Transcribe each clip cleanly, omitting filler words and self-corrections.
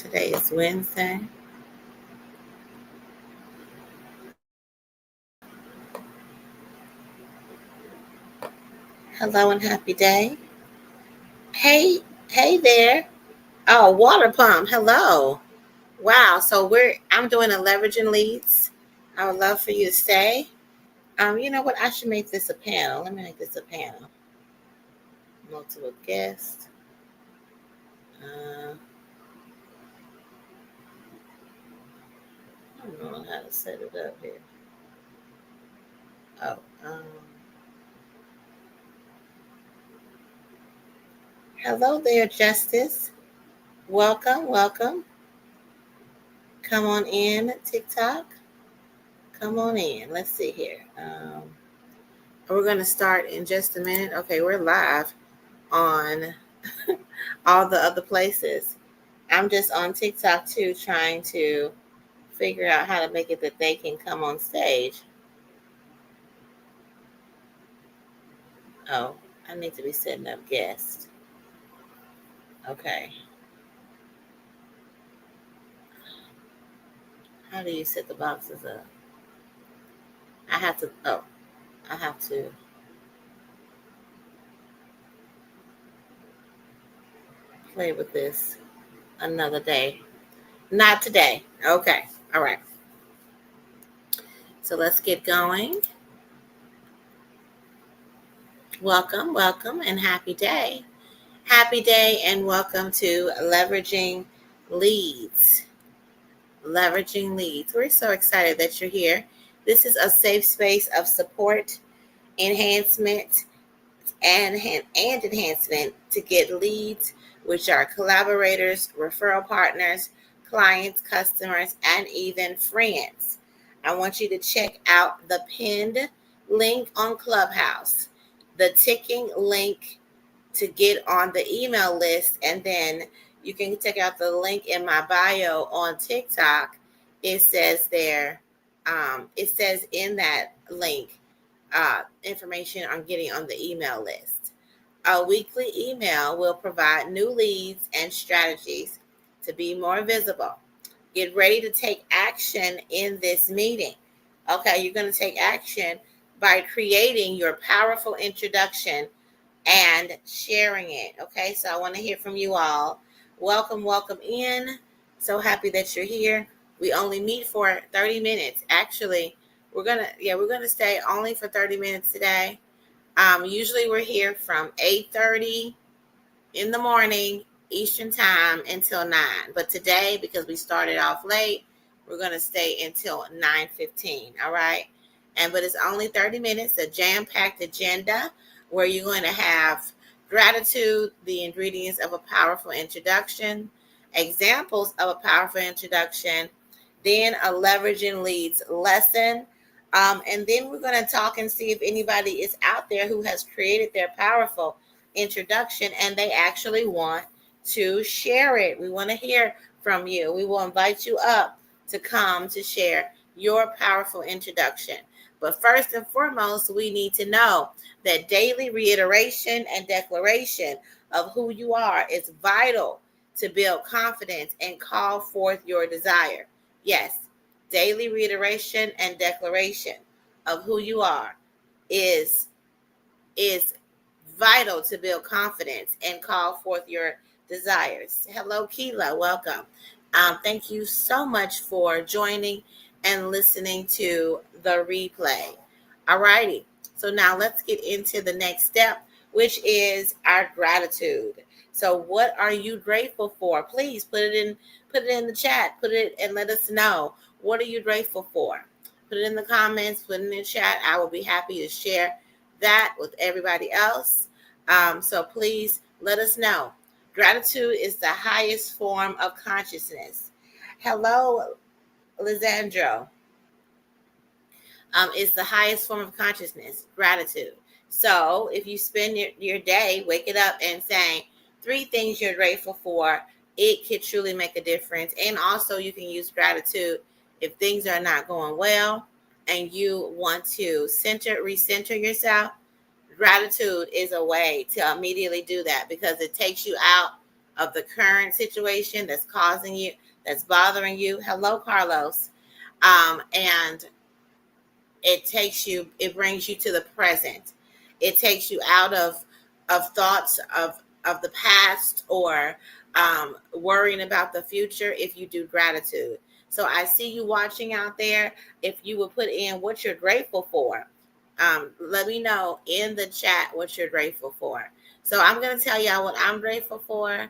Today is Wednesday. Hello and happy day. Hey there. Oh, water pump. Hello. Wow. So I'm doing a leveraging leads. I would love for you to stay. You know what? I should make this a panel. Let me make this a panel. Multiple guests. I don't know how to set it up here. Oh, hello there, Justice. Welcome. Come on in, TikTok. Come on in. Let's see here. We're going to start in just a minute. Okay, we're live on all the other places. I'm just on TikTok too, trying to figure out how to make it that they can come on stage. Oh, I need to be setting up guests. Okay. How do you set the boxes up? I have to play with this another day. Not today. Okay. All right. So let's get going. Welcome, and happy day. Happy day, and welcome to Leveraging Leads. Leveraging Leads. We're so excited that you're here. This is a safe space of support, enhancement, and enhancement to get leads, which are collaborators, referral partners, clients, customers, and even friends. I want you to check out the pinned link on Clubhouse, the ticking link to get on the email list, and then you can check out the link in my bio on TikTok. It says there, it says in that link, information on getting on the email list. A weekly email will provide new leads and strategies to be more visible. Get ready to take action in this meeting. Okay, you're going to take action by creating your powerful introduction and sharing it. Okay, so I want to hear from you all. Welcome in. So happy that you're here. We only meet for 30 minutes. Actually, we're gonna stay only for 30 minutes today. Usually we're here from 8:30 in the morning Eastern time until 9. But today, because we started off late, we're gonna stay until 9:15. All right. But it's only 30 minutes, a jam-packed agenda where you're going to have gratitude, the ingredients of a powerful introduction, examples of a powerful introduction, then a leveraging leads lesson. And then we're going to talk and see if anybody is out there who has created their powerful introduction and they actually want to share it. We want to hear from you. We will invite you up to come to share your powerful introduction. But first and foremost, we need to know that daily reiteration and declaration of who you are is vital to build confidence and call forth your desire. Yes, daily reiteration and declaration of who you are is vital to build confidence and call forth your desires. Hello, Keela. Welcome. Thank you so much for joining and listening to the replay. All righty. So now let's get into the next step, which is our gratitude. So what are you grateful for? Please put it in the chat. Put it and let us know. What are you grateful for? Put it in the comments, put it in the chat. I will be happy to share that with everybody else. So please let us know. Gratitude is the highest form of consciousness. Hello, Lisandro. Is the highest form of consciousness, gratitude. So if you spend your day waking up and saying 3 things you're grateful for, it could truly make a difference. And also you can use gratitude if things are not going well and you want to recenter yourself. Gratitude is a way to immediately do that because it takes you out of the current situation that's bothering you. Hello, Carlos. And it brings you to the present. It takes you out of thoughts of the past, or worrying about the future, if you do gratitude. So I see you watching out there. If you would put in what you're grateful for, let me know in the chat what you're grateful for. So I'm going to tell y'all what I'm grateful for.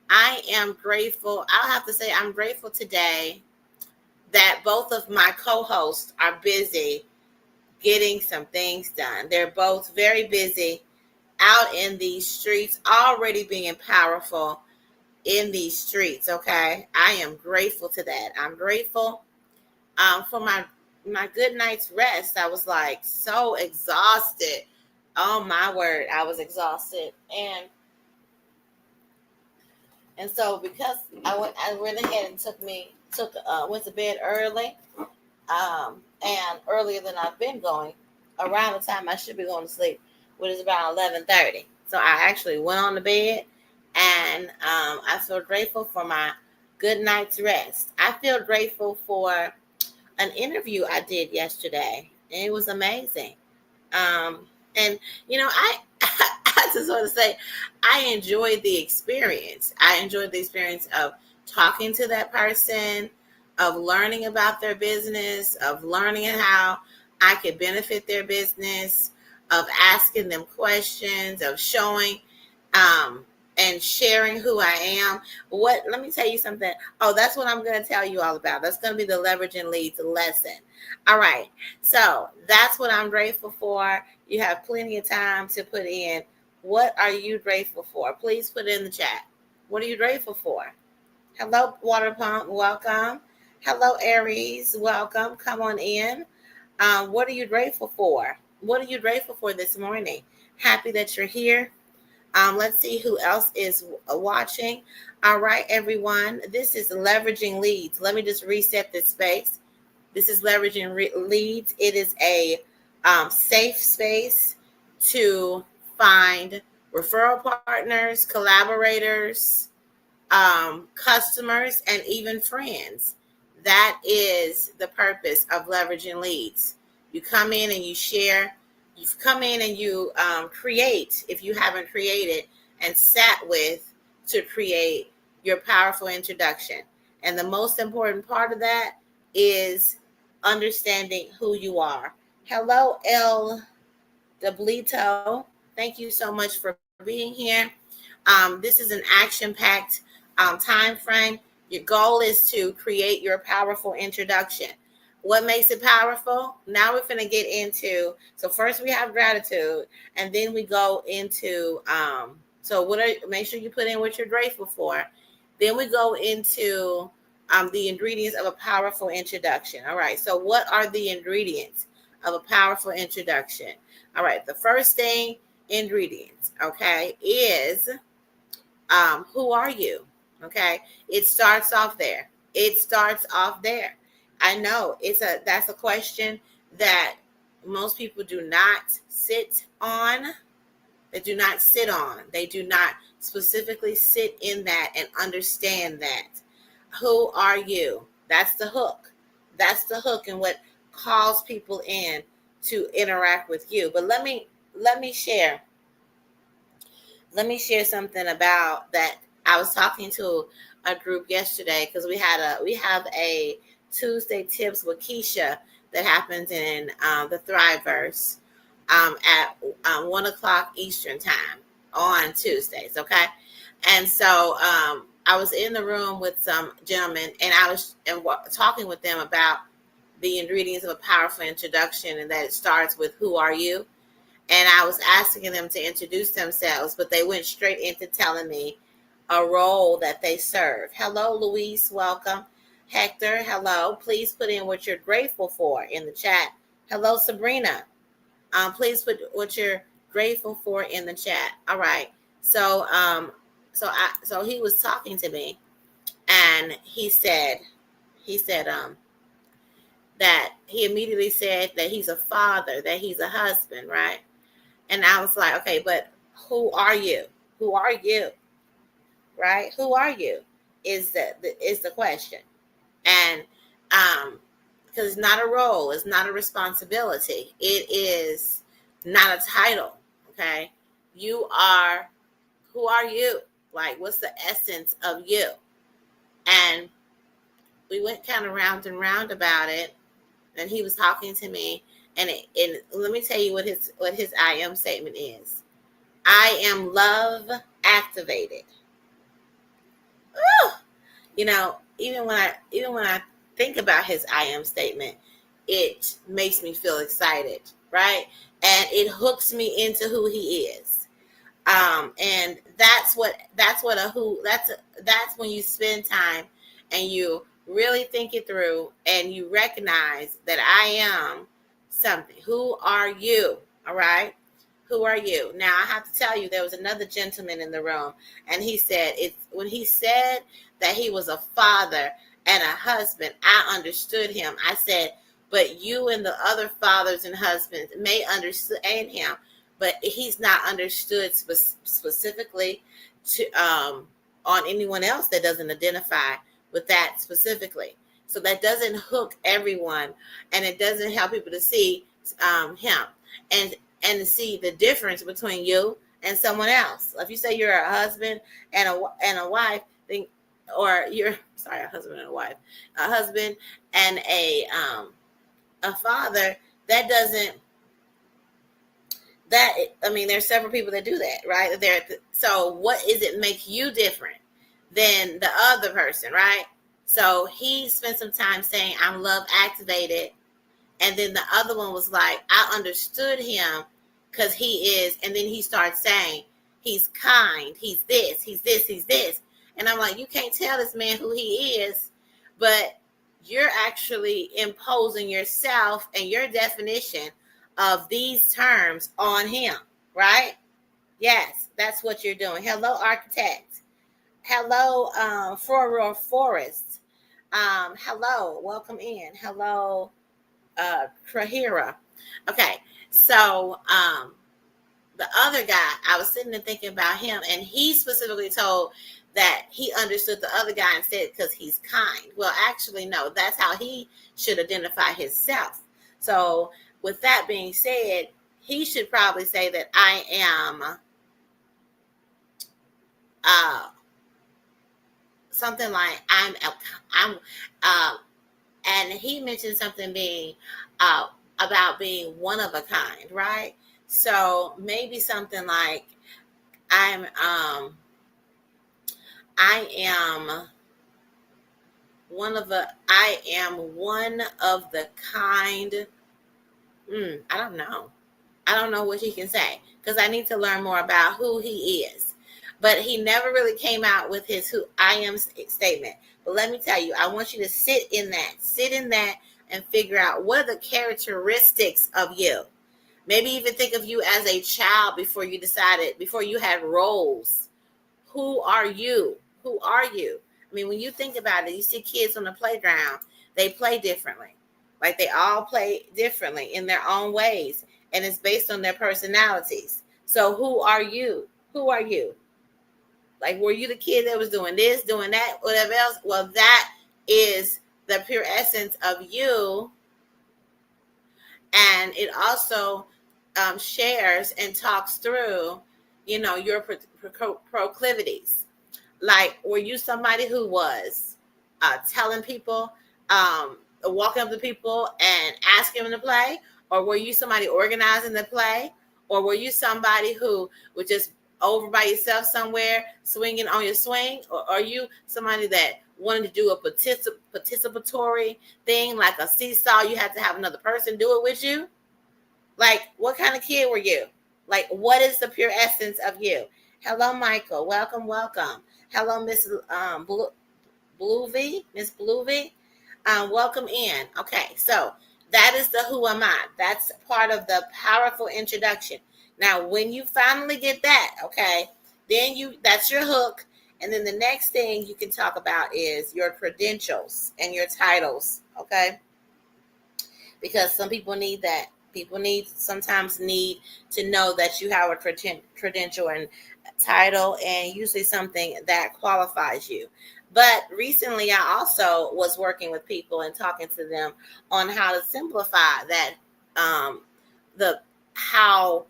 I am grateful. I'll have to say I'm grateful today that both of my co-hosts are busy getting some things done. They're both very busy out in these streets, already being powerful in these streets. Okay, I am grateful to that. I'm grateful for my good night's rest. I was like so exhausted. Oh my word, I was exhausted, and so because I went ahead and went to bed early, and earlier than I've been going, around the time I should be going to sleep, which is about 11:30. So I actually went on the bed, and I feel grateful for my good night's rest. I feel grateful for an interview I did yesterday, and it was amazing. And I I just want to say I enjoyed the experience. I enjoyed the experience of talking to that person, of learning about their business, of learning how I could benefit their business, of asking them questions, of showing and sharing who I am. Let me tell you something. Oh, that's what I'm going to tell you all about. That's going to be the leveraging leads lesson. All right. So that's what I'm grateful for. You have plenty of time to put in. What are you grateful for? Please put it in the chat. What are you grateful for? Hello, Water Pump. Welcome. Hello, Aries. Welcome. Come on in. What are you grateful for? What are you grateful for this morning? Happy that you're here. Let's see who else is watching. All right, everyone. This is Leveraging Leads. Let me just reset this space. This is Leveraging Leads. It is a safe space to find referral partners, collaborators, customers, and even friends. That is the purpose of Leveraging Leads. You come in and you share. You come in and you create, if you haven't created and sat with, to create your powerful introduction. And the most important part of that is understanding who you are. Hello, El Deblito. Thank you so much for being here. This is an action-packed time frame. Your goal is to create your powerful introduction. What makes it powerful? Now we're going to get into, so first we have gratitude, and then we go into, make sure you put in what you're grateful for. Then we go into the ingredients of a powerful introduction. All right, so what are the ingredients of a powerful introduction? All right, the first thing, ingredients, okay, is who are you? Okay, it starts off there. It starts off there. I know that's a question that most people do not sit on. They do not sit on. They do not specifically sit in that and understand that. Who are you? That's the hook. That's the hook, and what calls people in to interact with you. But let me share. Let me share something about that. I was talking to a group yesterday because we have a Tuesday tips with Keisha that happens in the Thriveverse at 1 o'clock Eastern time on Tuesdays. Okay. And so I was in the room with some gentlemen, and I was talking with them about the ingredients of a powerful introduction, and that it starts with who are you? And I was asking them to introduce themselves, but they went straight into telling me a role that they serve. Hello, Luis. Welcome. Hector, hello. Please put in what you're grateful for in the chat. Hello, Sabrina. Please put what you're grateful for in the chat. All right. So he was talking to me, and he said that he immediately said that he's a father, that he's a husband, right? And I was like, okay, but who are you? Who are you? right? Who are you? Is the question. And because it's not a role, it's not a responsibility, it is not a title. Okay, you are, who are you? Like, what's the essence of you? And we went kind of round and round about it, and he was talking to me, and let me tell you what his I am statement is. I am love activated. Woo! Even when I think about his I am statement, it makes me feel excited, right? And it hooks me into who he is. And that's when you spend time and you really think it through and you recognize that I am something. Who are you? All right. Who are you? Now I have to tell you, there was another gentleman in the room, and he said when he said that he was a father and a husband, I understood him. I said, but you and the other fathers and husbands may understand him, but he's not understood specifically to on anyone else that doesn't identify with that specifically. So that doesn't hook everyone, and it doesn't help people to see him and to see the difference between you and someone else. If you say you're a husband and a wife, then, or you're a husband and a wife, a husband and a father, that doesn't. There's several people that do that, right? So what is it make you different than the other person, right? So he spent some time saying, I'm love activated. And then the other one was like, I understood him because he is. And then he starts saying, he's kind, he's this, he's this, he's this. And I'm like, you can't tell this man who he is, but you're actually imposing yourself and your definition of these terms on him, right? Yes, that's what you're doing. Hello, architect. Hello, Forest. Hello, welcome in. Hello, Krahira. Okay, so the other guy, I was sitting there thinking about him, and he specifically told that he understood the other guy and said because he's kind. Well, actually, no, that's how he should identify himself. So with that being said, he should probably say that I am something like I'm and he mentioned something being about being one of a kind, right? So maybe something like I am one of the kind. I don't know. I don't know what he can say because I need to learn more about who he is. But he never really came out with his who I am statement. But let me tell you, I want you to sit in that and figure out what are the characteristics of you. Maybe even think of you as a child before you had roles. Who are you? Who are you? I mean, when you think about it, you see kids on the playground, they play differently. Like they all play differently in their own ways. And it's based on their personalities. So who are you? Who are you? Like, were you the kid that was doing this, doing that, whatever else? Well, that is the pure essence of you. And it also shares and talks through, your proclivities. Like, were you somebody who was telling people, walking up to people and asking them to play? Or were you somebody organizing the play? Or were you somebody who was just over by yourself somewhere, swinging on your swing? Or are you somebody that wanted to do a participatory thing, like a seesaw? You had to have another person do it with you? Like, what kind of kid were you? Like, what is the pure essence of you? Hello, Michael. Welcome, welcome. Hello, Miss Bluevy. Miss Bluevy. Welcome in. Okay, so that is the who am I. That's part of the powerful introduction. Now, when you finally get that, okay, then that's your hook. And then the next thing you can talk about is your credentials and your titles, okay? Because some people need that. People sometimes need to know that you have a credential and title, and usually something that qualifies you. But recently, I also was working with people and talking to them on how to simplify that, um, the how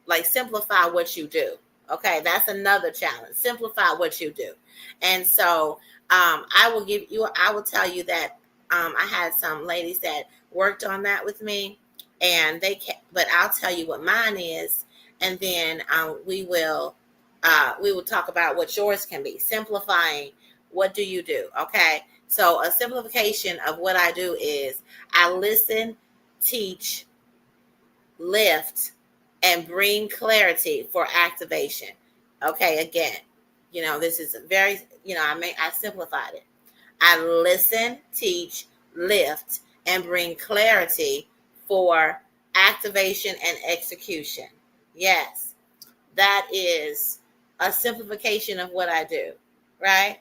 like simplify what you do. Okay, that's another challenge. Simplify what you do. And so I will tell you that I had some ladies that worked on that with me, and but I'll tell you what mine is, and then we will talk about what yours can be. Simplifying, what do you do? Okay, so a simplification of what I do is I listen, teach, lift, and bring clarity for activation. Okay, again, this is very, I simplified it. I listen, teach, lift, and bring clarity for activation and execution. Yes, that is a simplification of what I do, right?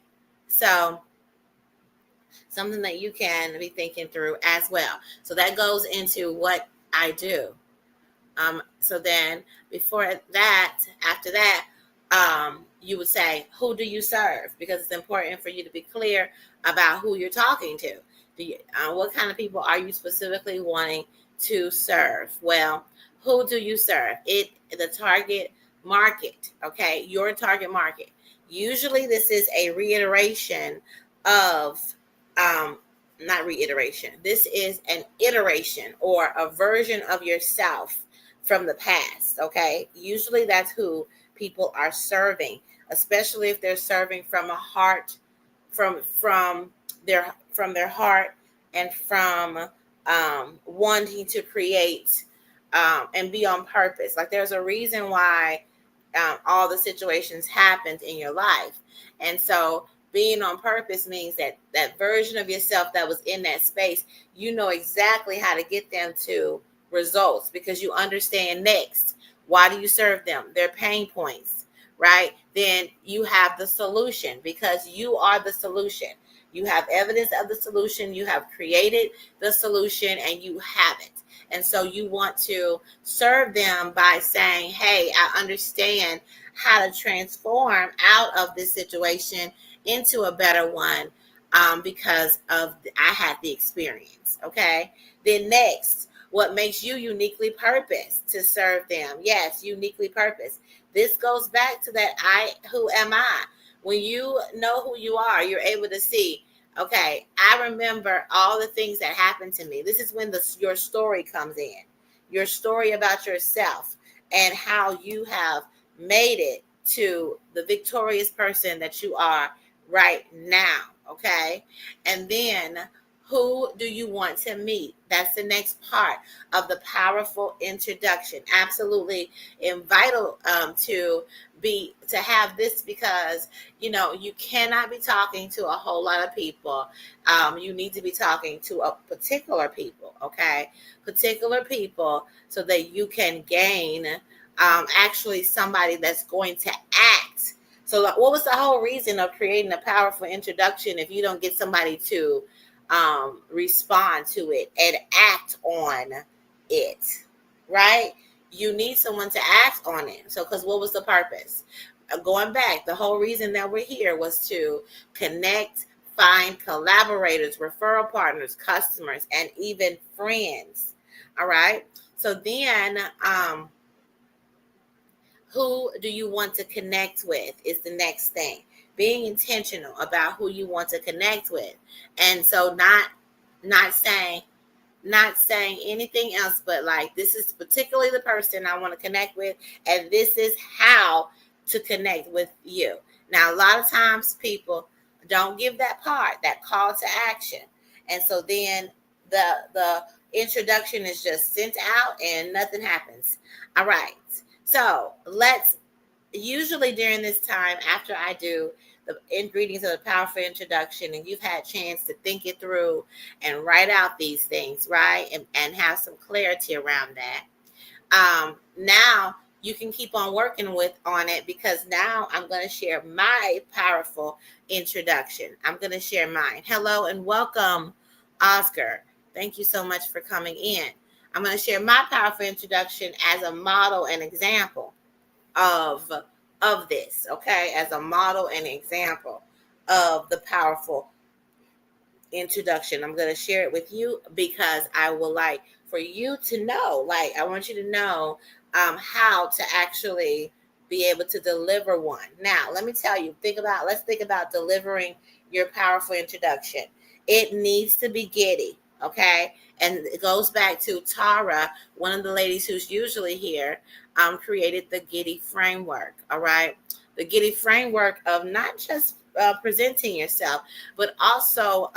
So, something that you can be thinking through as well. So, that goes into what I do. So then after that, you would say, who do you serve? Because it's important for you to be clear about who you're talking to. What kind of people are you specifically wanting to serve? Well, who do you serve? The target market, okay? Your target market. Usually this is a reiteration of, not reiteration. This is an iteration or a version of yourself from the past, okay? Usually that's who people are serving, especially if they're serving from a heart, from their heart, and from wanting to create and be on purpose. Like there's a reason why all the situations happened in your life. And so being on purpose means that that version of yourself that was in that space, you know exactly how to get them to results because you understand next. Why do you serve them? Their pain points, right? Then you have the solution because you are the solution. You have evidence of the solution. You have created the solution and you have it. And so you want to serve them by saying, hey, I understand how to transform out of this situation into a better one because I had the experience. Okay. Then next, what makes you uniquely purposed to serve them? Yes, uniquely purposed. This goes back to that who am I? When you know who you are, you're able to see, okay, I remember all the things that happened to me. This is when your story comes in. Your story about yourself and how you have made it to the victorious person that you are right now, okay? And then who do you want to meet? That's the next part of the powerful introduction. Absolutely vital to have this because you cannot be talking to a whole lot of people. You need to be talking to a particular people, okay? Particular people so that you can gain actually somebody that's going to act. So what was the whole reason of creating a powerful introduction if you don't get somebody to respond to it and act on it, right? You need someone to act on it. So, because what was the purpose? Going back, the whole reason that we're here was to connect, find collaborators, referral partners, customers, and even friends. All right. So then, who do you want to connect with is the next thing. Being intentional about who you want to connect with. And so not saying anything else but like this is particularly the person I want to connect with and this is how to connect with you. Now a lot of times people don't give that part, that call to action. And so then the introduction is just sent out and nothing happens. All right. So usually during this time, after I do the ingredients of the powerful introduction, and you've had a chance to think it through and write out these things, right? And have some clarity around that. Now you can keep on working on it because now I'm going to share my powerful introduction. I'm going to share mine. Hello and welcome, Oscar. Thank you so much for coming in. I'm going to share my powerful introduction as a model and example of this, okay? As a model and example of the powerful introduction. I'm going to share it with you because I would like for you to know, like, I want you to know how to actually be able to deliver one. Now, let me tell you, let's think about delivering your powerful introduction. It needs to be giddy, okay? And it goes back to Tara, one of the ladies who's usually here, created the giddy framework, all right? The giddy framework of not just presenting yourself, but also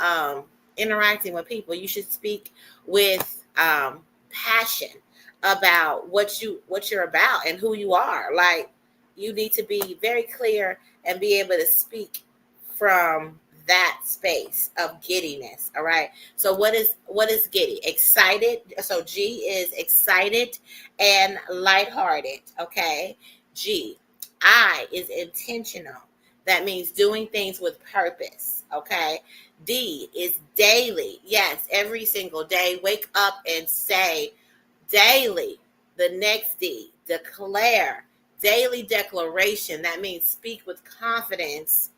interacting with people. You should speak with passion about what you're about and who you are. Like, you need to be very clear and be able to speak from that space of giddiness. All right. So what is giddy? Excited. So G is excited and lighthearted. Okay. G. I is intentional. That means doing things with purpose. Okay. D is daily. Yes, every single day. Wake up and say daily. The next D, declare. Daily declaration. That means speak with confidence.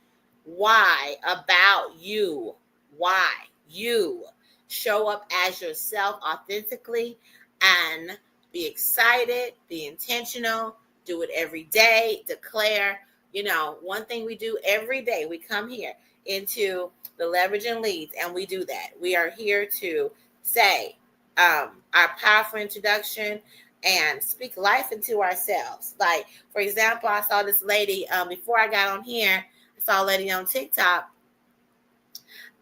Why? About you. Why? You. Show up as yourself authentically and be excited, be intentional, do it every day, declare. One thing we do every day, we come here into the Leveraging Leads and we do that. We are here to say our powerful introduction and speak life into ourselves. Like, for example, I saw this lady before I got on here. I saw a lady on TikTok,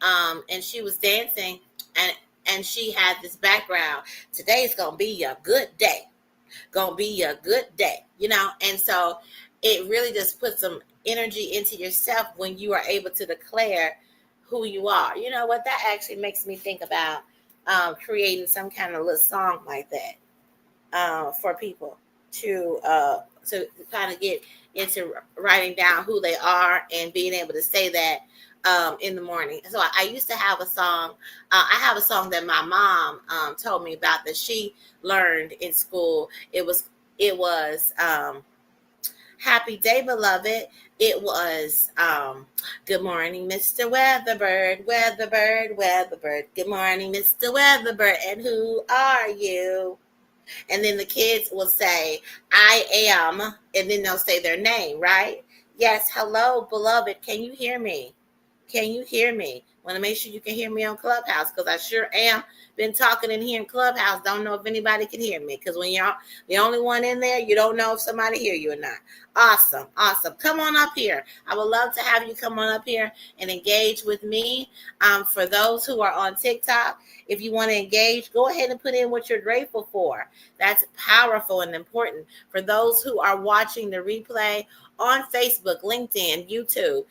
and she was dancing, and she had this background. Today's gonna be a good day. Gonna be a good day, and so it really just puts some energy into yourself when you are able to declare who you are. You know what? That actually makes me think about creating some kind of little song like that for people to kind of get into writing down who they are and being able to say that in the morning. So I used to have a song. I have a song that my mom told me about that she learned in school. It was Happy Day, Beloved. It was Good Morning, Mr. Weatherbird, Weatherbird, Weatherbird. Good morning, Mr. Weatherbird, and who are you? And then the kids will say, I am, and then they'll say their name, right? Yes, hello, beloved. Can you hear me? Can you hear me? Want to make sure you can hear me on Clubhouse, because I sure am. Been talking in here in Clubhouse. Don't know if anybody can hear me, because when you're the only one in there, you don't know if somebody hear you or not. Awesome. Awesome. Come on up here. I would love to have you come on up here and engage with me. For those who are on TikTok, if you want to engage, go ahead and put in what you're grateful for. That's powerful and important. For those who are watching the replay on Facebook, LinkedIn, YouTube,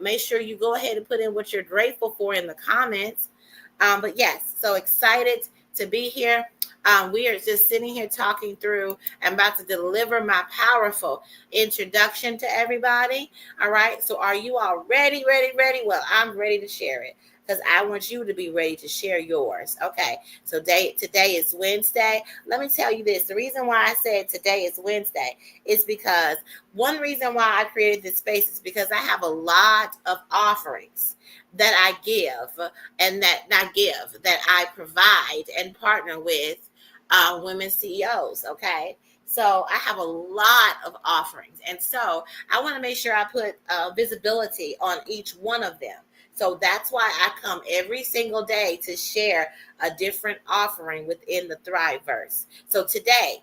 make sure you go ahead and put in what you're grateful for in the comments. But yes, so excited to be here. We are just sitting here talking through. I'm about to deliver my powerful introduction to everybody. All right. So are you all ready? Ready? Well, I'm ready to share it, because I want you to be ready to share yours. Okay. So today is Wednesday. Let me tell you this. The reason why I said today is Wednesday is because one reason why I created this space is because I have a lot of offerings that I give and that I provide and partner with women CEOs. Okay. So I have a lot of offerings. And so I want to make sure I put visibility on each one of them. So that's why I come every single day to share a different offering within the Thriveverse. So today,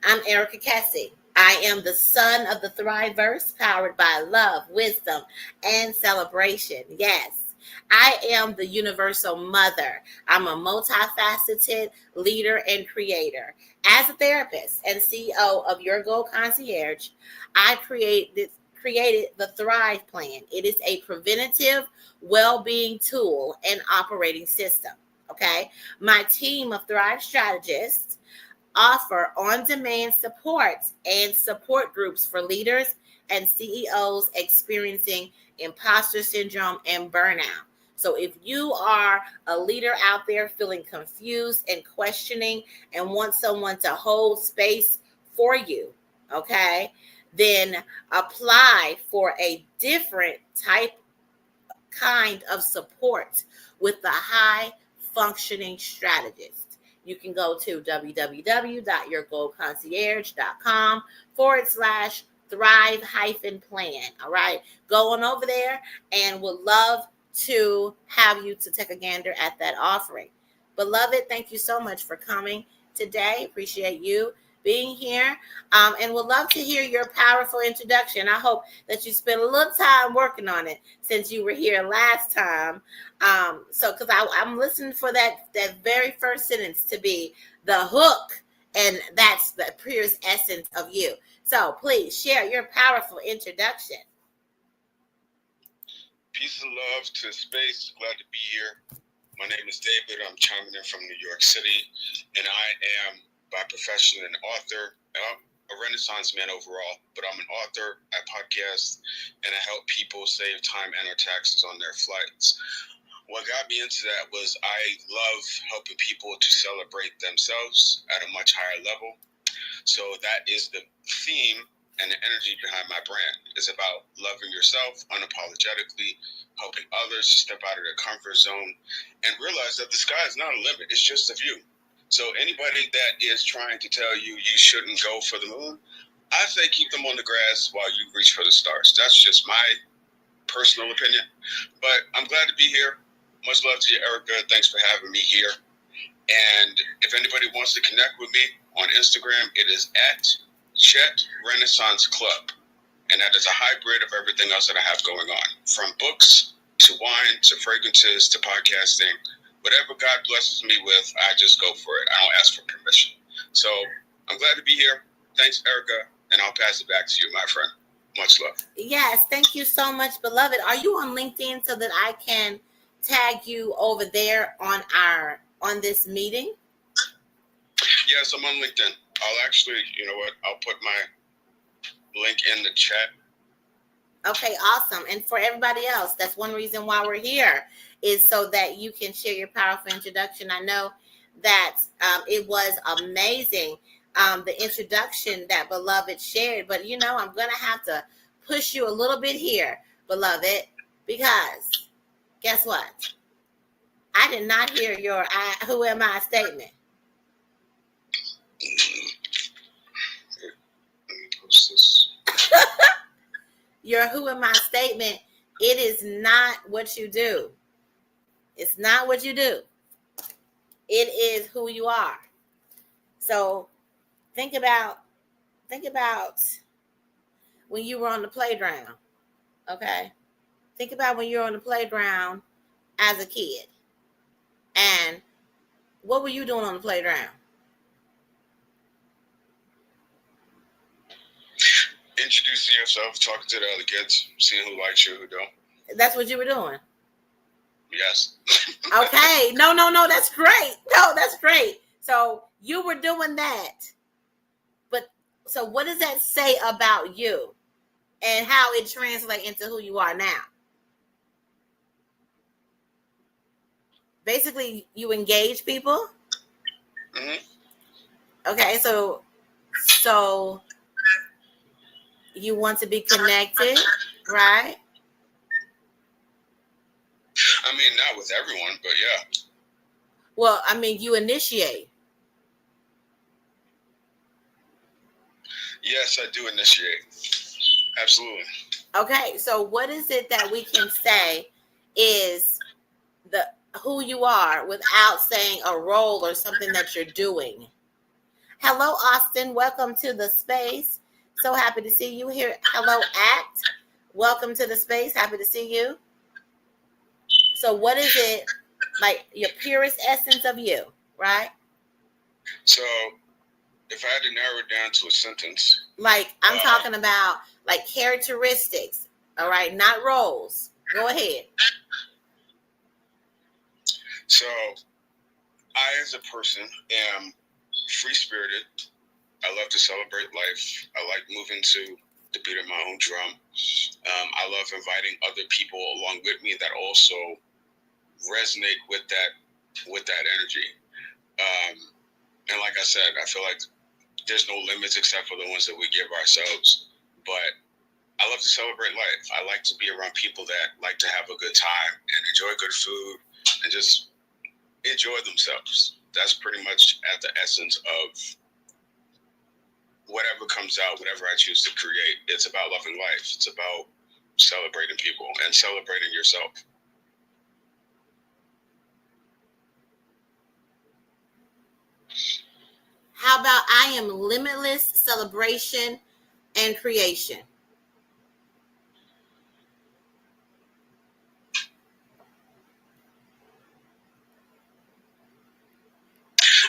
I'm Erica Kessie. I am the son of the Thriveverse, powered by love, wisdom, and celebration. Yes, I am the universal mother. I'm a multifaceted leader and creator. As a therapist and CEO of Your Goal Concierge, I created the Thrive Plan. It is a preventative well-being tool and operating system. Okay, my team of Thrive strategists offer on-demand supports and support groups for leaders and CEOs experiencing imposter syndrome and burnout. So if you are a leader out there feeling confused and questioning and want someone to hold space for you, okay, then apply for a different kind of support with the high functioning strategist. You can go to www.yourgoalconcierge.com/thrive-plan. All right. Go on over there and would love to have you to take a gander at that offering. Beloved, thank you so much for coming today. Appreciate you being here, and would love to hear your powerful introduction. I hope that you spent a little time working on it since you were here last time. So, because I'm listening for that very first sentence to be the hook, and that's the purest essence of you. So, please share your powerful introduction. Peace and love to space. Glad to be here. My name is David. I'm chiming in from New York City, and I am by profession an author. I'm a Renaissance man overall, but I'm an author, I podcast, and I help people save time and or taxes on their flights. What got me into that was I love helping people to celebrate themselves at a much higher level. So that is the theme and the energy behind my brand. It's about loving yourself unapologetically, helping others step out of their comfort zone, and realize that the sky is not a limit. It's just a view. So anybody that is trying to tell you you shouldn't go for the moon, I say keep them on the grass while you reach for the stars. That's just my personal opinion. But I'm glad to be here. Much love to you, Erica. Thanks for having me here. And if anybody wants to connect with me on Instagram, it is at Chet Renaissance Club. And that is a hybrid of everything else that I have going on, from books to wine to fragrances to podcasting. Whatever God blesses me with, I just go for it. I don't ask for permission. So I'm glad to be here. Thanks, Erica. And I'll pass it back to you, my friend. Much love. Yes, thank you so much, beloved. Are you on LinkedIn so that I can tag you over there on this meeting? Yes, I'm on LinkedIn. I'll actually, you know what? I'll put my link in the chat. Okay, awesome. And for everybody else, that's one reason why we're here, is so that you can share your powerful introduction. I know that it was amazing, the introduction that Beloved shared, but I'm going to have to push you a little bit here, Beloved, because guess what? I did not hear your who am I statement. Let me post this. Your who am I statement, it is not what you do. It's not what you do. It is who you are. So think about when you were on the playground. Okay? Think about when you were on the playground as a kid. And what were you doing on the playground? Introducing yourself, talking to the other kids, seeing who likes you, who don't. That's what you were doing? Yes. Okay. No, that's great. No, that's great. So you were doing that. But so what does that say about you and how it translates into who you are now? Basically, you engage people? Mm-hmm. Okay, so you want to be connected, right? I mean, not with everyone, but yeah. Well, I mean, you initiate. Yes, I do initiate. Absolutely. Okay, so what is it that we can say is the who you are without saying a role or something that you're doing? Hello, Austin. Welcome to the space. So happy to see you here. Hello, Act. Welcome to the space. Happy to see you. So what is it, like your purest essence of you, right? So if I had to narrow it down to a sentence. Like I'm talking about like characteristics, all right? Not roles. Go ahead. So I, as a person, am free-spirited. I love to celebrate life. I like moving to the beat of my own drum. I love inviting other people along with me that also resonate with that energy. And like I said, I feel like there's no limits except for the ones that we give ourselves. But I love to celebrate life. I like to be around people that like to have a good time and enjoy good food and just enjoy themselves. That's pretty much at the essence of whatever comes out, whatever I choose to create. It's about loving life. It's about celebrating people and celebrating yourself. How about I am limitless celebration and creation?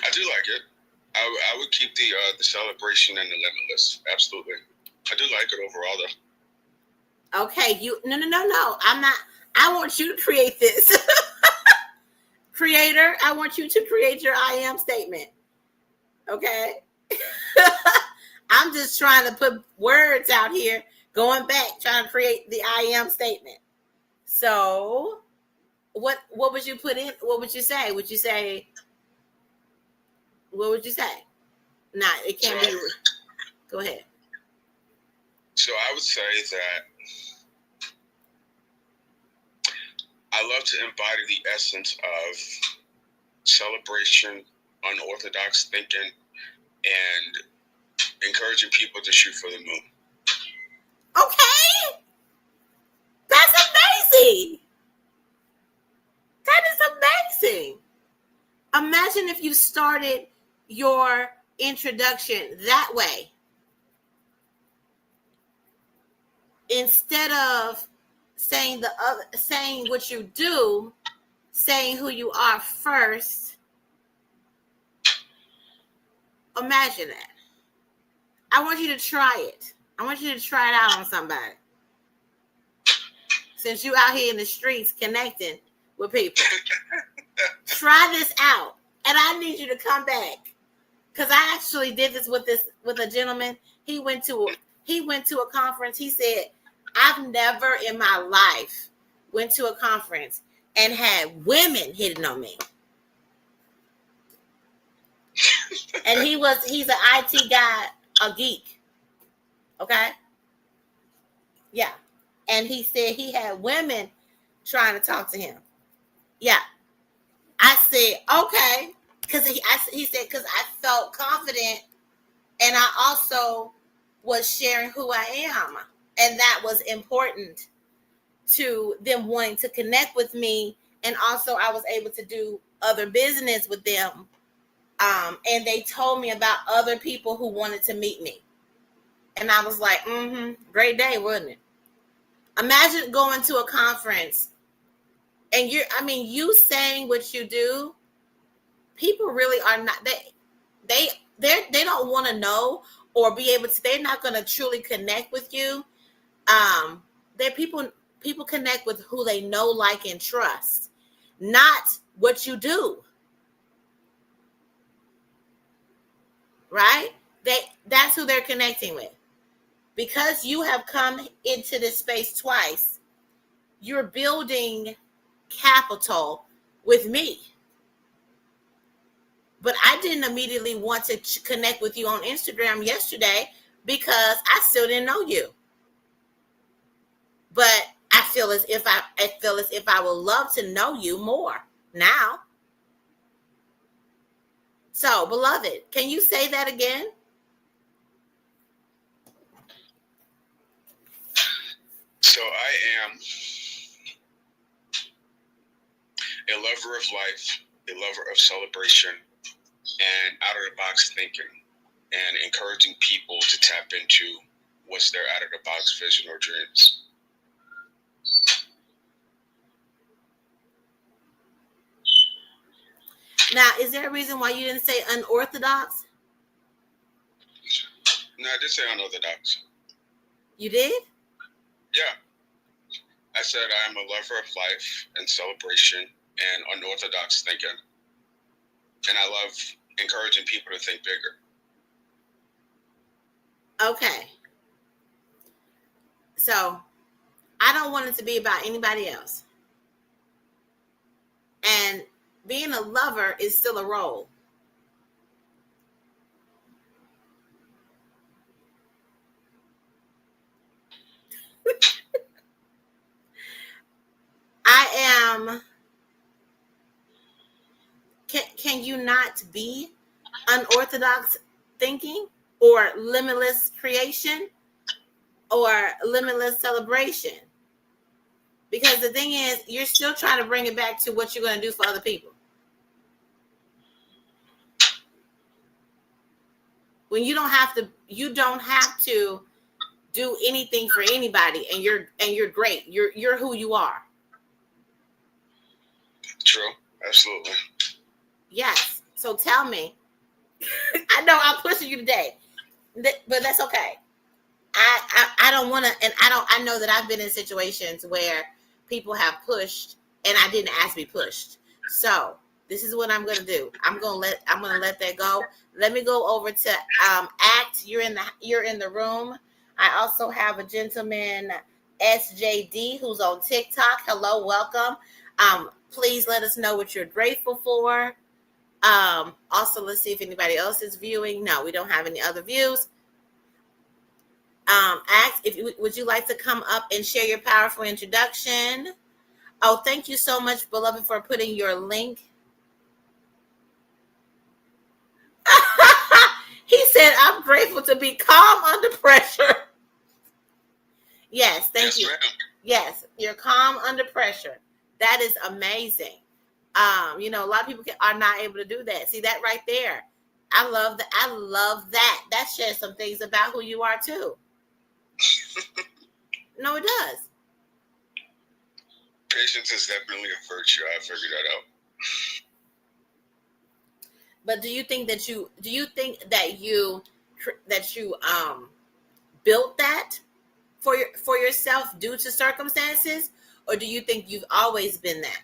I do like it. I would keep the celebration and the limitless. Absolutely. I do like it overall, though. Okay, no. I'm not. I want you to create this. Creator, I want you to create your I am statement. Okay? I'm just trying to put words out here, going back, trying to create the I am statement. So, what would you put in? What would you say? Would you say? What would you say? Nah, it can't be. Go ahead. So I would say that I love to embody the essence of celebration, unorthodox thinking, and encouraging people to shoot for the moon. Okay. That's amazing. That is amazing. Imagine if you started your introduction that way. Instead of saying what you do, saying who you are first. Imagine that. I want you to try it. I want you to try it out on somebody. Since you out here in the streets connecting with people. Try this out. And I need you to come back. Because I actually did this with a gentleman. He went to a conference. He said, I've never in my life went to a conference and had women hitting on me. And he's an IT guy, a geek. Okay? Yeah. And he said he had women trying to talk to him. Yeah. I said, okay. He said, because I felt confident and I also was sharing who I am. And that was important to them wanting to connect with me. And also I was able to do other business with them. And they told me about other people who wanted to meet me. And I was like, great day, wasn't it? Imagine going to a conference and you saying what you do. People really are not, they don't want to know or be able to, they're not going to truly connect with you. They're people connect with who they know, like, and trust, not what you do. Right? That's who they're connecting with. Because you have come into this space twice, you're building capital with me. But I didn't immediately want to connect with you on Instagram yesterday because I still didn't know you. But I feel as if I would love to know you more now. So, beloved, can you say that again? So I am a lover of life, a lover of celebration, and out of the box thinking, and encouraging people to tap into what's their out of the box vision or dreams. Now, is there a reason why you didn't say unorthodox? No, I did say unorthodox. You did? Yeah. I said I am a lover of life and celebration and unorthodox thinking. And I love encouraging people to think bigger. Okay. So, I don't want it to be about anybody else. being a lover is still a role. I am. Can you not be unorthodox thinking or limitless creation or limitless celebration? Because the thing is, you're still trying to bring it back to what you're going to do for other people. When you don't have to do anything for anybody, and you're great. You're who you are. True. Absolutely. Yes. So tell me. I know I'm pushing you today, but that's okay. I don't want to, and I know that I've been in situations where people have pushed and I didn't ask to be pushed. So this is what I'm gonna do. I'm gonna let that go. Let me go over to Act. You're in the room. I also have a gentleman, SJD, who's on TikTok. Hello, welcome. Please let us know what you're grateful for. Also, let's see if anybody else is viewing. No, we don't have any other views. Act, would you like to come up and share your powerful introduction? Oh, thank you so much, beloved, for putting your link. He said, "I'm grateful to be calm under pressure." Yes, thank you. Ma'am. Yes, you're calm under pressure. That is amazing. A lot of people are not able to do that. See that right there. I love that. I love that. That shares some things about who you are too. No, it does. Patience is definitely a virtue. I figured that out. But do you think that you built that for yourself due to circumstances, or do you think you've always been that?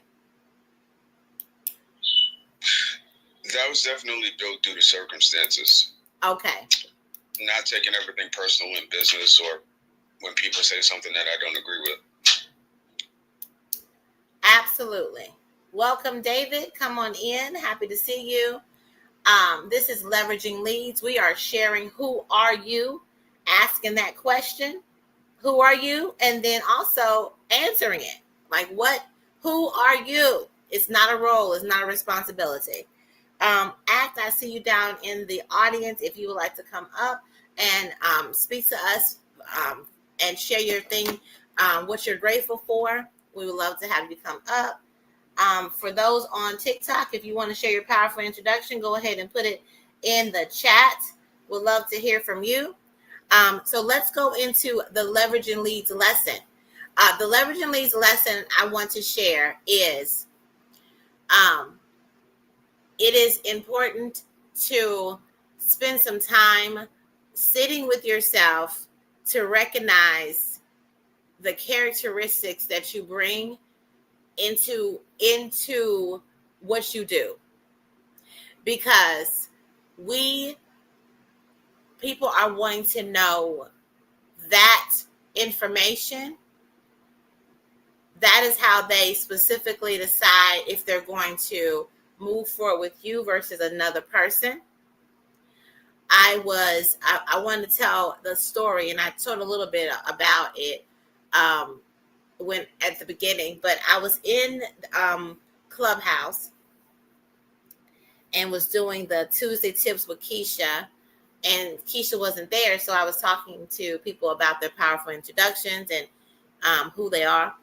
That was definitely built due to circumstances. Okay. Not taking everything personal in business, or when people say something that I don't agree with. Absolutely. Welcome, David. Come on in. Happy to see you. This is Leveraging Leads. We are sharing who are you, asking that question, who are you, and then also answering it. Like who are you? It's not a role, it's not a responsibility. Act, I see you down in the audience. If you would like to come up and speak to us and share your thing, what you're grateful for, we would love to have you come up. For those on TikTok, if you want to share your powerful introduction, go ahead and put it in the chat. We'd love to hear from you. So let's go into the Leveraging Leads lesson. The Leveraging Leads lesson I want to share is it is important to spend some time sitting with yourself to recognize the characteristics that you bring into what you do, because people are wanting to know that information. That is how they specifically decide if they're going to move forward with you versus another person. I want to tell the story, and I told a little bit about it when at the beginning, but I was in Clubhouse and was doing the Tuesday tips with Keisha, and Keisha wasn't there, so I was talking to people about their powerful introductions and who they are.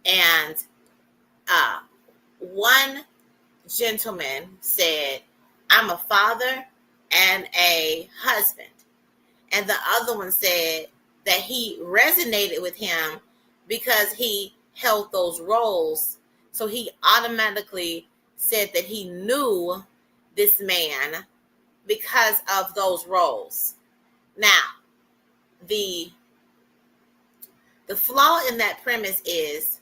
And one gentleman said, "I'm a father and a husband." And the other one said that he resonated with him because he held those roles. So he automatically said that he knew this man because of those roles. Now, the flaw in that premise is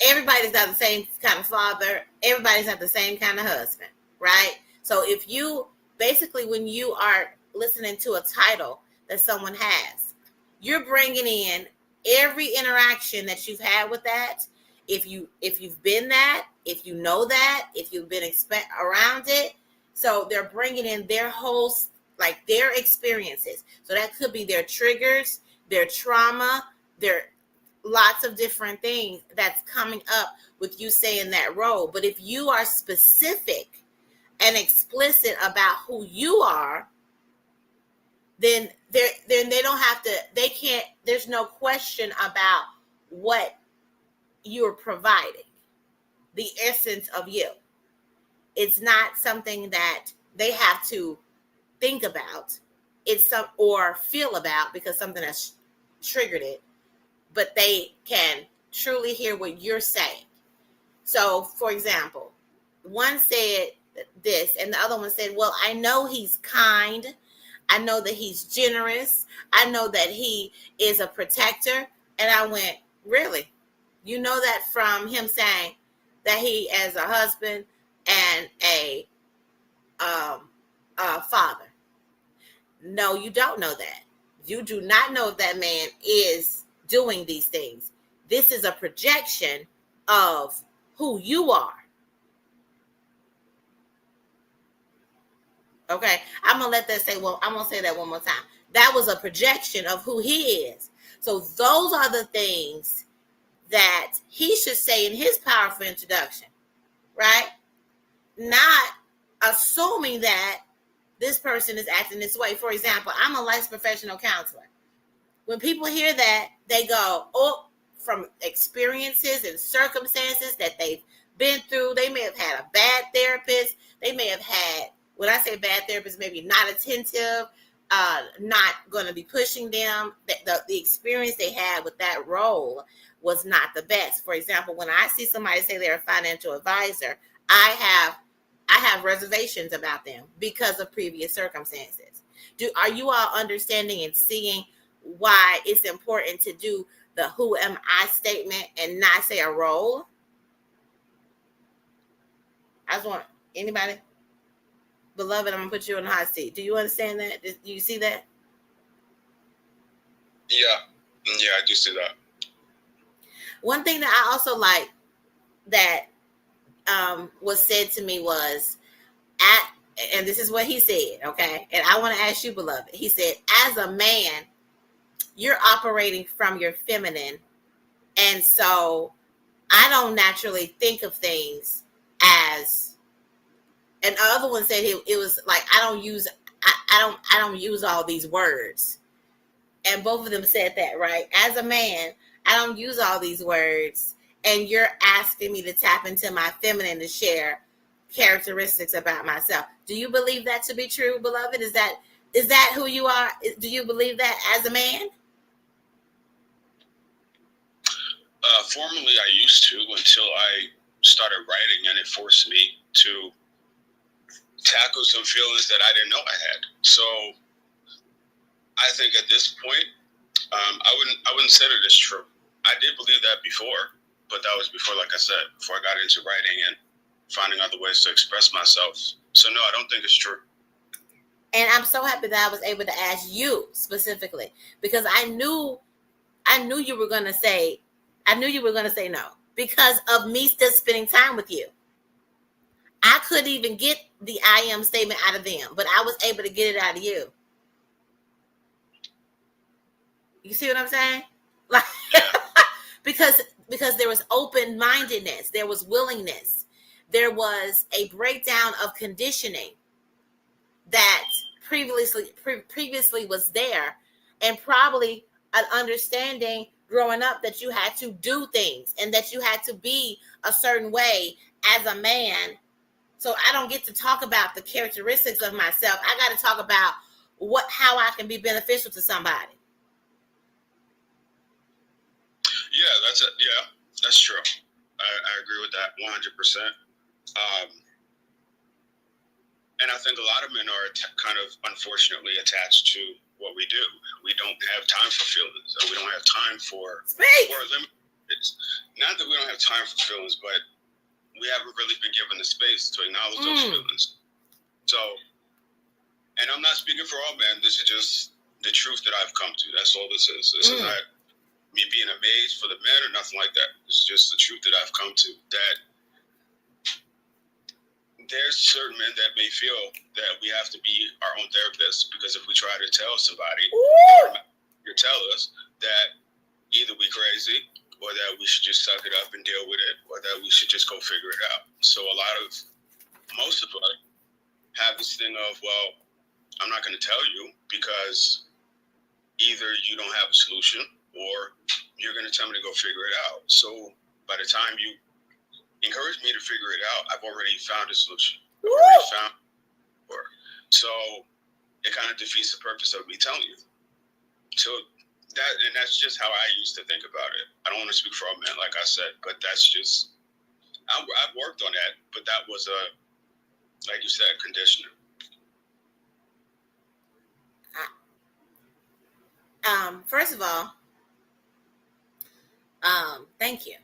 everybody's not the same kind of father. Everybody's not the same kind of husband, right? So if you basically, when you are listening to a title that someone has, you're bringing in every interaction that you've had with that, if you've been that, if you know that, if you've been around it. So they're bringing in their whole, like, their experiences. So that could be their triggers, their trauma, their lots of different things that's coming up with you saying that role. But if you are specific and explicit about who you are, then they don't have to, they can't, there's no question about what you're providing, the essence of you. It's not something that they have to think about. It's some, or feel about, because something has triggered it, but they can truly hear what you're saying. So, for example, one said this, and the other one said, well, I know he's kind. I know that he's generous. I know that he is a protector. And I went, really? You know that from him saying that he, as a husband and a father? No, you don't know that. You do not know if that man is doing these things. This is a projection of who you are. Okay, I'm gonna let that say. Well, I'm gonna say that one more time. That was a projection of who he is. So those are the things that he should say in his powerful introduction, right? Not assuming that this person is acting this way. For example, I'm a licensed professional counselor. When people hear that, they go, oh, from experiences and circumstances that they've been through. They may have had a bad therapist. They may have had, when I say bad therapist, maybe not attentive, not going to be pushing them. The experience they had with that role was not the best. For example, when I see somebody say they're a financial advisor, I have reservations about them because of previous circumstances. Are you all understanding and seeing why it's important to do the who am I statement and not say a role? I just want anybody, beloved, I'm gonna put you in the hot seat. Do you understand that? Do you see that? Yeah, I do see that. One thing that I also like that was said to me was, and this is what he said, okay? And I want to ask you, beloved. He said, as a man, you're operating from your feminine, and so I don't naturally think of things as. And the other one said it was like I don't use all these words. And both of them said that, right? As a man, I don't use all these words, and you're asking me to tap into my feminine to share characteristics about myself. Do you believe that to be true, beloved? Is that who you are? Do you believe that as a man? Formerly, I used to, until I started writing, and it forced me to tackle some feelings that I didn't know I had. So I think at this point, I wouldn't say that it's true. I did believe that before, but that was before, like I said, before I got into writing and finding other ways to express myself. So no, I don't think it's true. And I'm so happy that I was able to ask you specifically, because I knew you were gonna say no because of me still spending time with you. I couldn't even get the I am statement out of them, but I was able to get it out of you. You see what I'm saying? Like, because there was open-mindedness, there was willingness, there was a breakdown of conditioning that previously was there, and probably an understanding growing up that you had to do things and that you had to be a certain way as a man. So I don't get to talk about the characteristics of myself. I got to talk about how I can be beneficial to somebody. Yeah, that's true. I agree with that 100%. And I think a lot of men are kind of unfortunately attached to what we do. We don't have time for feelings. We don't have time for not that we don't have time for feelings, but we haven't really been given the space to acknowledge those feelings. So, and I'm not speaking for all men. This is just the truth that I've come to. That's all this is. This is not me being amazed for the men or nothing like that. It's just the truth that I've come to, that there's certain men that may feel that we have to be our own therapists, because if we try to tell somebody, or tell us that either we crazy or that we should just suck it up and deal with it, or that we should just go figure it out. So most of us have this thing of, well, I'm not going to tell you because either you don't have a solution or you're going to tell me to go figure it out. So by the time you encourage me to figure it out, I've already found a solution. So it kind of defeats the purpose of me telling you. So that's just how I used to think about it. I don't want to speak for all men, like I said, but that's just, I've worked on that, but that was like you said, conditioner. First of all, thank you.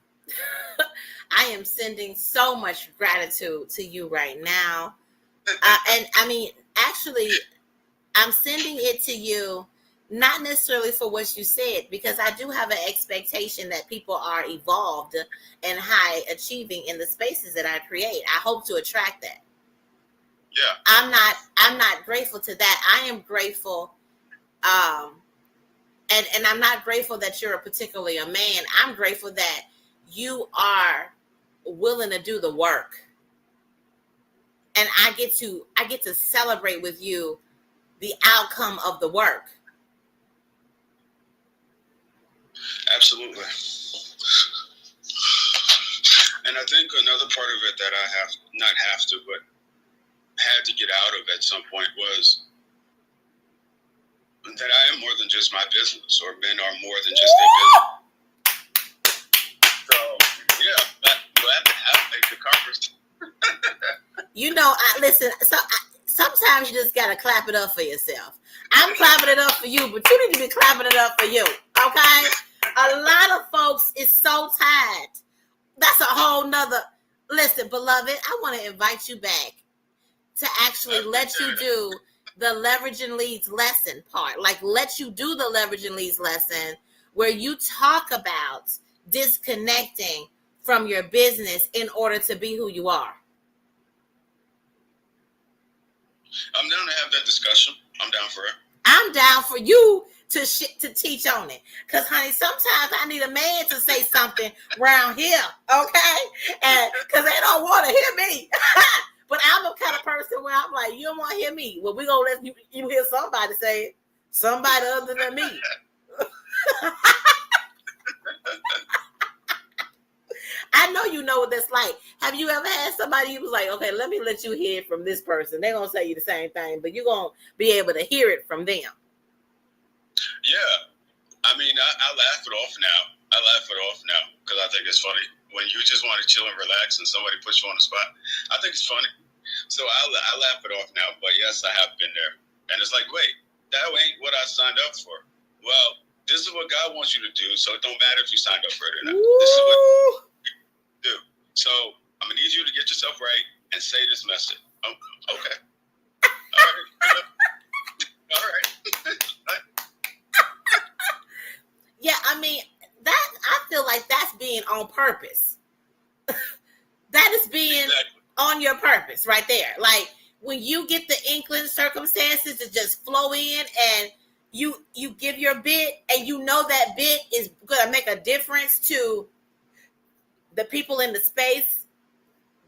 I am sending so much gratitude to you right now. And I mean, actually, I'm sending it to you, not necessarily for what you said, because I do have an expectation that people are evolved and high achieving in the spaces that I create. I hope to attract that. Yeah. I'm not grateful to that. I am grateful. And I'm not grateful that you're particularly a man. I'm grateful that you are willing to do the work. And I get to celebrate with you the outcome of the work. Absolutely. And I think another part of it that I had to get out of at some point was that I am more than just my business, or men are more than just their business. So, yeah, glad to have the conversation. You know, listen, sometimes you just got to clap it up for yourself. I'm clapping it up for you, but you need to be clapping it up for you, okay? A lot of folks is so tired. That's a whole nother, listen, beloved, I want to invite you back to actually let you do the leveraging leads lesson part. Like, let you do the leveraging leads lesson where you talk about disconnecting from your business in order to be who you are. I'm down to have that discussion. I'm down for it. I'm down for you to teach on it. Because, honey, sometimes I need a man to say something around here, okay? And because they don't want to hear me. But I'm the kind of person where I'm like, you don't want to hear me. Well, we're going to let you hear somebody say it. Somebody other than me. I know you know what that's like. Have you ever had somebody who was like, okay, let me let you hear it from this person. They're going to say you the same thing, but you're going to be able to hear it from them. Yeah. I mean, I laugh it off now because I think it's funny. When you just want to chill and relax and somebody puts you on the spot, I think it's funny. So I laugh it off now, but yes, I have been there. And it's like, wait, that ain't what I signed up for. Well, this is what God wants you to do, so it don't matter if you signed up for it or not. Ooh. This is what you do. So I'm going to need you to get yourself right and say this message. Oh, okay. All right. All right. Yeah, I mean, I feel like that's being on purpose. That is being on your purpose right there. Like, when you get the inkling circumstances to just flow in and you give your bit and you know that bit is going to make a difference to the people in the space,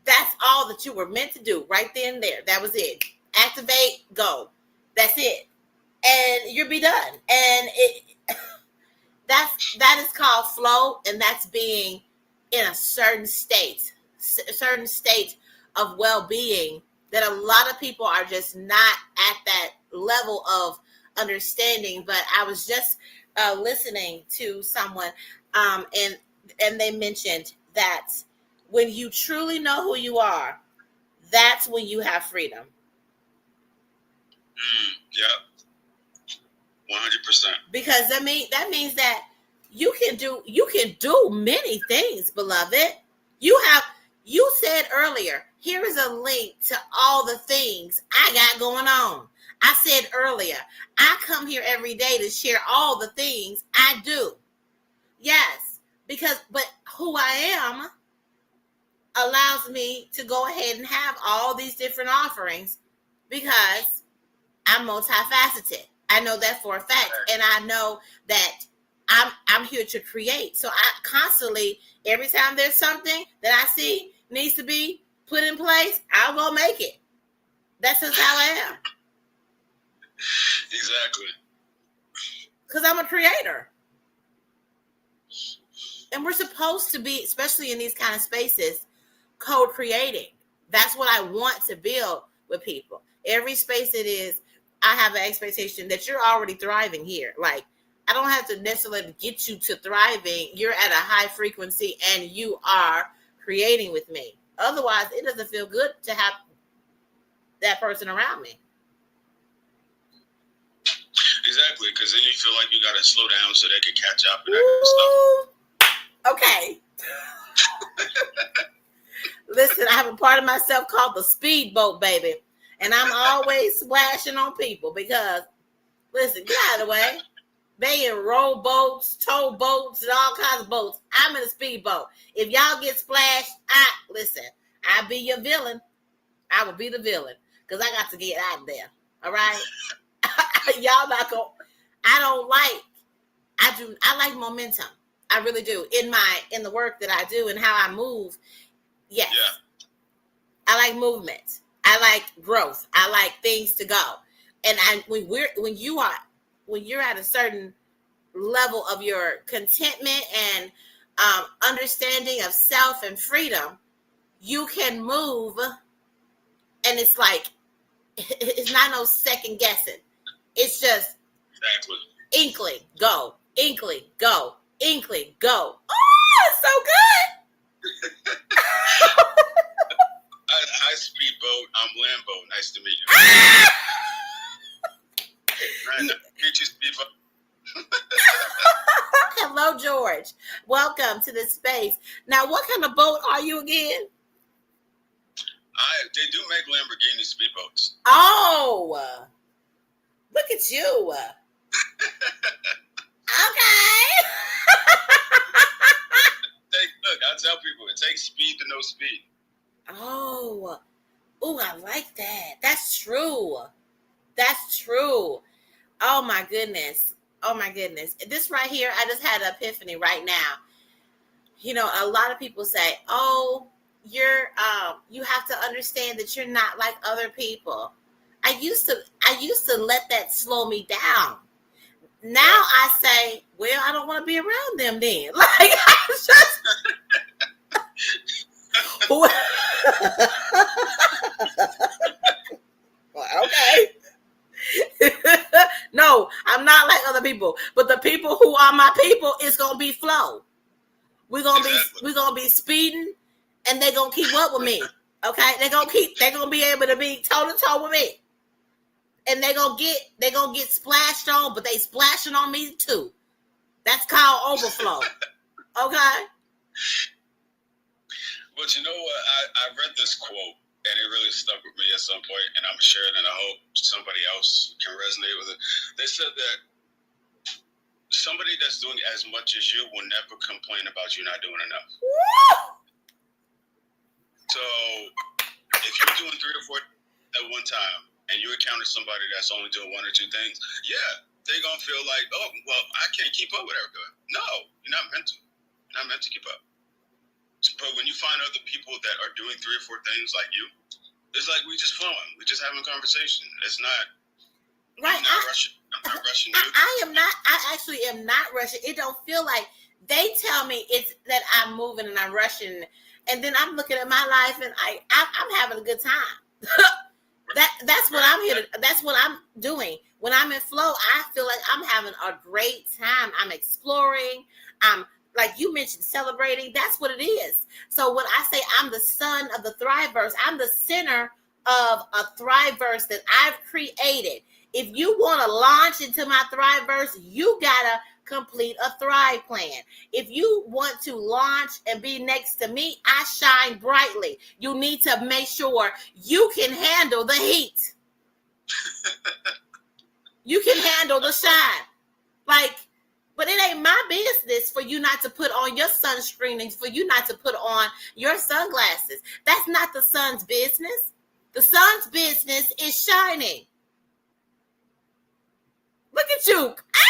that's all that you were meant to do right then and there. That was it. Activate, go. That's it. And you'll be done. And that is called flow, and that's being in a certain state of well-being that a lot of people are just not at that level of understanding. But I was just listening to someone, and they mentioned that when you truly know who you are, that's when you have freedom. Yeah, 100%. Because that means that you can do many things, beloved. You said earlier, here is a link to all the things I got going on. I said earlier, I come here every day to share all the things I do. Yes, but who I am allows me to go ahead and have all these different offerings because I'm multifaceted. I know that for a fact, and I know that I'm here to create. So I constantly, every time there's something that I see needs to be put in place, I'll go make it. That's just how I am. Exactly. Because I'm a creator. And we're supposed to be, especially in these kind of spaces, co-creating. That's what I want to build with people. Every space it is, I have an expectation that you're already thriving here. Like, I don't have to necessarily get you to thriving. You're at a high frequency and you are creating with me. Otherwise, it doesn't feel good to have that person around me. Exactly, because then you feel like you got to slow down so they can catch up and that kind of stuff. Okay. Listen, I have a part of myself called the speedboat, baby. And I'm always splashing on people because, listen, get out of the way. They in rowboats, tow boats, and all kinds of boats. I'm in a speedboat. If y'all get splashed, listen, I'll be your villain. I will be the villain because I got to get out of there. All right? Y'all not going to, I like momentum. I really do. In the work that I do and how I move. Yes. Yeah. I like movement. I like growth. I like things to go. And when you're at a certain level of your contentment and understanding of self and freedom, you can move, and it's like it's not no second guessing. It's just exactly inkling, go, inkling, go, inkling, go. Oh, it's so good. Hi, speedboat. I'm Lambo. Nice to meet you. Meet you, speedboat. Hello, George. Welcome to this space. Now, what kind of boat are you again? They do make Lamborghini speedboats. Oh, look at you. Okay. Look, I tell people it takes speed to know speed. Oh, I like that. That's true. That's true. Oh my goodness. This right here, I just had an epiphany right now. You know, a lot of people say, "Oh, you have to understand that you're not like other people." I used to let that slow me down. Now I say, well, I don't want to be around them then. Like, I just okay. No, I'm not like other people. But the people who are my people, it's gonna be flow. We're gonna be speeding, and they're gonna keep up with me. Okay, they're gonna be able to be toe to toe with me. And they're gonna get splashed on, but they splashing on me too. That's called overflow. Okay. But you know what? I read this quote, and it really stuck with me at some point, and I'm sure that I hope somebody else can resonate with it. They said that somebody that's doing as much as you will never complain about you not doing enough. Woo! So if you're doing 3 or 4 at one time, and you encounter somebody that's only doing 1 or 2 things, they're going to feel like, oh, well, I can't keep up with everybody. No, you're not meant to. You're not meant to keep up. But when you find other people that are doing 3 or 4 things like you, it's like we just flowing. We're just having a conversation. It's not right. I'm not rushing you. I actually am not rushing. It don't feel like they tell me it's that I'm moving and I'm rushing, and then I'm looking at my life and I'm having a good time. That's what I'm here to. That's what I'm doing. When I'm in flow, I feel like I'm having a great time. I'm exploring. I'm, like you mentioned, celebrating. That's what it is. So when I say I'm the son of the Thriveverse, I'm the center of a Thriveverse that I've created. If you want to launch into my Thriveverse, you gotta complete a Thrive plan. If you want to launch and be next to me, I shine brightly. You need to make sure you can handle the heat. You can handle the shine. Like, But it ain't my business for you not to put on your sunscreen and for you not to put on your sunglasses. That's not the sun's business. The sun's business is shining. Look at you. Ah!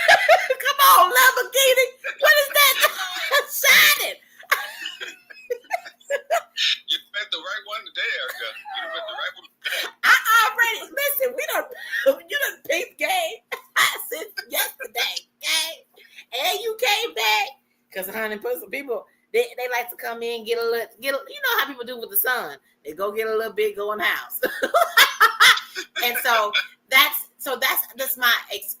Come on, Lamborghini. What is that? Shining. You met the right one today, Erica. You met the right one today. I already listen. You done peeped game since yesterday, okay? And you came back because 100% people they like to come in get a. You know how people do with the sun. They go get a little bit, go in the house, and that's my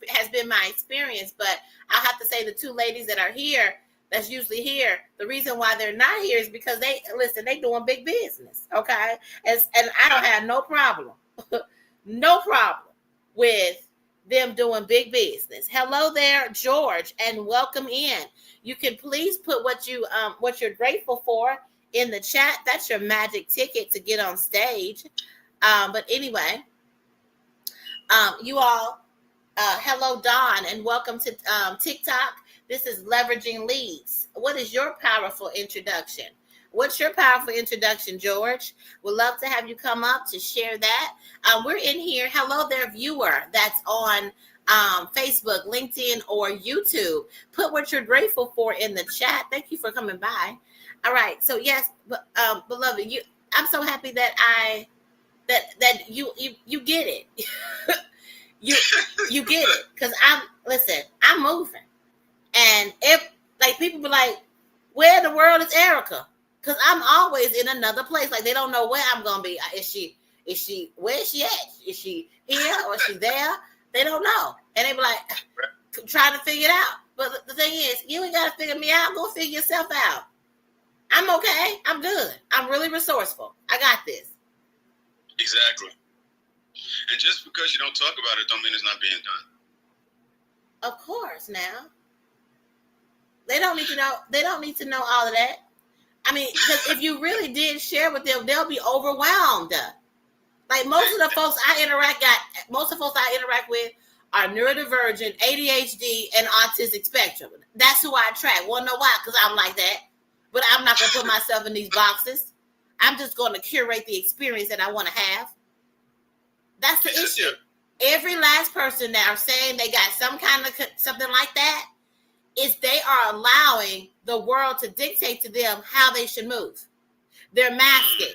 has been my experience. But I'll have to say the two ladies that are here, that's usually here, the reason why they're not here is because they doing big business, okay? And I don't have no problem with them doing big business. Hello there, George, and welcome in. You can please put what you're grateful for in the chat. That's your magic ticket to get on stage. But anyway, you all, hello, Dawn, and welcome to TikTok. This is Leveraging Leads. What is your powerful introduction? What's your powerful introduction, George? We'd love to have you come up to share that. We're in here. Hello there, viewer that's on Facebook, LinkedIn, or YouTube. Put what you're grateful for in the chat. Thank you for coming by. All right. So yes, beloved, I'm so happy that you get it. you get it, because I'm moving. And if like people be like, where in the world is Erica? Because I'm always in another place. Like they don't know where I'm gonna be. Where is she at? Is she here or is she there? They don't know. And they be like trying to figure it out. But the thing is, you ain't gotta figure me out. Go figure yourself out. I'm okay. I'm good. I'm really resourceful. I got this. Exactly. And just because you don't talk about it don't mean it's not being done. Of course now. They don't need to know. They don't need to know all of that. I mean, because if you really did share with them, they'll be overwhelmed. Like most of the folks I interact with are neurodivergent, ADHD, and autistic spectrum. That's who I attract. Wanna know why? Because I'm like that. But I'm not gonna put myself in these boxes. I'm just going to curate the experience that I want to have. That's the issue. Every last person that are saying they got some kind of something like that, is they are allowing the world to dictate to them how they should move. They're masking.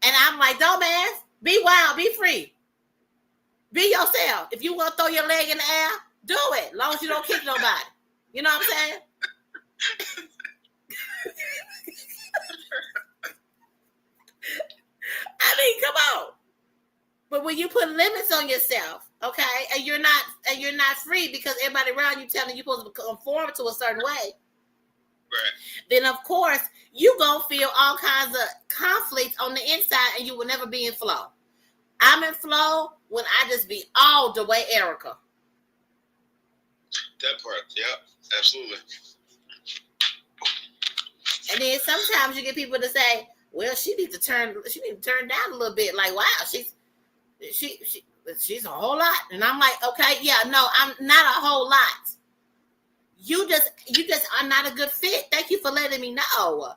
And I'm like, dumbass, be wild, be free. Be yourself. If you want to throw your leg in the air, do it. As long as you don't kick nobody. You know what I'm saying? I mean, come on. But when you put limits on yourself, okay, and you're not free because everybody around you telling you supposed to conform to a certain way, right, then of course you gonna feel all kinds of conflicts on the inside, and you will never be in flow. I'm in flow when I just be all the way Erica. That part, yeah, absolutely. And then sometimes you get people to say, "Well, she needs to turn down a little bit." Like, wow, she's a whole lot. And I'm like, okay, yeah, no, I'm not a whole lot. You just are not a good fit. Thank you for letting me know.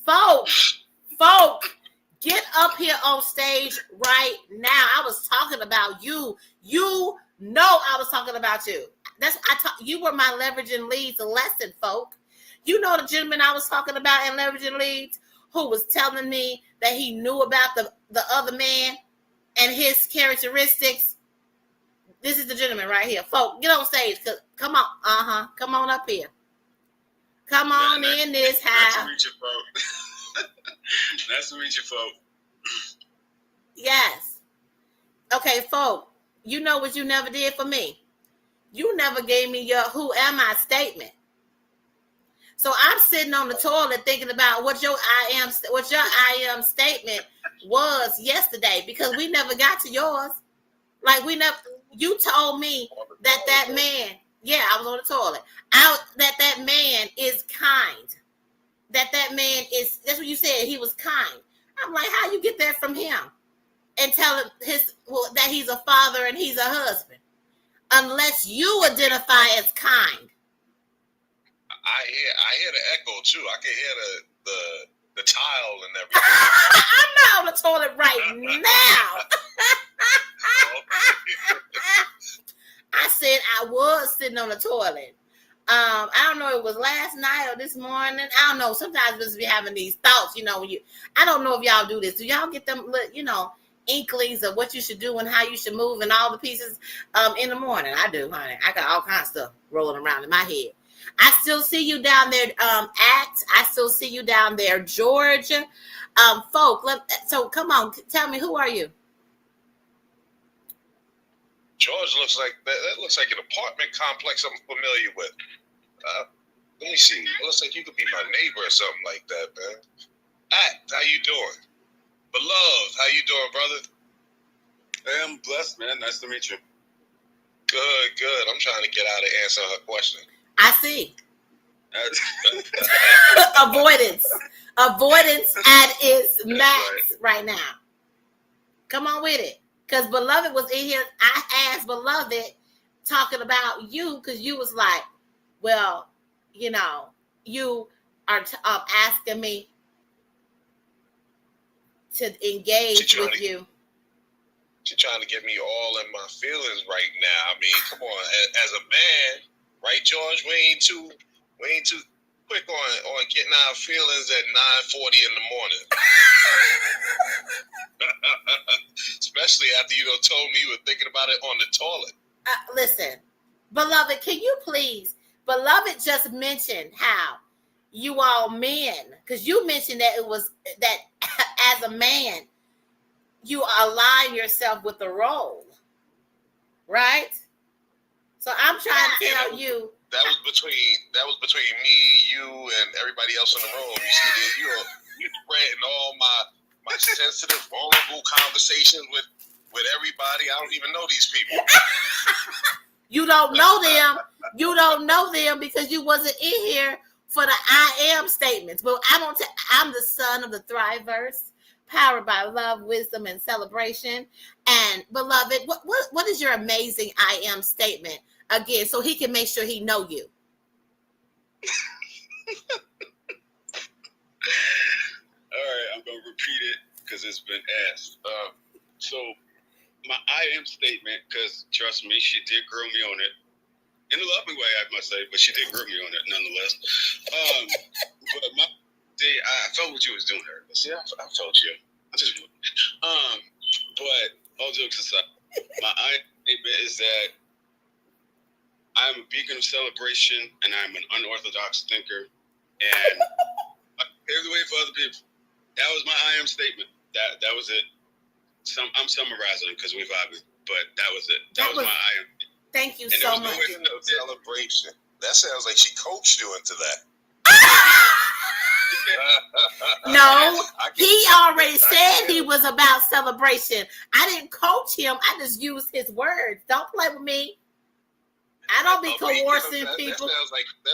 Folks, get up here on stage right now. I was talking about you. You know I was talking about you. You were my leveraging leads lesson, folk. You know the gentleman I was talking about in leveraging leads who was telling me that he knew about the other man and his characteristics. This is the gentleman right here. Folk, get on stage. Come on. Come on up here. Come on in this house. Nice to meet you, folk. Nice to meet you, folk. Yes. Okay, folk, you know what you never did for me? You never gave me your who am I statement. So I'm sitting on the toilet thinking about what your I am statement was yesterday, because we never got to yours. Like you told me that man, yeah, I was on the toilet. That man is kind. That man is, that's what you said, he was kind. I'm like, how you get that from him? And tell him that he's a father and he's a husband. unless you identify as kind. I hear the echo too. I can hear the tile and everything. I'm not on the toilet right now. I said I was sitting on the toilet. I don't know if it was last night or this morning. I don't know. Sometimes we just be having these thoughts, when I don't know if y'all do this. Do y'all get them, inklings of what you should do and how you should move and all the pieces in the morning? I do, honey. I got all kinds of stuff rolling around in my head. I still see you down there, Act. I still see you down there, George. Folk, so come on, tell me, who are you? George looks like that looks like an apartment complex I'm familiar with. Let me see. It looks like you could be my neighbor or something like that, man. Act, how you doing? Beloved, how you doing, brother? Hey, I'm blessed, man. Nice to meet you. Good. I'm trying to get out and answer her question. I see. Avoidance at its max right now. Come on with it. Because Beloved was in here. I asked Beloved talking about you because you was like, well, you are asking me to engage with you. She's trying to get me all in my feelings right now. I mean, come on, as a man, right, George? We ain't too quick on getting our feelings at 9:40 in the morning. Especially after you told me you were thinking about it on the toilet. Listen, Beloved, can you please? Beloved just mentioned how you all men, because you mentioned that it was that as a man, you align yourself with the role, right? So I'm trying to tell you. That was between me, you, and everybody else in the room. You see, you're spreading all my sensitive, vulnerable conversations with everybody. I don't even know these people. You don't know them. You don't know them because you wasn't in here for the I am statements. But I'm the son of the Thriveverse, powered by love, wisdom, and celebration. And Beloved, what is your amazing I am statement? Again, so he can make sure he know you. All right, I'm going to repeat it because it's been asked. So my I am statement, because trust me, she did grill me on it. In a loving way, I must say, but she did grill me on it nonetheless. But I felt what you was doing there. See, I felt you. I just but all jokes aside, my I am statement is that I'm a beacon of celebration, and I'm an unorthodox thinker, and I pave the way for other people. That was my I am statement. That was it. I'm summarizing because we're vibing, but that was it. That was my I am. Thank you so much. No celebration. That sounds like she coached you into that. No, he already said he was about celebration. I didn't coach him. I just used his words. Don't play with me. I don't be coercing people. That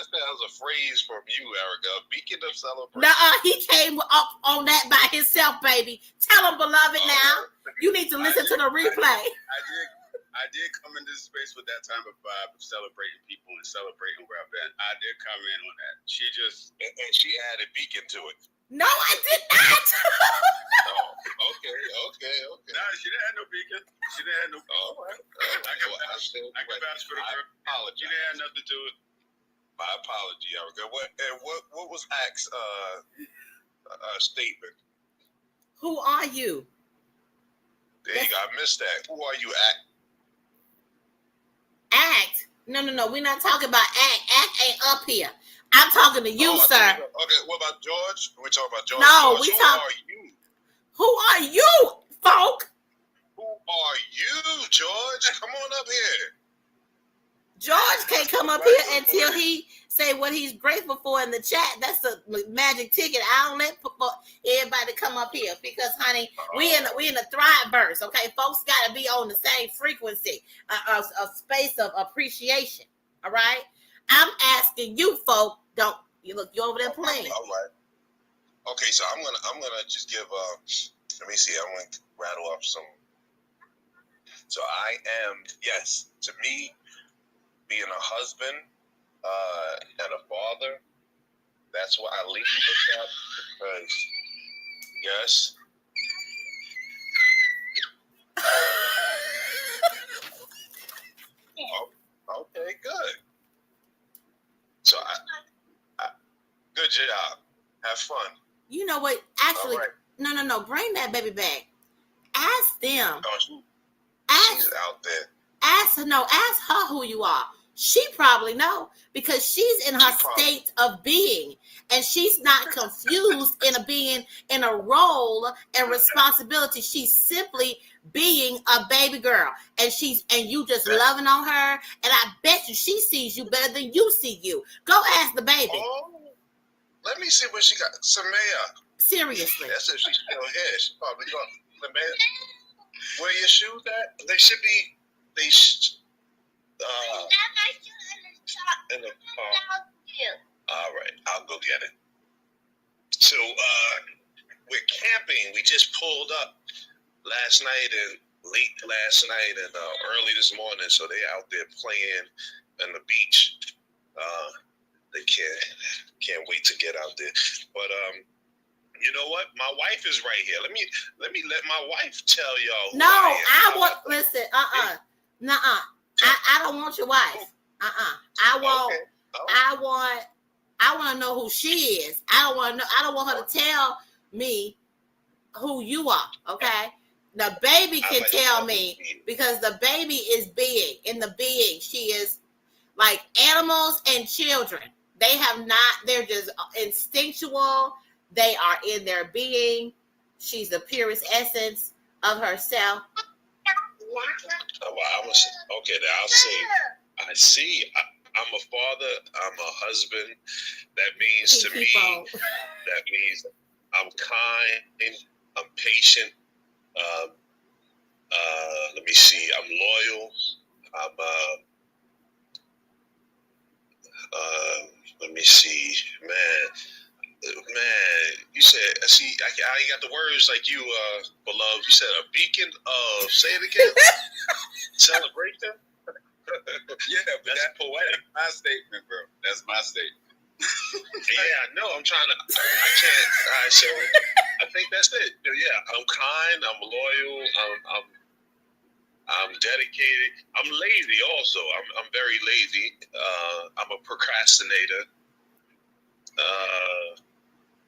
sounds a phrase from you, Erica. Beacon of celebration. Nuh-uh, he came up on that by himself, baby. Tell him, Beloved, now. You need to listen to the replay. I did come into this space with that type of vibe of celebrating people and celebrating where I've been. I did come in on that. She just and she added beacon to it. No, I did not. Okay. Nah, she didn't have no beacon. She didn't have no. Oh, right. I can vouch for the girl. Apology. She didn't have nothing to do it. My apology, Erica. What was Act's statement? Who are you? There you go. I missed that. Who are you, Act? Act? No. We're not talking about Act. Act ain't up here. I'm talking to you, sir. Okay, what about George? We talking about George? No, George, who are you? Who are you, folk? Who are you, George? Come on up here. George can't come up here until he say what he's grateful for in the chat. That's the magic ticket. I don't let everybody come up here because, honey, we in the Thriveverse. Okay, folks got to be on the same frequency, a space of appreciation. All right, I'm asking you, folk. Don't you look? You over there playing? All right. Okay, so I'm gonna just give. Let me see. I'm gonna rattle off some So I am, yes, to me, being a husband and a father, that's what I lead with that, because, yes. Oh, okay, good. So, good job. Have fun. You know what? Actually, right. no. Bring that baby back. Ask them. Oh, she's out there. Ask her who you are. She probably know because she's in her state of being, and she's not confused in a role and responsibility. She's simply being a baby girl, and you just loving on her. And I bet you she sees you better than you see you. Go ask the baby. Oh, let me see what she got. Samaya. Seriously. That's if she's still here. She probably got Samaya. Where your shoes at? They should be. In the car. All right, I'll go get it. So we're camping. We just pulled up last night and late last night and early this morning. So they out there playing on the beach. They can't wait to get out there. But you know what? My wife is right here. Let me let my wife tell y'all. No, I want listen. Nuh-uh. I don't want your wife. I want. Okay. Oh. I want to know who she is. I don't want her to tell me who you are. Okay. The baby can tell me because the baby is being in the being. She is like animals and children. They have not. They're just instinctual. They are in their being. She's the purest essence of herself. Okay, I'll say. I see. I'm a father. I'm a husband. That means to me. That means I'm kind. I'm patient. Let me see. I'm loyal. Let me see, man. You said, see, I ain't got the words like you, beloved. You said a beacon of, say it again, celebration. Yeah, but that's poetic. That's my statement, bro. That's my statement. Yeah, I know. I'm trying to. I can't. All right, so I think that's it. Yeah, I'm kind. I'm loyal. I'm dedicated. I'm lazy. Also, I'm very lazy. I'm a procrastinator.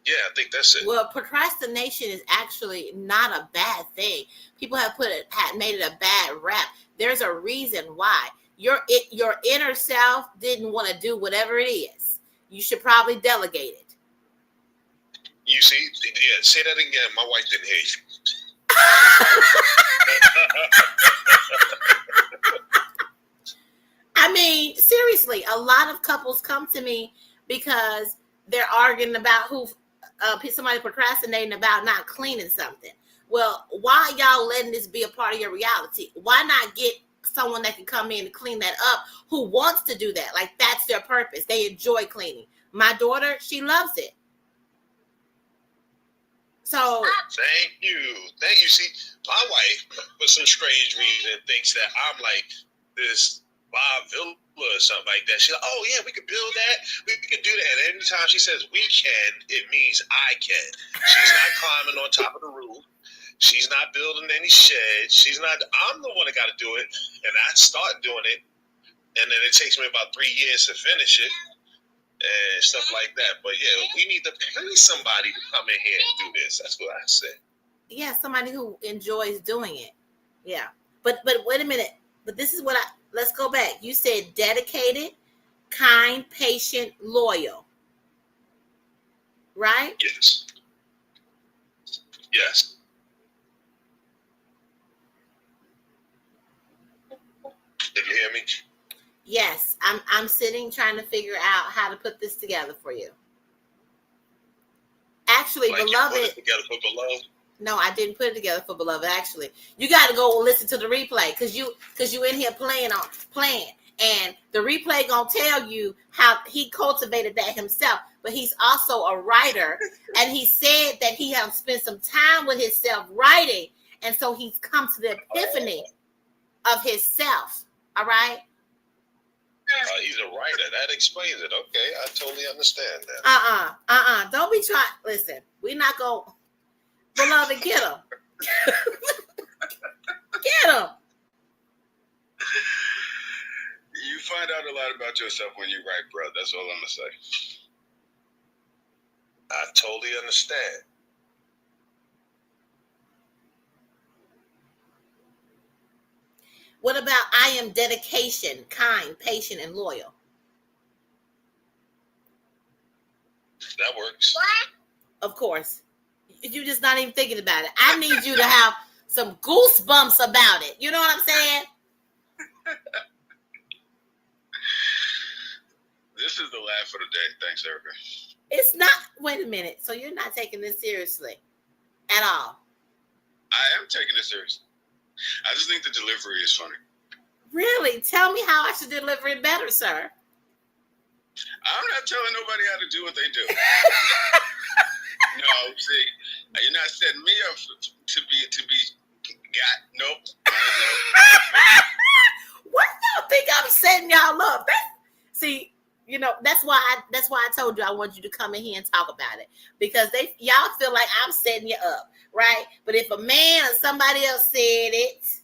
Yeah, I think that's it. Well, procrastination is actually not a bad thing. People have made it a bad rap. There's a reason why. Your inner self didn't want to do whatever it is. You should probably delegate it. You see, yeah, say that again. My wife didn't hear you. I mean, seriously, a lot of couples come to me because they're arguing about who somebody procrastinating about not cleaning something. Well, why y'all letting this be a part of your reality? Why not get someone that can come in and clean that up who wants to do that? Like, that's their purpose. They enjoy cleaning. My daughter, she loves it. So thank you. See, my wife, for some strange reason, thinks that I'm like this Bob Villa or something like that. She's like, oh yeah, we could build that. We could do that. And anytime she says we can, it means I can. She's not climbing on top of the roof. She's not building any sheds. I'm the one that got to do it. And I start doing it. And then it takes me about 3 years to finish it. And stuff like that. But yeah, we need to pay somebody to come in here and do this. That's what I said. Yeah, somebody who enjoys doing it. Yeah. But wait a minute. But this is what let's go back. You said dedicated, kind, patient, loyal. Right? Yes. Yes. Did you hear me? Yes, I'm sitting trying to figure out how to put this together for you. Actually, like beloved. You put it together for beloved? No, I didn't put it together for beloved. Actually, you got to go listen to the replay because you in here playing, and the replay gonna tell you how he cultivated that himself. But he's also a writer, and he said that he has spent some time with himself writing, and so he's come to the epiphany. of himself. All right. He's a writer. That explains it. Okay, I totally understand that. Don't be trying. Listen, we not going. Beloved, get him. Get him. You find out a lot about yourself when you write, bro. That's all I'm gonna say. I totally understand. What about I am dedication, kind, patient, and loyal? That works. Of course. You're just not even thinking about it. I need you to have some goosebumps about it. You know what I'm saying? This is the laugh of the day. Thanks, Erica. It's not. Wait a minute. So you're not taking this seriously at all? I am taking it serious. I just think the delivery is funny. Really? Tell me how I should deliver it better, sir. I'm not telling nobody how to do what they do. No, see, you're not setting me up to be got. Nope. What do you think I'm setting y'all up? See, you know, that's why I told you I want you to come in here and talk about it, because y'all feel like I'm setting you up, right? But if a man or somebody else said it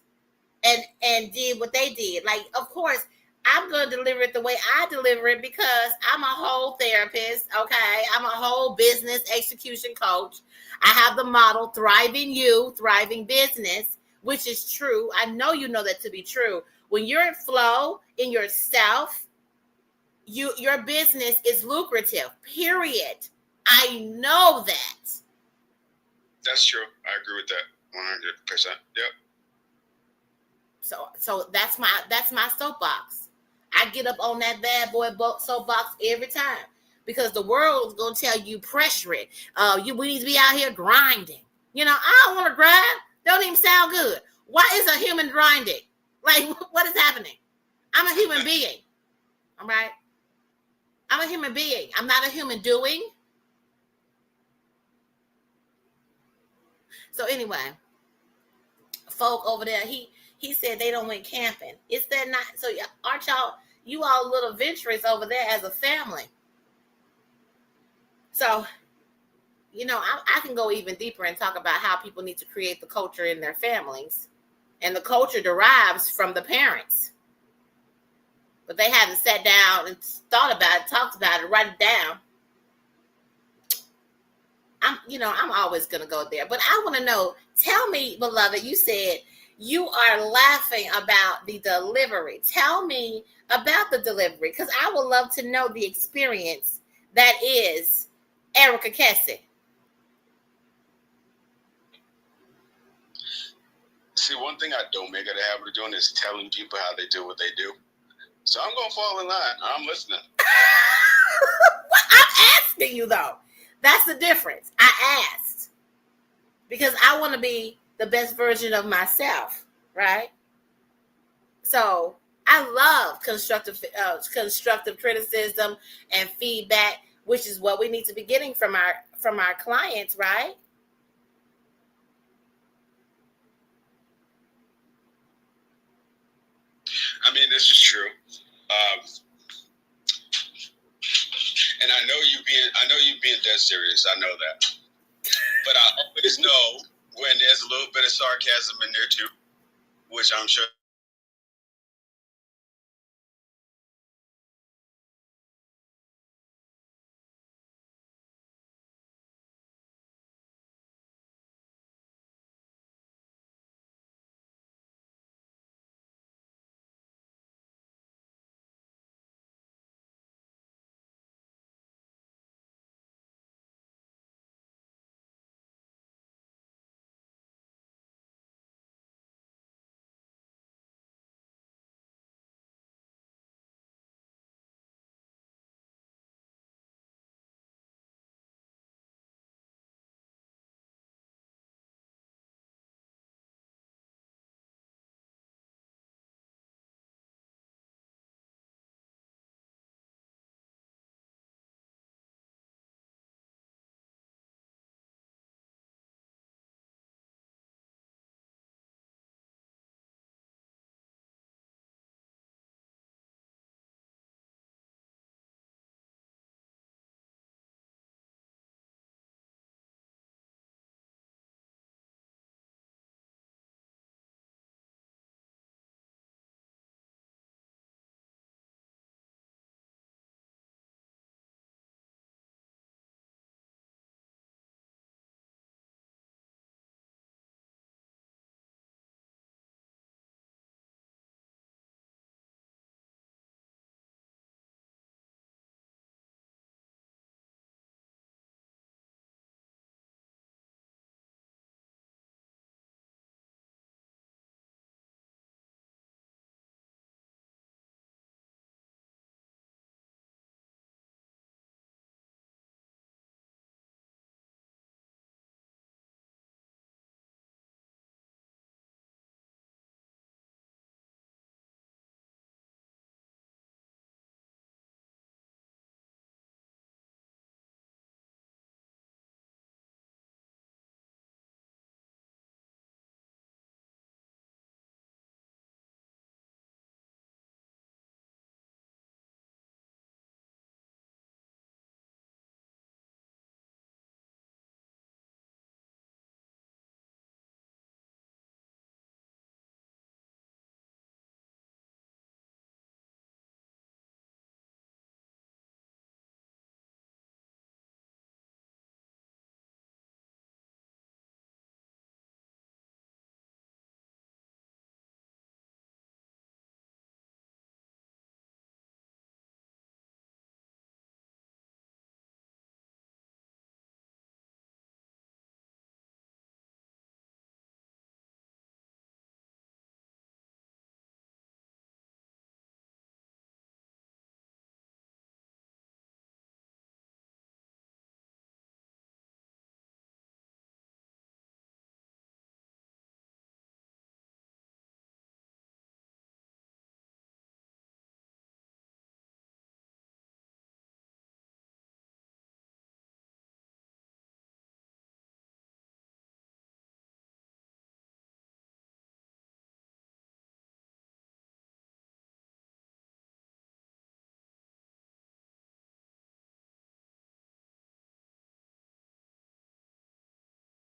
and did what they did, like, of course I'm going to deliver it the way I deliver it, because I'm a whole therapist, okay? I'm a whole business execution coach. I have the model Thriving You, Thriving Business, which is true. I know you know that to be true. When you're in flow in yourself, your business is lucrative, period. I know that. That's true. I agree with that 100%. Yep. So that's my soapbox. I get up on that bad boy soapbox every time, because the world's gonna tell you pressure it. We need to be out here grinding. You know, I don't want to grind. Don't even sound good. Why is a human grinding? Like, what is happening? I'm a human being. All right. I'm a human being. I'm not a human doing. So anyway, folk over there, he said they don't went camping. Is that not so? Aren't you all a little adventurous over there as a family? So, you know, I can go even deeper and talk about how people need to create the culture in their families, and the culture derives from the parents. But they haven't sat down and thought about it, talked about it, write it down. I'm always gonna go there, but I want to know. Tell me, beloved, you said you are laughing about the delivery. Tell me about the delivery, because I would love to know the experience that is Erica Kessie. See, one thing I don't make it a habit of doing is telling people how they do what they do. So I'm gonna fall in line. I'm listening. I'm asking you though. That's the difference. I asked because I want to be the best version of myself, right? So I love constructive criticism and feedback, which is what we need to be getting from our clients, right? I mean, this is true. And I know you being dead serious. I know that. But I always know when there's a little bit of sarcasm in there too, which I'm sure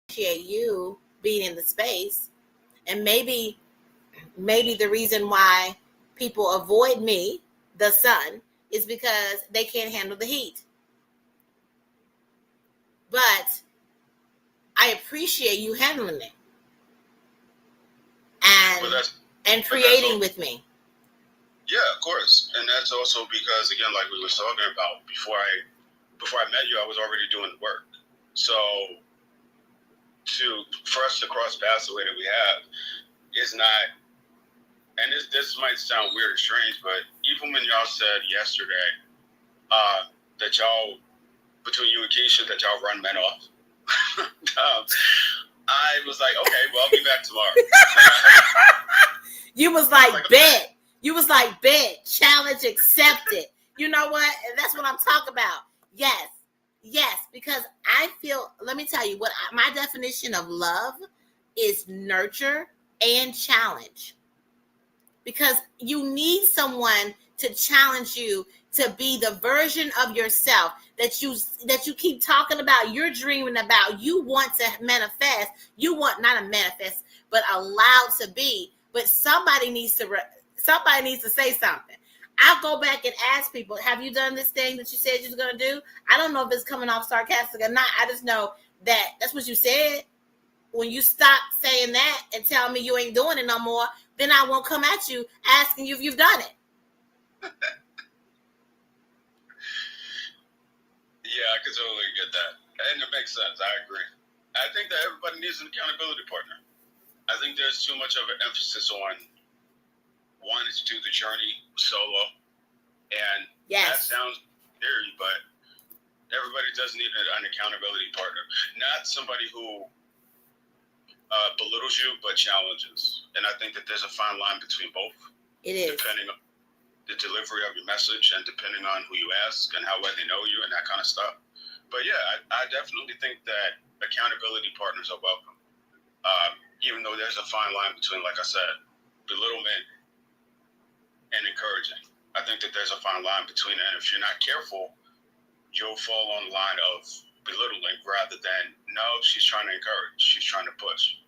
appreciate you being in the space, and maybe the reason why people avoid me, the sun, is because they can't handle the heat. But I appreciate you handling it and creating with me. Yeah, of course. And that's also because, again, like we were talking about, before I met you, I was already doing the work. So for us to cross paths the way that we have is not, and this might sound weird or strange, but even when y'all said yesterday that y'all, between you and Keisha, that y'all run men off, I was like, okay, well, I'll be back tomorrow. You was like, bet. You was like, bet. Challenge accepted. You know what? And that's what I'm talking about. Yes. Yes. Because I feel, let me tell you what my definition of love is: nurture and challenge. Because you need someone to challenge you to be the version of yourself that you keep talking about, you're dreaming about, you want to manifest, you want not to manifest, but allowed to be. But somebody needs to say something. I'll go back and ask people, have you done this thing that you said you was going to do? I don't know if it's coming off sarcastic or not. I just know that that's what you said. When you stop saying that and tell me you ain't doing it no more, then I won't come at you asking you if you've done it. Yeah, I can totally get that. And it makes sense. I agree. I think that everybody needs an accountability partner. I think there's too much of an emphasis on wanting to do the journey solo. And that sounds scary, but everybody does need an accountability partner. Not somebody who belittles you, but challenges. And I think that there's a fine line between both. It is. Depending on the delivery of your message and depending on who you ask and how well they know you and that kind of stuff. But yeah, I definitely think that accountability partners are welcome. Even though there's a fine line between, like I said, belittlement and encouraging. I think that there's a fine line between that. And if you're not careful, you'll fall on the line of belittling rather than, no, she's trying to encourage, she's trying to push.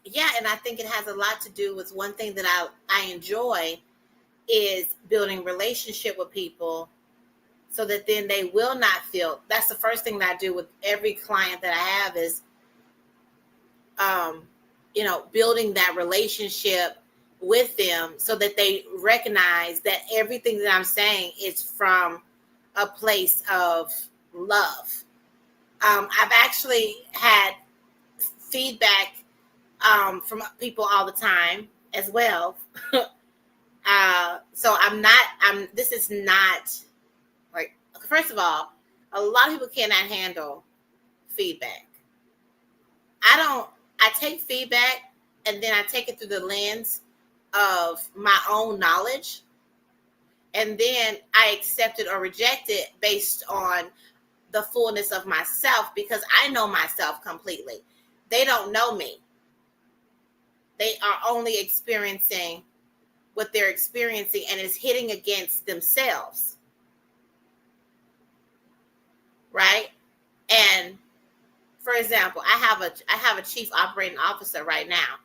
Yeah, and I think it has a lot to do with one thing that I enjoy is building relationship with people so that then they will not feel. That's the first thing that I do with every client that I have is, building that relationship with them so that they recognize that everything that I'm saying is from a place of love. I've actually had feedback from people all the time as well. So this is not like, first of all, a lot of people cannot handle feedback. I take feedback and then I take it through the lens of my own knowledge. And then I accept it or reject it based on the fullness of myself, because I know myself completely. They don't know me. They are only experiencing what they're experiencing, and it's hitting against themselves. Right? And for example, I have a chief operating officer right now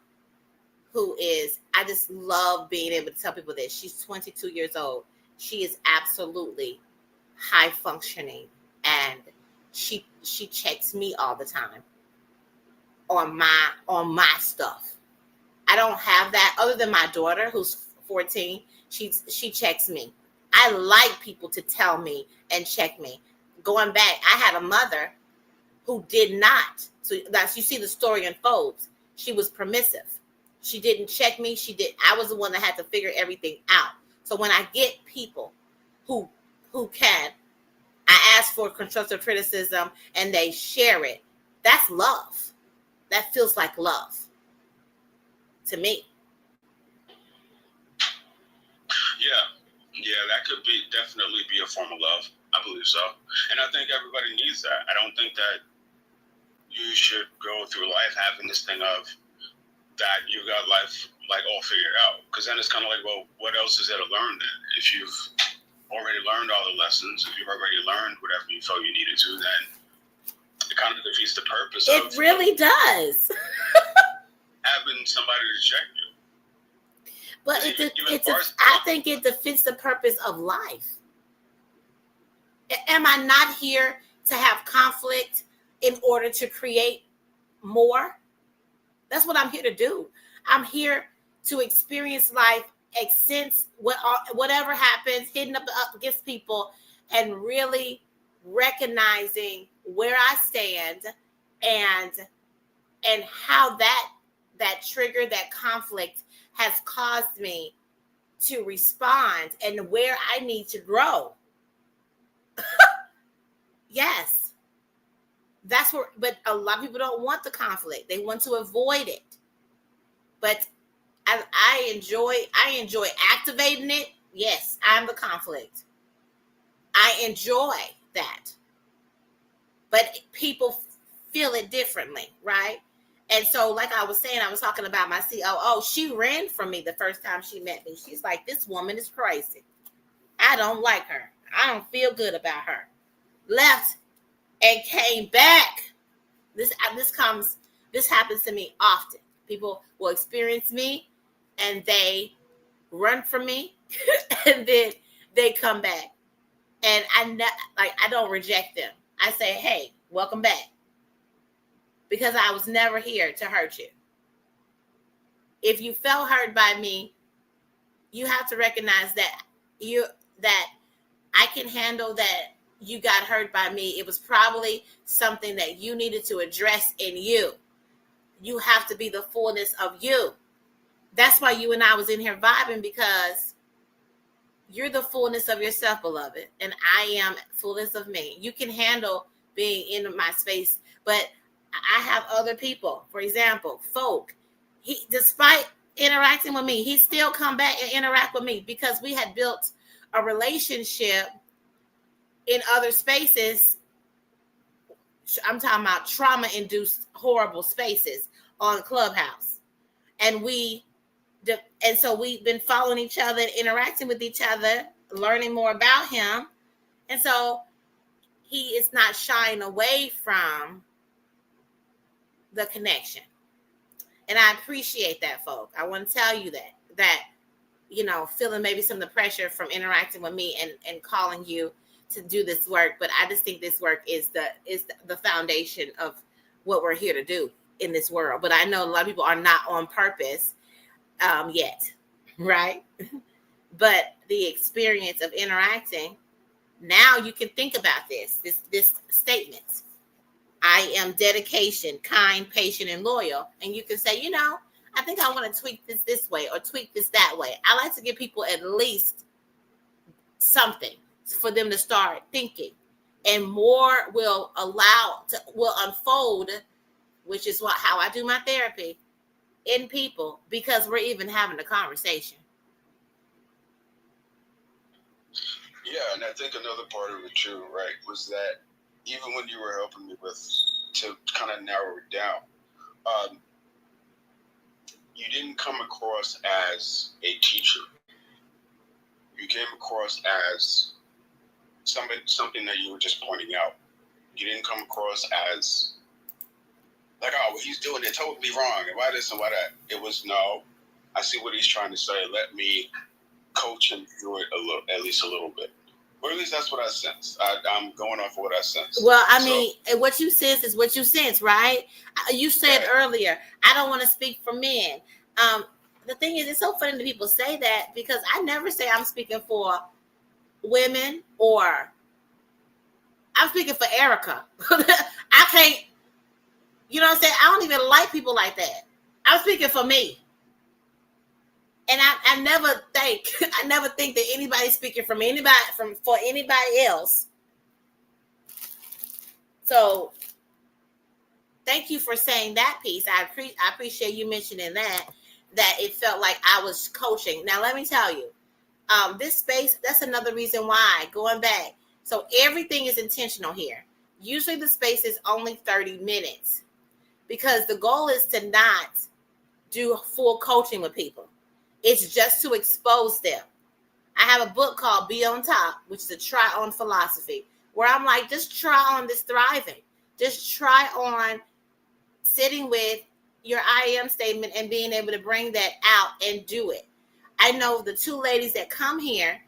who is, I just love being able to tell people this. She's 22 years old. She is absolutely high functioning, and she checks me all the time on my stuff. I don't have that other than my daughter who's 14. She checks me. I like people to tell me and check me. Going back, I had a mother who did not. So that's, you see the story unfolds. She was permissive. She didn't check me. I was the one that had to figure everything out. So when I get people who can, I ask for constructive criticism and they share it. That's love. That feels like love to me. Yeah, that could definitely be a form of love. I believe so. And I think everybody needs that. I don't think that you should go through life having this thing of that you got life like all figured out. Because then it's kind of like, well, what else is there to learn then? If you've already learned all the lessons, if you've already learned whatever you felt you needed to, then kind of defeats the purpose It of really does. having somebody to check you. But I think it defeats the purpose of life. Am I not here to have conflict in order to create more? That's what I'm here to do. I'm here to experience life, sense whatever happens, hitting up against people, and really recognizing where I stand and how that trigger, that conflict has caused me to respond and where I need to grow. Yes. That's where, but a lot of people don't want the conflict. They want to avoid it. But I enjoy activating it. Yes, I'm the conflict. I enjoy that. But people feel it differently, right? And so, like I was saying, I was talking about my COO. She ran from me the first time she met me. She's like, this woman is crazy. I don't like her. I don't feel good about her. Left and came back. This happens to me often. People will experience me and they run from me and then they come back. And I don't reject them. I say, hey, welcome back. Because I was never here to hurt you. If you felt hurt by me, you have to recognize that I can handle that you got hurt by me. It was probably something that you needed to address in you. You have to be the fullness of you. That's why you and I was in here vibing, because you're the fullness of yourself, beloved, and I am fullness of me. You can handle being in my space, but I have other people. For example, Folk. Despite interacting with me, he still come back and interact with me because we had built a relationship in other spaces. I'm talking about trauma-induced horrible spaces on Clubhouse. And so we've been following each other, interacting with each other, learning more about him. And so he is not shying away from the connection. And I appreciate that, folk. I want to tell you that, feeling maybe some of the pressure from interacting with me and calling you to do this work. But I just think this work is the foundation of what we're here to do in this world. But I know a lot of people are not on purpose yet, right? But the experience of interacting, now you can think about this statement. I am dedication, kind, patient, and loyal. And you can say, I think I want to tweak this way or tweak this that way. I like to give people at least something for them to start thinking. And more will unfold, which is how I do my therapy, in people, because we're even having a conversation. Yeah, and I think another part of it too, right, was that even when you were helping me to kind of narrow it down, you didn't come across as a teacher. You came across as something that you were just pointing out. You didn't come across as like, oh, well, he's doing it totally wrong, and why this and why that. It was, no, I see what he's trying to say. Let me coach him through it at least a little bit. Or at least that's what I sense. I'm going off of what I sense. Well, I mean, what you sense is what you sense, right? You said earlier, I don't want to speak for men. The thing is, it's so funny that people say that, because I never say I'm speaking for women, or I'm speaking for Erica. I can't, you know what I'm saying? I don't even like people like that. I'm speaking for me. And I never think that anybody's speaking for anybody else. So thank you for saying that piece. I appreciate you mentioning that it felt like I was coaching. Now, let me tell you, this space, that's another reason why, going back. So everything is intentional here. Usually the space is only 30 minutes because the goal is to not do full coaching with people. It's just to expose them. I have a book called Be On Top, which is a try-on philosophy, where I'm like, just try on this thriving. Just try on sitting with your I am statement and being able to bring that out and do it. I know the two ladies that come here,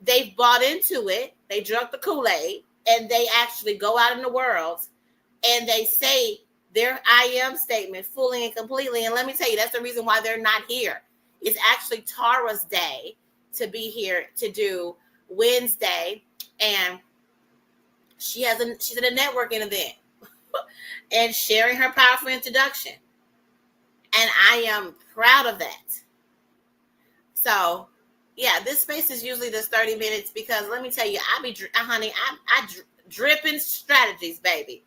they've bought into it, they drunk the Kool-Aid, and they actually go out in the world and they say their I am statement fully and completely. And let me tell you, that's the reason why they're not here. It's actually Tara's day to be here to do Wednesday, and she's at a networking event and sharing her powerful introduction. And I am proud of that. So, yeah, this space is usually just 30 minutes because let me tell you, honey, I dripping strategies, baby,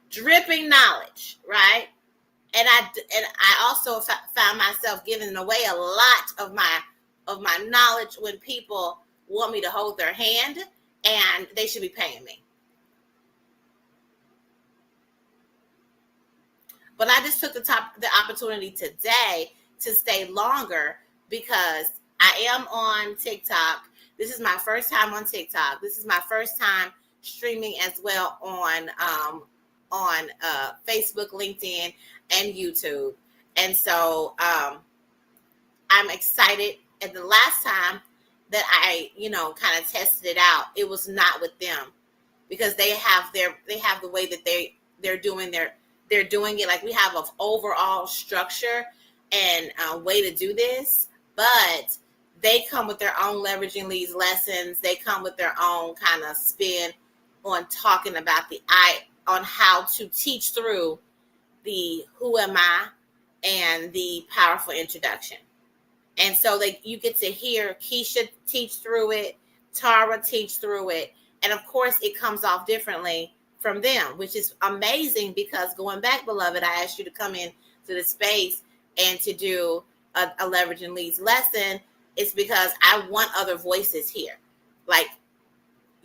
dripping knowledge, right? And I also found myself giving away a lot of my knowledge when people want me to hold their hand, and they should be paying me. But I just took the opportunity today to stay longer because I am on TikTok. This is my first time on TikTok. This is my first time streaming as well on Facebook, LinkedIn, and YouTube. And so I'm excited. And the last time that I, kind of tested it out, it was not with them because they have the way that they're doing it. Like we have an overall structure and way to do this, but they come with their own leveraging leads lessons. They come with their own kind of spin on talking about on how to teach through the who am I and the powerful introduction. And so you get to hear Keisha teach through it, Tara teach through it, and of course it comes off differently from them, which is amazing because going back, beloved, I asked you to come in to the space and to do a leveraging leads lesson. It's because I want other voices here. Like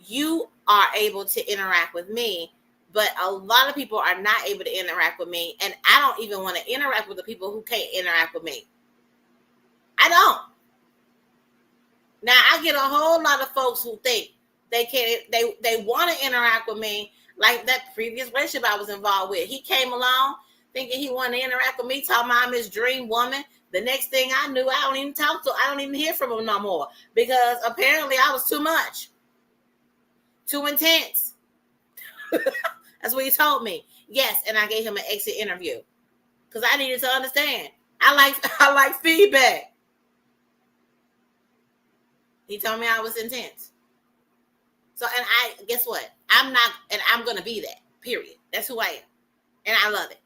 you are able to interact with me, but a lot of people are not able to interact with me. And I don't even want to interact with the people who can't interact with me. I don't. Now I get a whole lot of folks who think they want to interact with me. Like that previous relationship I was involved with. He came along thinking he wanted to interact with me, talking about I'm his dream woman. The next thing I knew, I don't even hear from him no more because apparently I was too much. Too intense. That's what he told me. Yes, and I gave him an exit interview because I needed to understand. I like feedback. He told me I was intense. So, and guess what? I'm going to be that, period. That's who I am. And I love it.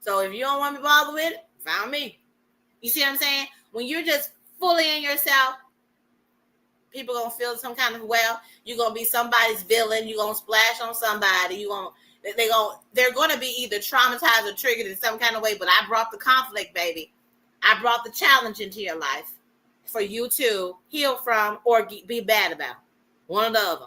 So if you don't want to be bothered with it, find me. You see what I'm saying? When you're just fully in yourself, people going to feel some kind of, you're going to be somebody's villain. You're going to splash on somebody. They're going to be either traumatized or triggered in some kind of way, but I brought the conflict, baby. I brought the challenge into your life for you to heal from or be bad about. One or the other.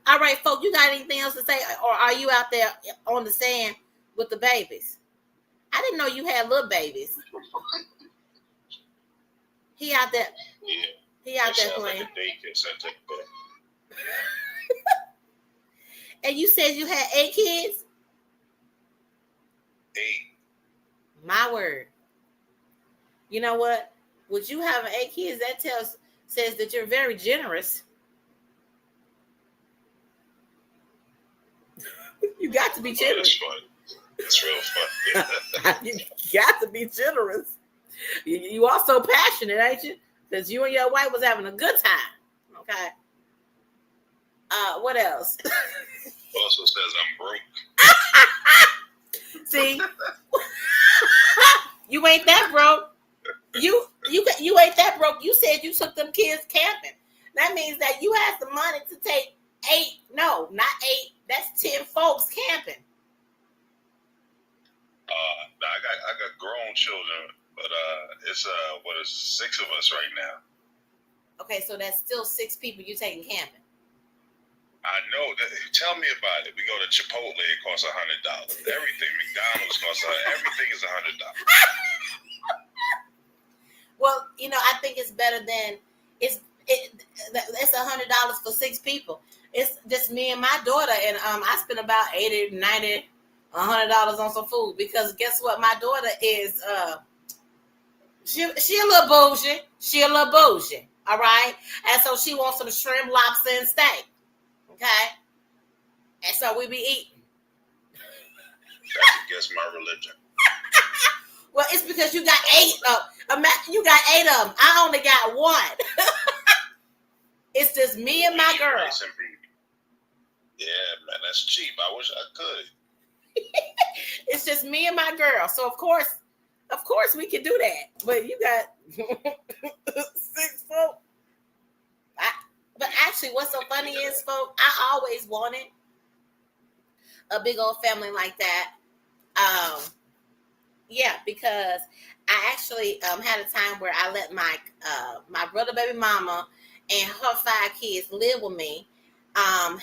All right, folks, you got anything else to say? Or are you out there on the sand with the babies? I didn't know you had little babies. He out there. Yeah. He out there playing. Like a daycare center. And you said you had 8 kids? 8. My word. You know what? With you having 8 kids, that says that you're very generous. You got to be generous. Oh, that's fun. It's real fun. You got to be generous. You also passionate, ain't you? Because you and your wife was having a good time. Okay. What else? Also says I'm broke. See, you ain't that broke. You ain't that broke. You said you took them kids camping. That means that you have the money to take 8. No, not 8. That's 10 folks camping. I got grown children, but it's 6 of us right now. Okay, so that's still 6 people you taking camping. I know. Tell me about it. We go to Chipotle, it costs $100. Everything, McDonald's costs everything is $100. Well, I think it's better than it's $100 for 6 people. It's just me and my daughter, and I spent about 80, 90, $100 on some food because guess what? My daughter is she a little bougie. She a little bougie. All right, and so she wants some shrimp, lobster, and steak. Okay, and so we be eating. That's against my religion. Well, it's because you got 8 of. Imagine you got 8 of them. I only got 1. It's just me and my girl. Yeah, man, that's cheap. I wish I could. It's just me and my girl. So of course we can do that. But you got 6 folks. But actually, what's so funny is, folks, I always wanted a big old family like that. Yeah, because I actually had a time where I let my brother, baby mama, and her 5 kids live with me, and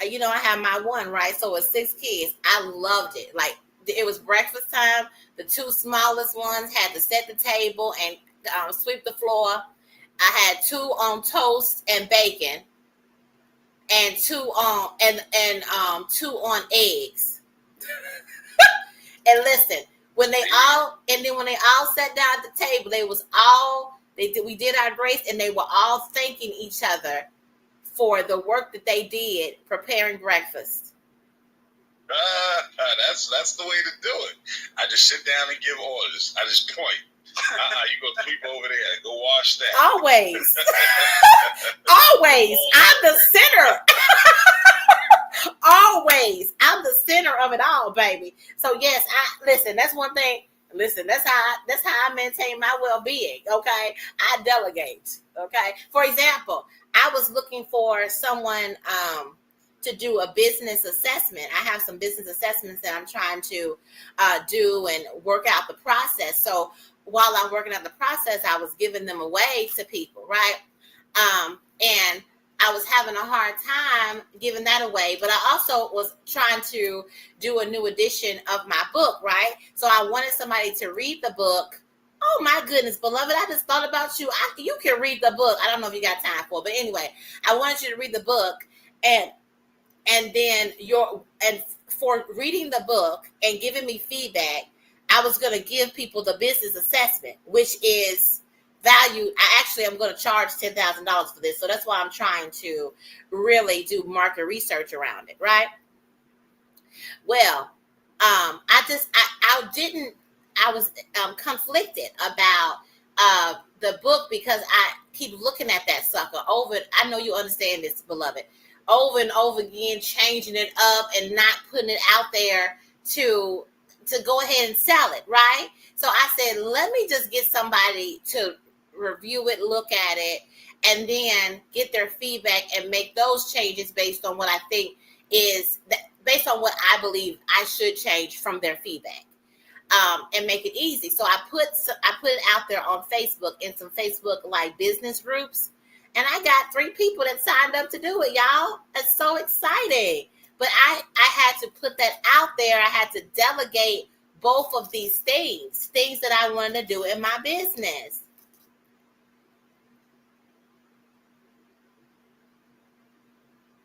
I have my one, right? So it's 6 kids. I loved it. Like it was breakfast time. The 2 smallest ones had to set the table and sweep the floor. I had 2 on toast and bacon, and 2 on and 2 on eggs. And listen, when they all sat down at the table, we did our grace, and they were all thanking each other for the work that they did preparing breakfast. That's the way to do it. I just sit down and give orders. I just point. You go sweep over there and go wash that. Always. Always. I'm the center. Always. I'm the center of it all, baby. So yes, listen, that's one thing. Listen, that's how I maintain my well-being. Okay. I delegate. Okay. For example, I was looking for someone to do a business assessment. I have some business assessments that I'm trying to do and work out the process. So while I'm working out the process, I was giving them away to people, right? And I was having a hard time giving that away, but I also was trying to do a new edition of my book, right? So I wanted somebody to read the book. Oh my goodness, beloved, I just thought about you. You can read the book. I don't know if you got time for it, but anyway, I wanted you to read the book, and then for reading the book and giving me feedback, I was going to give people the business assessment, which is valued. I'm going to charge $10,000 for this. So that's why I'm trying to really do market research around it. Right. Well, I was conflicted about the book because I keep looking at that sucker over. I know you understand this, beloved, over and over again, changing it up and not putting it out there to go ahead and sell it, right? So I said, let me just get somebody to review it, look at it, and then get their feedback and make those changes based on what I think based on what I believe I should change from their feedback, and make it easy. So I put it out there on Facebook in some Facebook like business groups, and I got 3 people that signed up to do it, y'all. It's so exciting. But I had to put that out there. I had to delegate both of these things that I wanted to do in my business.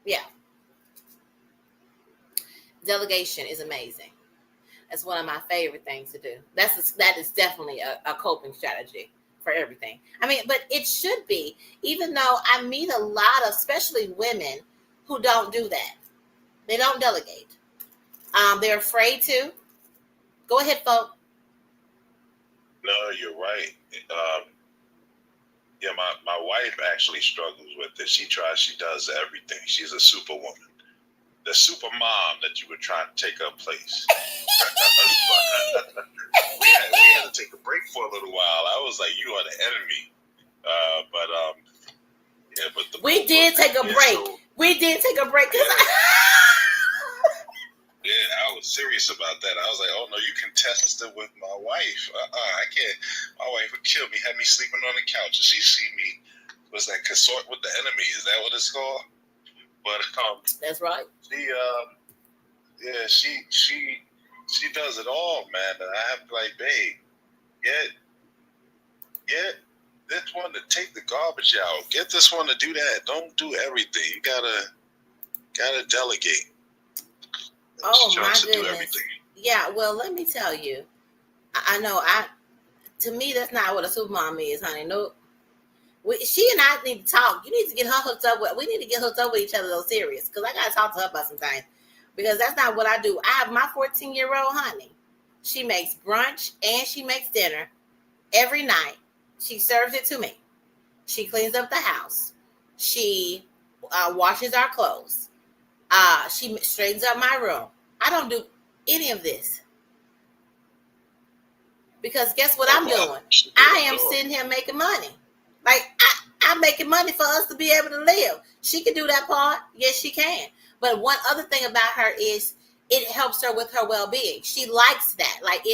Yeah. Delegation is amazing. That's one of my favorite things to do. That is definitely a coping strategy for everything. I mean, but it should be, even though I meet a lot of, especially women, who don't do that. They don't delegate. They're afraid to. Go ahead, folks. No, you're right. Yeah, my wife actually struggles with this. She does everything. She's a superwoman. The super mom that you were trying to take her place. we had to take a break for a little while. I was like, you are the enemy. But we did take a break. We did take a break. Yeah, I was serious about that. I was like, oh no, you contested with my wife. I can't. My wife would kill me, had me sleeping on the couch, and she see me was that consort with the enemy? Is that what it's called? But that's right. She does it all, man. And I have to like, babe, get this one to take the garbage out. Get this one to do that. Don't do everything. You gotta delegate. Oh my goodness. Yeah, well, let me tell you. I know. To me, that's not what a super mom is, honey. No, she and I need to talk. You need to get her hooked up with. We need to get hooked up with each other, though, serious. Because I gotta talk to her about some things. Because that's not what I do. I have my 14-year-old honey. She makes brunch and she makes dinner every night. She serves it to me. She cleans up the house. She washes our clothes. She straightens up my room. I don't do any of this. Because guess what I'm doing? I am sitting here making money. Like, I'm making money for us to be able to live. She can do that part. Yes, she can. But one other thing about her is it helps her with her well-being. She likes that. Like,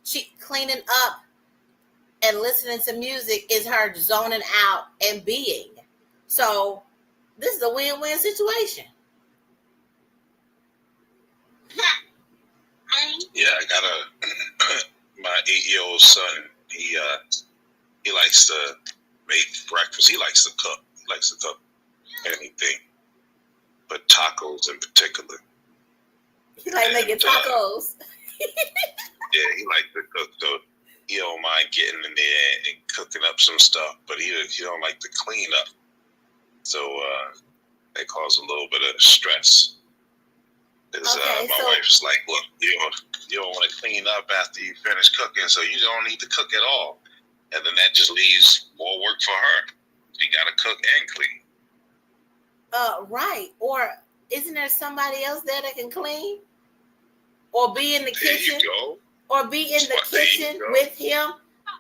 she cleaning up and listening to music is her zoning out and being. So this is a win-win situation. Yeah, I got my 8-year-old son. He likes to make breakfast. He likes to cook. He likes to cook anything, but tacos in particular. He like making tacos. Yeah, he likes to cook. So he don't mind getting in there and cooking up some stuff, but he don't like to clean up. So that causes a little bit of stress. My wife's like, look, you don't want to clean up after you finish cooking, so you don't need to cook at all. And then that just leaves more work for her. She got to cook and clean. Right. Or isn't there somebody else there that can clean? Or be in the kitchen? Or be in the kitchen with him?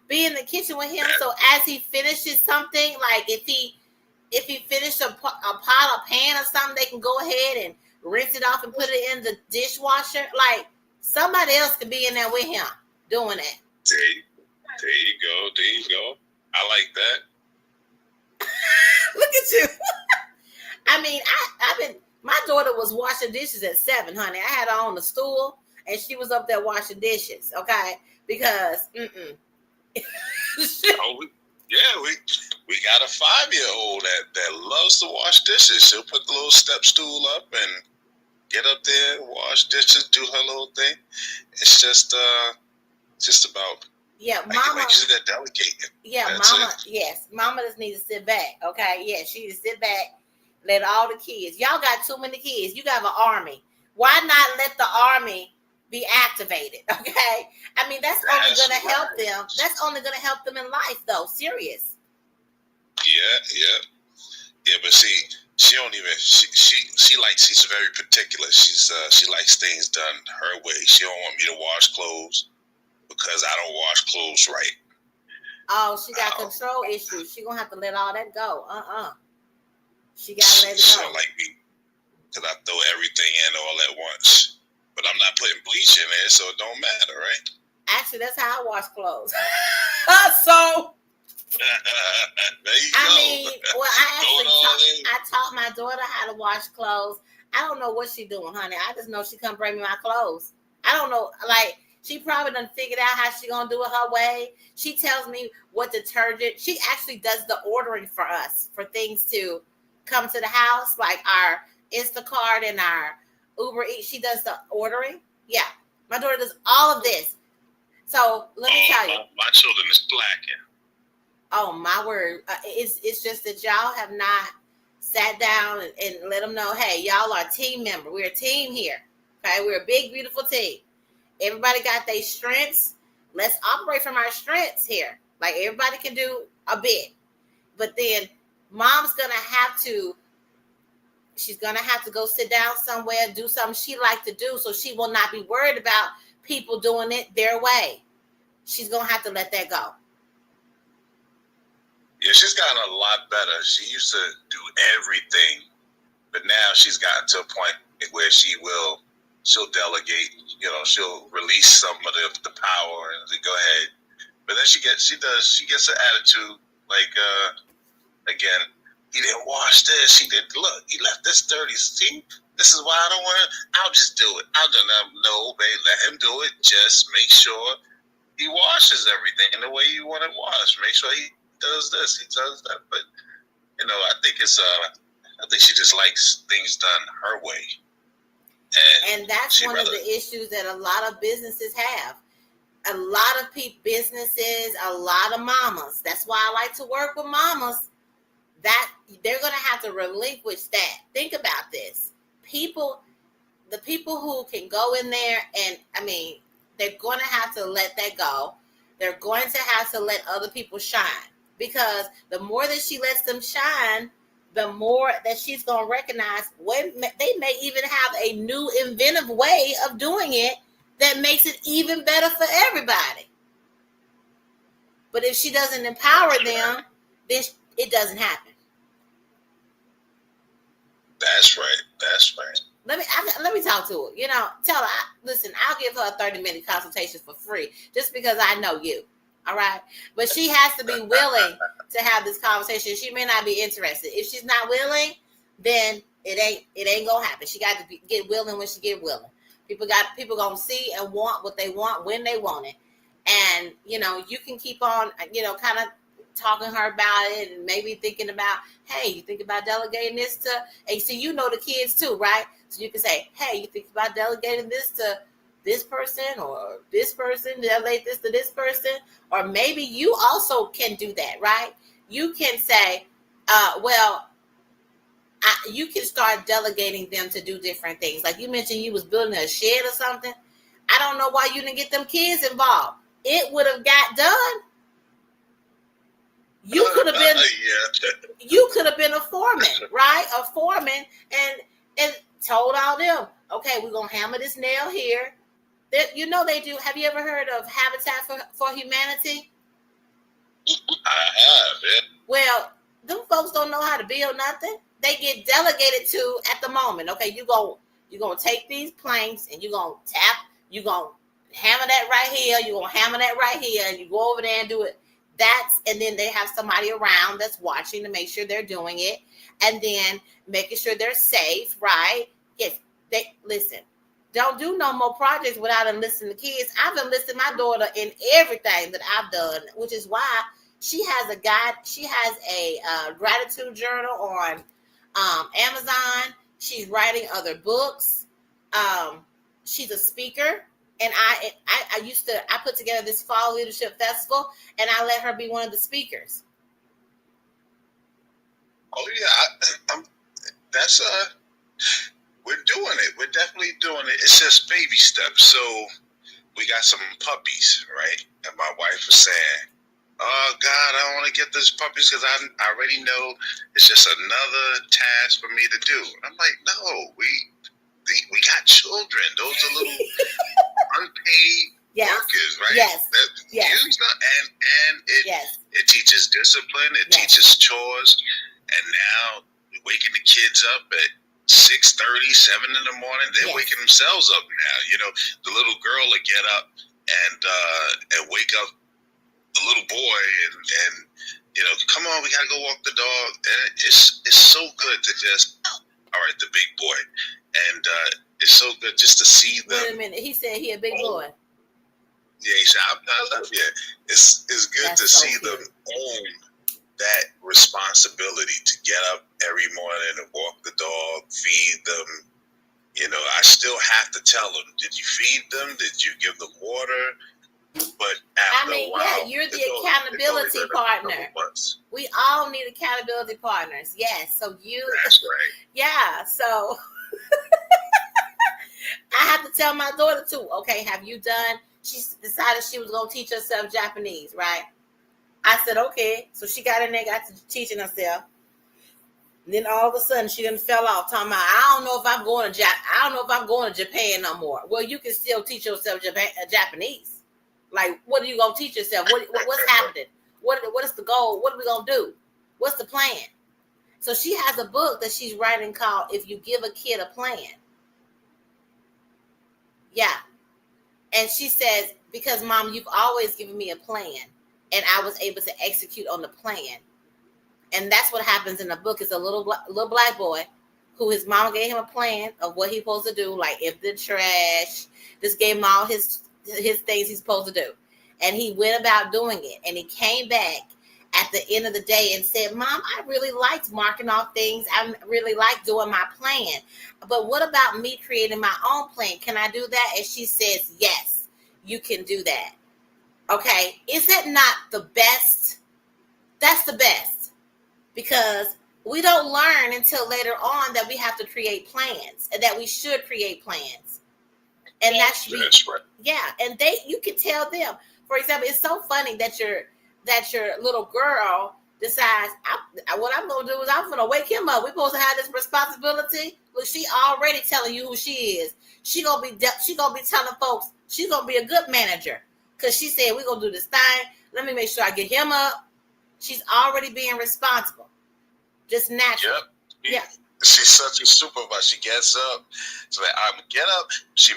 Be in the kitchen with him. So as he finishes something, like if he finished a pot or pan or something, they can go ahead and rinse it off and put it in the dishwasher. Like, somebody else could be in there with him doing it. There you go. I like that. Look at you. I mean, I've been. My daughter was washing dishes at 7, honey. I had her on the stool, and she was up there washing dishes. Okay, because we got a 5-year-old that loves to wash dishes. She'll put the little step stool up and get up there, wash dishes, do her little thing. It's just about mama. She's got delegating. Yeah, mama. Yes, mama just needs to sit back. Okay, yeah, she needs to sit back. Let all the kids. Y'all got too many kids. You got an army. Why not let the army be activated? Okay, I mean that's only going to help them. That's only going to help them in life, though. Serious. Yeah. But see, she don't even. She likes. She's very particular. She likes things done her way. She don't want me to wash clothes because I don't wash clothes right. Oh, she got control issues. She gonna have to let all that go. She gotta let it go. She don't like me because I throw everything in all at once. But I'm not putting bleach in there, so it don't matter, right? Actually, that's how I wash clothes. So. There you go. mean, well, I taught my daughter how to wash clothes. I don't know what she's doing, honey. I just know she come bring me my clothes. I don't know, like, she probably done figured out how she gonna do it her way. She tells me what detergent. She actually does the ordering for us for things to come to the house, like our Instacart and our Uber Eats. She does the ordering. Yeah, my daughter does all of this. So let me tell you, my children is slacking. Oh my word! It's just that y'all have not sat down and let them know, hey, y'all are a team member. We're a team here. Okay, we're a big, beautiful team. Everybody got their strengths. Let's operate from our strengths here. Like, everybody can do a bit, but then mom's gonna have to. She's gonna have to go sit down somewhere, do something she likes to do, so she will not be worried about people doing it their way. She's gonna have to let that go. Yeah, she's gotten a lot better. She used to do everything, but now she's gotten to a point where she'll delegate. She'll release some of the power and go ahead. But then she gets an attitude like again, he didn't wash this. He didn't look. He left this dirty. See, this is why I don't want to. I'll just do it. I'll do it. No, babe, let him do it. Just make sure he washes everything the way you want it washed. Make sure he does this. He does that. But I think it's I think she just likes things done her way. And that's one of the issues that a lot of businesses have. A lot of businesses, a lot of mamas. That's why I like to work with mamas. That they're going to have to relinquish that. Think about this. The people who can go in there and, they're going to have to let that go. They're going to have to let other people shine. Because the more that she lets them shine, the more that she's going to recognize they may even have a new inventive way of doing it that makes it even better for everybody. But if she doesn't empower them, then it doesn't happen. That's right. Let me talk to her. Tell her, listen, I'll give her a 30-minute consultation for free just because I know you. All right. But she has to be willing to have this conversation. She may not be interested. If she's not willing, then it ain't gonna happen. She got to get willing when she get willing. People gonna see and want what they want when they want it. And you can keep on kind of talking to her about it and maybe thinking about, hey, you think about delegating this to, and see, the kids too, right? So you can say, hey, you think about delegating this to this person or this person, delegate this to this person, or maybe you also can do that, right? You can say, you can start delegating them to do different things. Like you mentioned, you was building a shed or something. I don't know why you didn't get them kids involved. It would have got done. You could have been, you could have been a foreman, right? A foreman, and told all them, okay, we're gonna hammer this nail here. They do. Have you ever heard of Habitat for Humanity? I have it. Well, them folks don't know how to build nothing. They get delegated to at the moment. Okay, you're gonna take these planks and you're gonna hammer that right here. You're gonna hammer that right here, and you go over there and do it. And then they have somebody around that's watching to make sure they're doing it, and then making sure they're safe, right? Yes, listen. Don't do no more projects without enlisting the kids. I've enlisted my daughter in everything that I've done, which is why she has a guide. She has a gratitude journal on Amazon. She's writing other books. She's a speaker. And I put together this fall leadership festival, and I let her be one of the speakers. Oh yeah, we're doing it. We're definitely doing it. It's just baby steps. So we got some puppies, right? And my wife was saying, "Oh God, I don't want to get those puppies because I already know it's just another task for me to do." And I'm like, "No, we got children. Those are little unpaid workers, right? Yes. And it teaches discipline. It teaches chores. And now we're waking the kids up at 6:30, 7 in the morning. They're waking themselves up now. The little girl will get up and wake up the little boy and come on, we gotta go walk the dog. And it's so good to just, all right, the big boy. And it's so good just to see them. Wait a minute, he said he a big boy. Yeah, he said, I love you. It's good to see them own that responsibility to get up every morning and walk the dog, feed them. I still have to tell them, did you feed them? Did you give them water? But after a while, you're the accountability partner. We all need accountability partners. Yes, so you. That's right. Yeah, so I have to tell my daughter too. Okay, have you done? She decided she was gonna teach herself Japanese, right? I said okay, so she got in there, got to teaching herself. And then all of a sudden, she done fell off. Talking about, I don't know if I'm going to Japan no more. Well, you can still teach yourself Japanese. Like, what are you gonna teach yourself? What's happening? What is the goal? What are we gonna do? What's the plan? So she has a book that she's writing called "If You Give a Kid a Plan." Yeah, and she says, because Mom, you've always given me a plan, and I was able to execute on the plan. And that's what happens in the book. Is a little black boy who his mama gave him a plan of what he's supposed to do, like if the trash, just gave him all his things he's supposed to do. And he went about doing it. And he came back at the end of the day and said, Mom, I really liked marking off things. I really liked doing my plan. But what about me creating my own plan? Can I do that? And she says, yes, you can do that. Okay. Is that not the best? That's the best. Because we don't learn until later on that we have to create plans and that we should create plans. And that's right. Yeah. And you can tell them, for example, it's so funny that your little girl decides, what I'm going to do is I'm going to wake him up. We're supposed to have this responsibility. Look, she already telling you who she is. She going to be telling folks she's going to be a good manager because she said, we're going to do this thing. Let me make sure I get him up. She's already being responsible. Just natural. Yep. Yeah. She's such a supervisor. She gets up. So like, I'm get up. She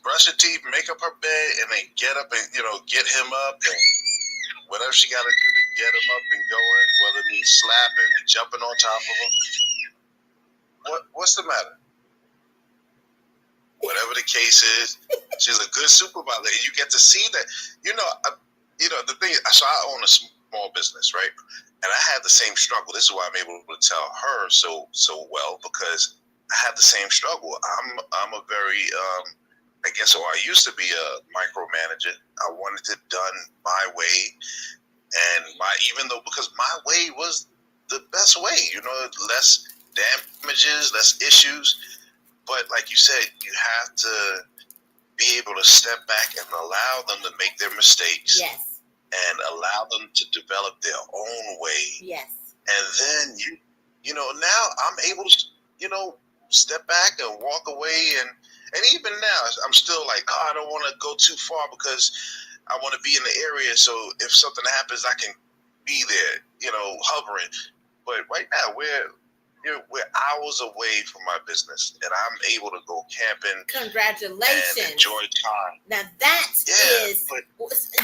brush her teeth, make up her bed, and then get up and get him up and whatever she got to do to get him up and going. Whether it means slapping, jumping on top of him. What's the matter? Whatever the case is, she's a good supervisor, and you get to see that. The thing. So I own a small business, right? And I had the same struggle. This is why I'm able to tell her so well, because I had the same struggle. I'm a very I used to be a micromanager. I wanted it done my way, and because my way was the best way. Less damages, less issues. But like you said, you have to be able to step back and allow them to make their mistakes. Yes. And allow them to develop their own way. Yes. And then now I'm able to, step back and walk away. And even now, I'm still like, I don't want to go too far because I want to be in the area. So if something happens, I can be there, hovering. But right now, we're hours away from my business, and I'm able to go camping. Congratulations! And enjoy time. Now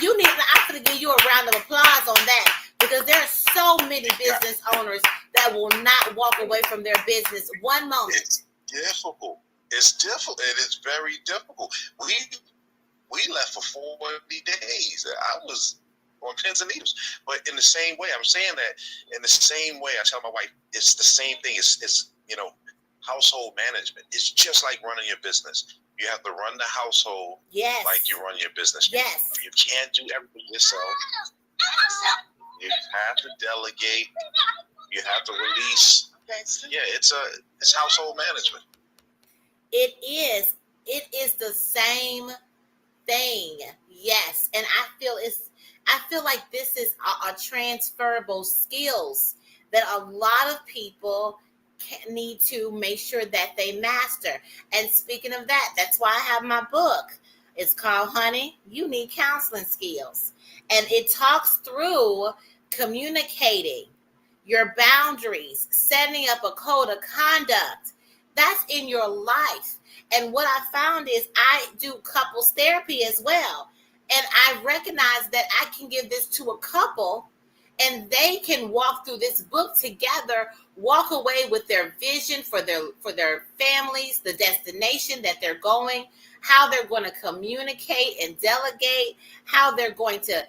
you need. I'm going to give you a round of applause on that, because there are so many business owners that will not walk away from their business one moment. It's difficult. It's difficult. It is very difficult. We left for 40 days. I was on pins and needles. But in the same way, I'm saying that in the same way, I tell my wife, it's the same thing. It's household management. It's just like running your business. You have to run the household like you run your business. Yes. You can't do everything yourself. You have to delegate. You have to release. Yeah, it's household management. It is. It is the same thing. Yes. And I feel like this is a transferable skills that a lot of people need to make sure that they master. And speaking of that, that's why I have my book. It's called Honey, You Need Counseling Skills. And it talks through communicating your boundaries, setting up a code of conduct. That's in your life. And what I found is I do couples therapy as well. And I recognize that I can give this to a couple and they can walk through this book together, walk away with their vision for their families, the destination that they're going, how they're going to communicate and delegate, how they're going to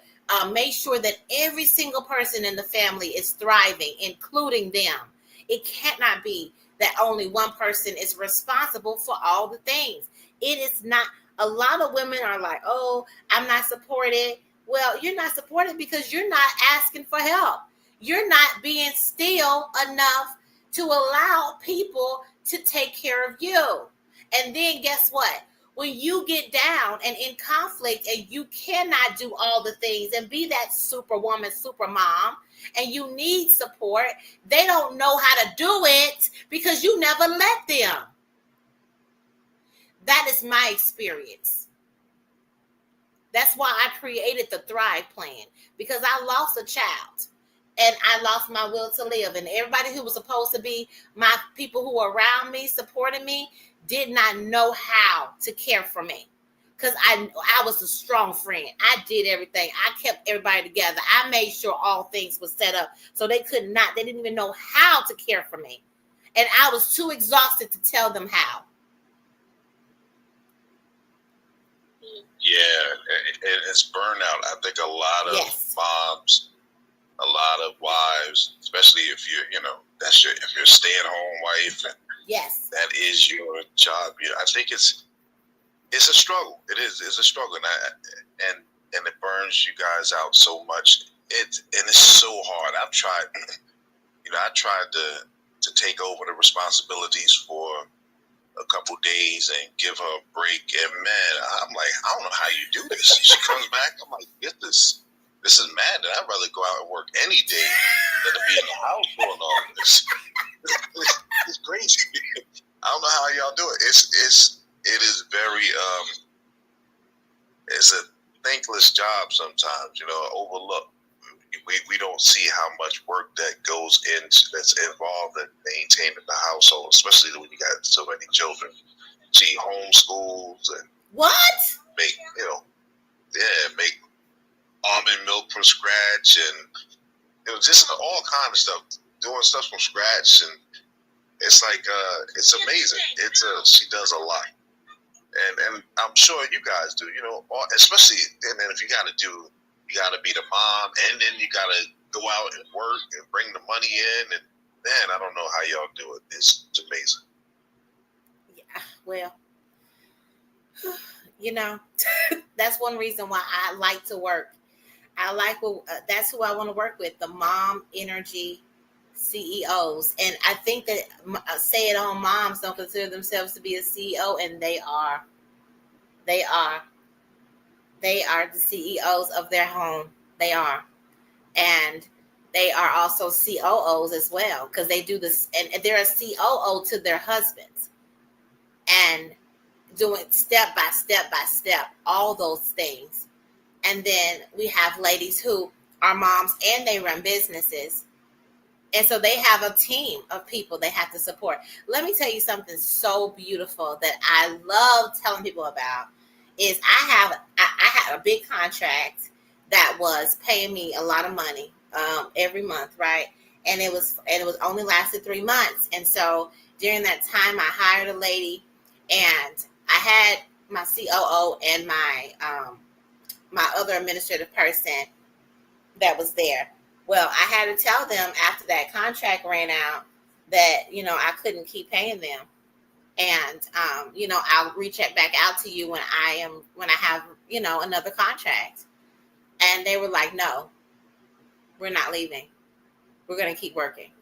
make sure that every single person in the family is thriving, including them. It cannot be that only one person is responsible for all the things. It is not. A lot of women are like, oh, I'm not supported. Well, you're not supported because you're not asking for help. You're not being still enough to allow people to take care of you. And then guess what? When you get down and in conflict and you cannot do all the things and be that superwoman, super mom, and you need support, they don't know how to do it because you never let them. That is my experience. That's why I created the Thrive Plan, because I lost a child and I lost my will to live. And everybody who was supposed to be my people who were around me, supporting me, did not know how to care for me. because I was a strong friend. I did everything. I kept everybody together. I made sure all things were set up so they didn't even know how to care for me. And I was too exhausted to tell them how. Yeah, it's burnout. I think a lot of moms, a lot of wives, especially if if you're a stay-at-home wife, and that is your job. I think it's a struggle. It's a struggle, and it burns you guys out so much. And it's so hard. I've tried, I tried to take over the responsibilities for a couple days and give her a break. And man, I'm like, I don't know how you do this. She comes back, I'm like, this is madness. I'd rather go out and work any day than to be in the house doing all this. It's crazy. I don't know how y'all do it. It is very it's a thankless job sometimes. Overlooked. We don't see how much work that goes that's involved in maintaining the household, especially when you got so many children. See homeschools and make make almond milk from scratch, and just all kind of stuff, doing stuff from scratch, and it's like it's amazing. She does a lot, and I'm sure you guys do. Especially, and then if you got to be the mom, and then you got to go out and work and bring the money in. And man, I don't know how y'all do it. It's amazing. Yeah, well, that's one reason why I like to work. That's who I want to work with, the mom energy CEOs. And I think that stay-at-home moms don't consider themselves to be a CEO, and they are. They are the CEOs of their home. They are. And they are also COOs as well, because they do this, and they're a COO to their husbands, and doing step by step all those things. And then we have ladies who are moms and they run businesses, and so they have a team of people they have to support. Let me tell you something so beautiful that I love telling people about. Is I had a big contract that was paying me a lot of money every month, right? And it was only lasted 3 months. And so during that time, I hired a lady, and I had my COO and my other administrative person that was there. Well, I had to tell them after that contract ran out that I couldn't keep paying them. And I'll reach back out to you when I have another contract. And they were like, no, we're not leaving. We're going to keep working.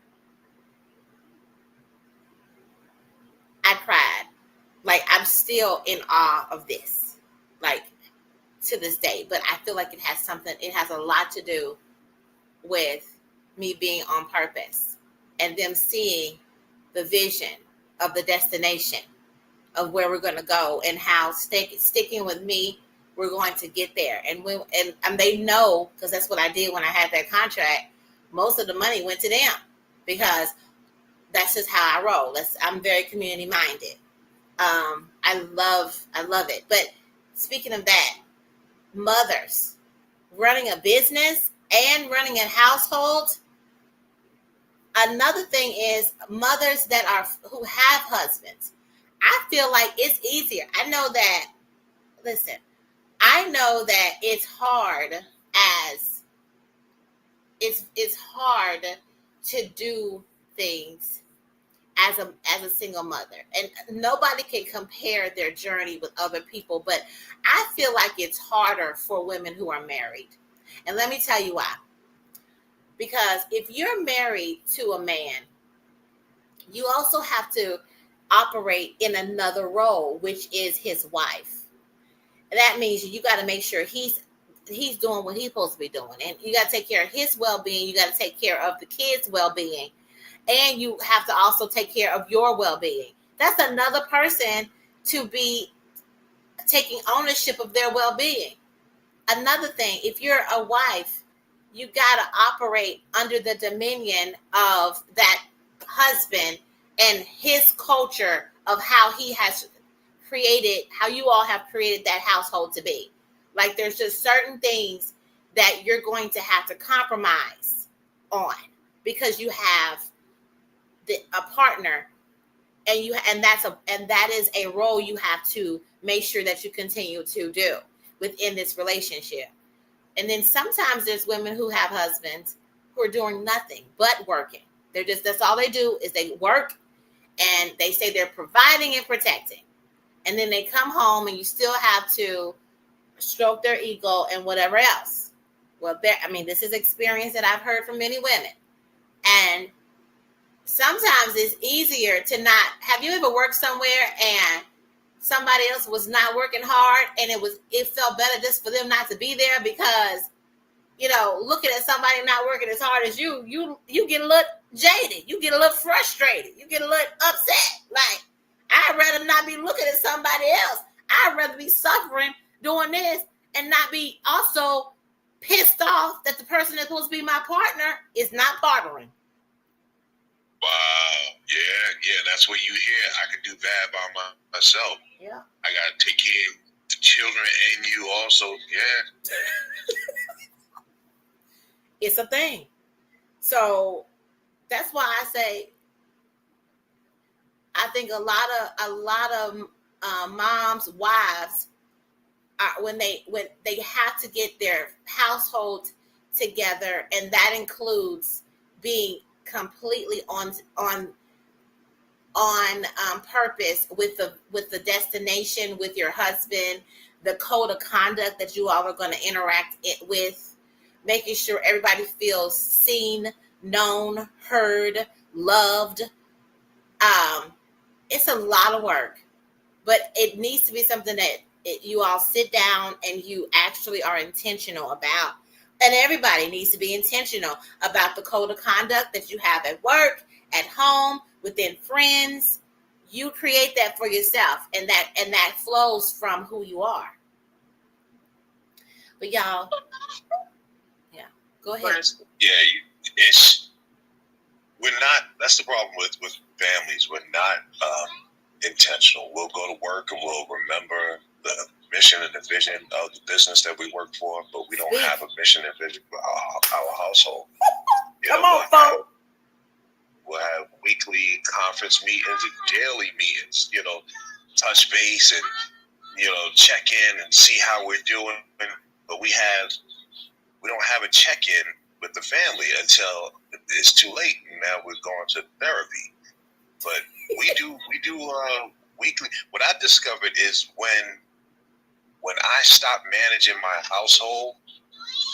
I cried. Like, I'm still in awe of this, like, to this day. But I feel like it has a lot to do with me being on purpose and them seeing the vision of the destination of where we're going to go, and how sticking with me, we're going to get there. And they know, because that's what I did when I had that contract. Most of the money went to them, because that's just how I roll. I'm very community minded. I love it. But speaking of that, mothers running a business and running a household. Another thing is mothers who have husbands. I feel like it's easier. I know that it's hard it's hard to do things as a single mother, and nobody can compare their journey with other people, but I feel like it's harder for women who are married. And let me tell you why. Because if you're married to a man, you also have to operate in another role, which is his wife. And that means you got to make sure he's doing what he's supposed to be doing. And you got to take care of his well-being. You got to take care of the kids' well-being. And you have to also take care of your well-being. That's another person to be taking ownership of their well-being. Another thing, if you're a wife, you got to operate under the dominion of that husband and his culture of how he has created, how you all have created that household to be. Like there's just certain things that you're going to have to compromise on because you have a partner, and that is a role you have to make sure that you continue to do within this relationship. And then sometimes there's women who have husbands who are doing nothing but working. That's all they do is they work, and they say they're providing and protecting. And then they come home and you still have to stroke their ego and whatever else. Well, this is experience that I've heard from many women. And sometimes it's easier to not. Have you ever worked somewhere and somebody else was not working hard, and it felt better just for them not to be there because, looking at somebody not working as hard as you get a little jaded, you get a little frustrated, you get a little upset. Like, I'd rather not be looking at somebody else. I'd rather be suffering doing this and not be also pissed off that the person that's supposed to be my partner is not partnering. Wow. Yeah, that's what you hear. I can do bad by myself. Yeah. I got to take care of the children and you also. Yeah. It's a thing. So that's why I say, I think a lot of moms, wives, when they have to get their household together, and that includes being completely on purpose with the destination, with your husband, the code of conduct that you all are going to interact with, making sure everybody feels seen, known, heard, loved. It's a lot of work, but it needs to be something that you all sit down and you actually are intentional about. And everybody needs to be intentional about the code of conduct that you have at work, at home, within friends. You create that for yourself, and that flows from who you are. But y'all, yeah, go ahead. Yeah, we're not. That's the problem with families. We're not intentional. We'll go to work and we'll remember the mission and the vision of the business that we work for, but we don't have a mission and vision for our household. Come on, folks. We'll have weekly conference meetings and daily meetings, touch base and, check in and see how we're doing. But we don't have a check-in with the family until it's too late. And now we're going to therapy. But we do weekly. What I discovered is when I stop managing my household,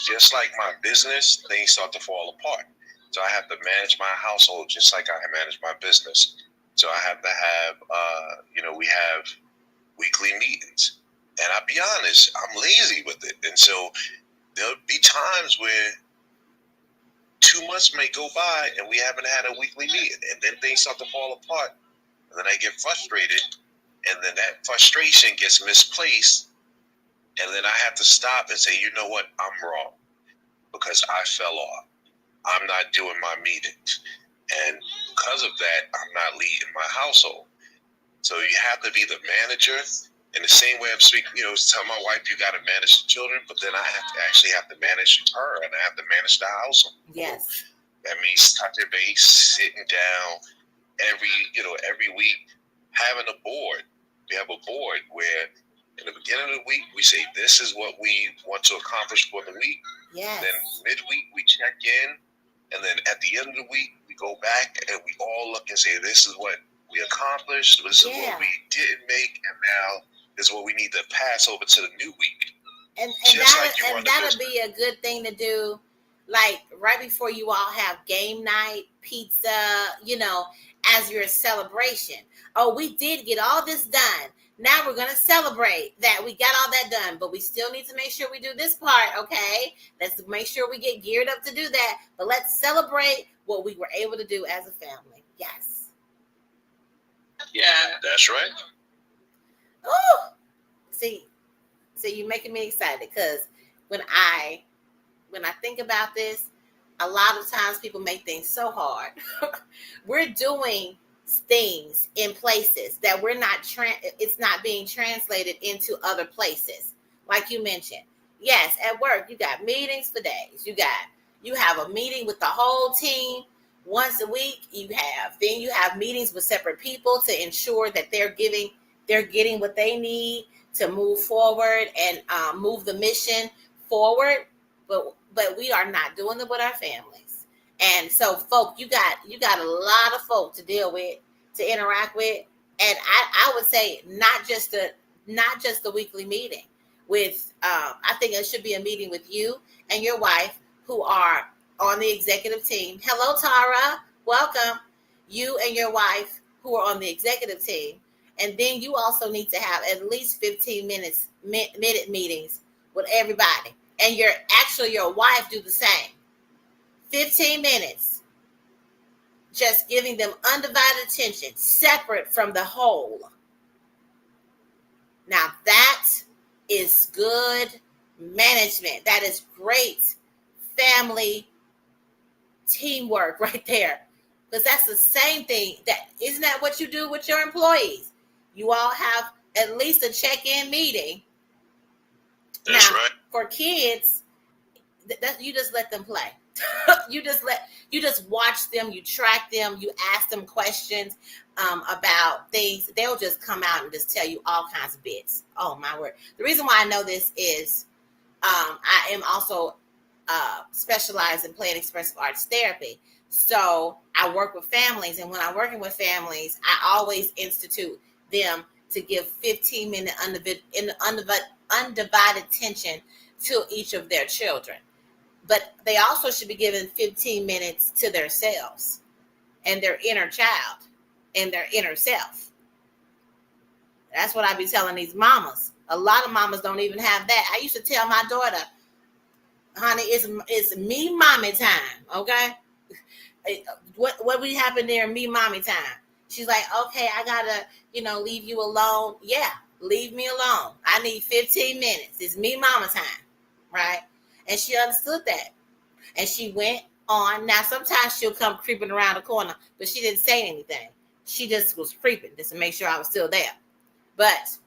just like my business, things start to fall apart. So I have to manage my household just like I manage my business. So I have to have, we have weekly meetings. And I'll be honest, I'm lazy with it. And so there'll be times where 2 months may go by and we haven't had a weekly meeting. And then things start to fall apart. And then I get frustrated. And then that frustration gets misplaced. And then I have to stop and say, you know what? I'm wrong because I fell off. I'm not doing my meetings. And because of that, I'm not leading my household. So you have to be the manager. In the same way I'm speaking, tell my wife you got to manage the children, but then I have to manage her, and I have to manage the household. Yes. That means touching base, sitting down every week, having a board. We have a board where in the beginning of the week, we say, this is what we want to accomplish for the week. Yes. Then midweek, we check in. And then at the end of the week, we go back and we all look and say, this is what we accomplished. This is what we didn't make. And now this is what we need to pass over to the new week. And that'll be a good thing to do. Like right before you all have game night, pizza, as your celebration. Oh, we did get all this done. Now we're going to celebrate that we got all that done, but we still need to make sure we do this part, okay? Let's make sure we get geared up to do that, but let's celebrate what we were able to do as a family. Yes. Yeah, that's right. Oh, see, you're making me excited because when I think about this, a lot of times people make things so hard. We're doing things in places that we're not it's not being translated into other places. Like you mentioned, yes, at work you got meetings for days. You have a meeting with the whole team once a week. Then you have meetings with separate people to ensure that they're getting what they need to move forward and move the mission forward. But we are not doing it with our families. And so, folk, you got a lot of folk to deal with, to interact with, and I would say not just the weekly meeting with. I think it should be a meeting with you and your wife who are on the executive team. Hello, Tara. Welcome. You and your wife who are on the executive team, and then you also need to have at least 15 minute meetings with everybody, and your wife do the same. 15 minutes, just giving them undivided attention, separate from the whole. Now that is good management. That is great family teamwork right there. Because that's the same thing. Isn't that what you do with your employees? You all have at least a check-in meeting. That's now, right. For kids, you just let them play. you just watch them, you track them, you ask them questions about things. They'll just come out and just tell you all kinds of bits. Oh my word. The reason why I know this is I am also specialized in play and expressive arts therapy. So I work with families, and when I'm working with families, I always institute them to give 15-minute undivided attention to each of their children. But they also should be given 15 minutes to themselves and their inner child and their inner self. That's what I be telling these mamas. A lot of mamas don't even have that. I used to tell my daughter, honey, it's me mommy time, okay? What we happen there, me mommy time? She's like, okay, I gotta, leave you alone. Yeah, leave me alone. I need 15 minutes. It's me mama time, right? And she understood that. And she went on. Now, sometimes she'll come creeping around the corner, but she didn't say anything. She just was creeping just to make sure I was still there. But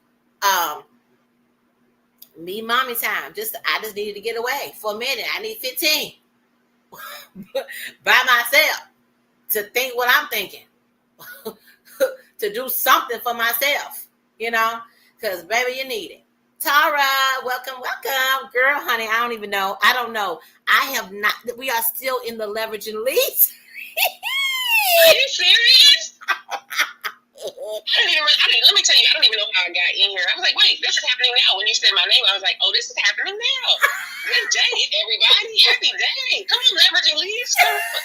me mommy time. I just needed to get away for a minute. I need 15 by myself to think what I'm thinking. To do something for myself, because baby, you need it. Tara, welcome, girl, honey. I don't know. I have not. We are still in the leveraging leads. Are you serious? Let me tell you, I don't even know how I got in here. I was like, wait, this is happening now. When you said my name, I was like, oh, this is happening now. Good day, everybody. Happy day. Come on, leveraging leads.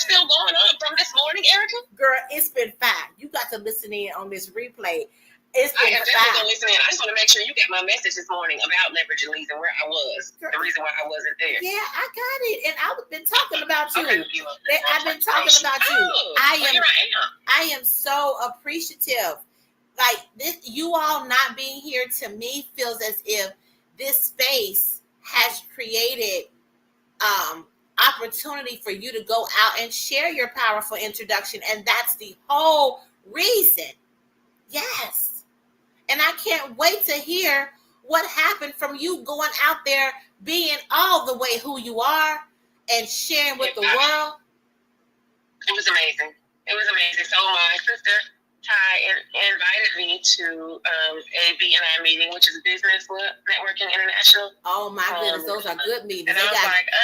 Still going on from this morning, Erica? Girl, it's been fine. You got to listen in on this replay. It's been I am definitely going to listen in. I just want to make sure you get my message this morning about leveraging leads and where I was. Girl, the reason why I wasn't there. Yeah, I got it. And I've been talking about you. Okay. I've been talking about you. Here I am so appreciative. Like this, you all not being here to me feels as if this space has created opportunity for you to go out and share your powerful introduction. And that's the whole reason. Yes. And I can't wait to hear what happened from you going out there, being all the way who you are and sharing with the world. It was amazing. So my sister Ty invited me to a BNI meeting, which is Business Networking International. Oh my goodness, those are good meetings.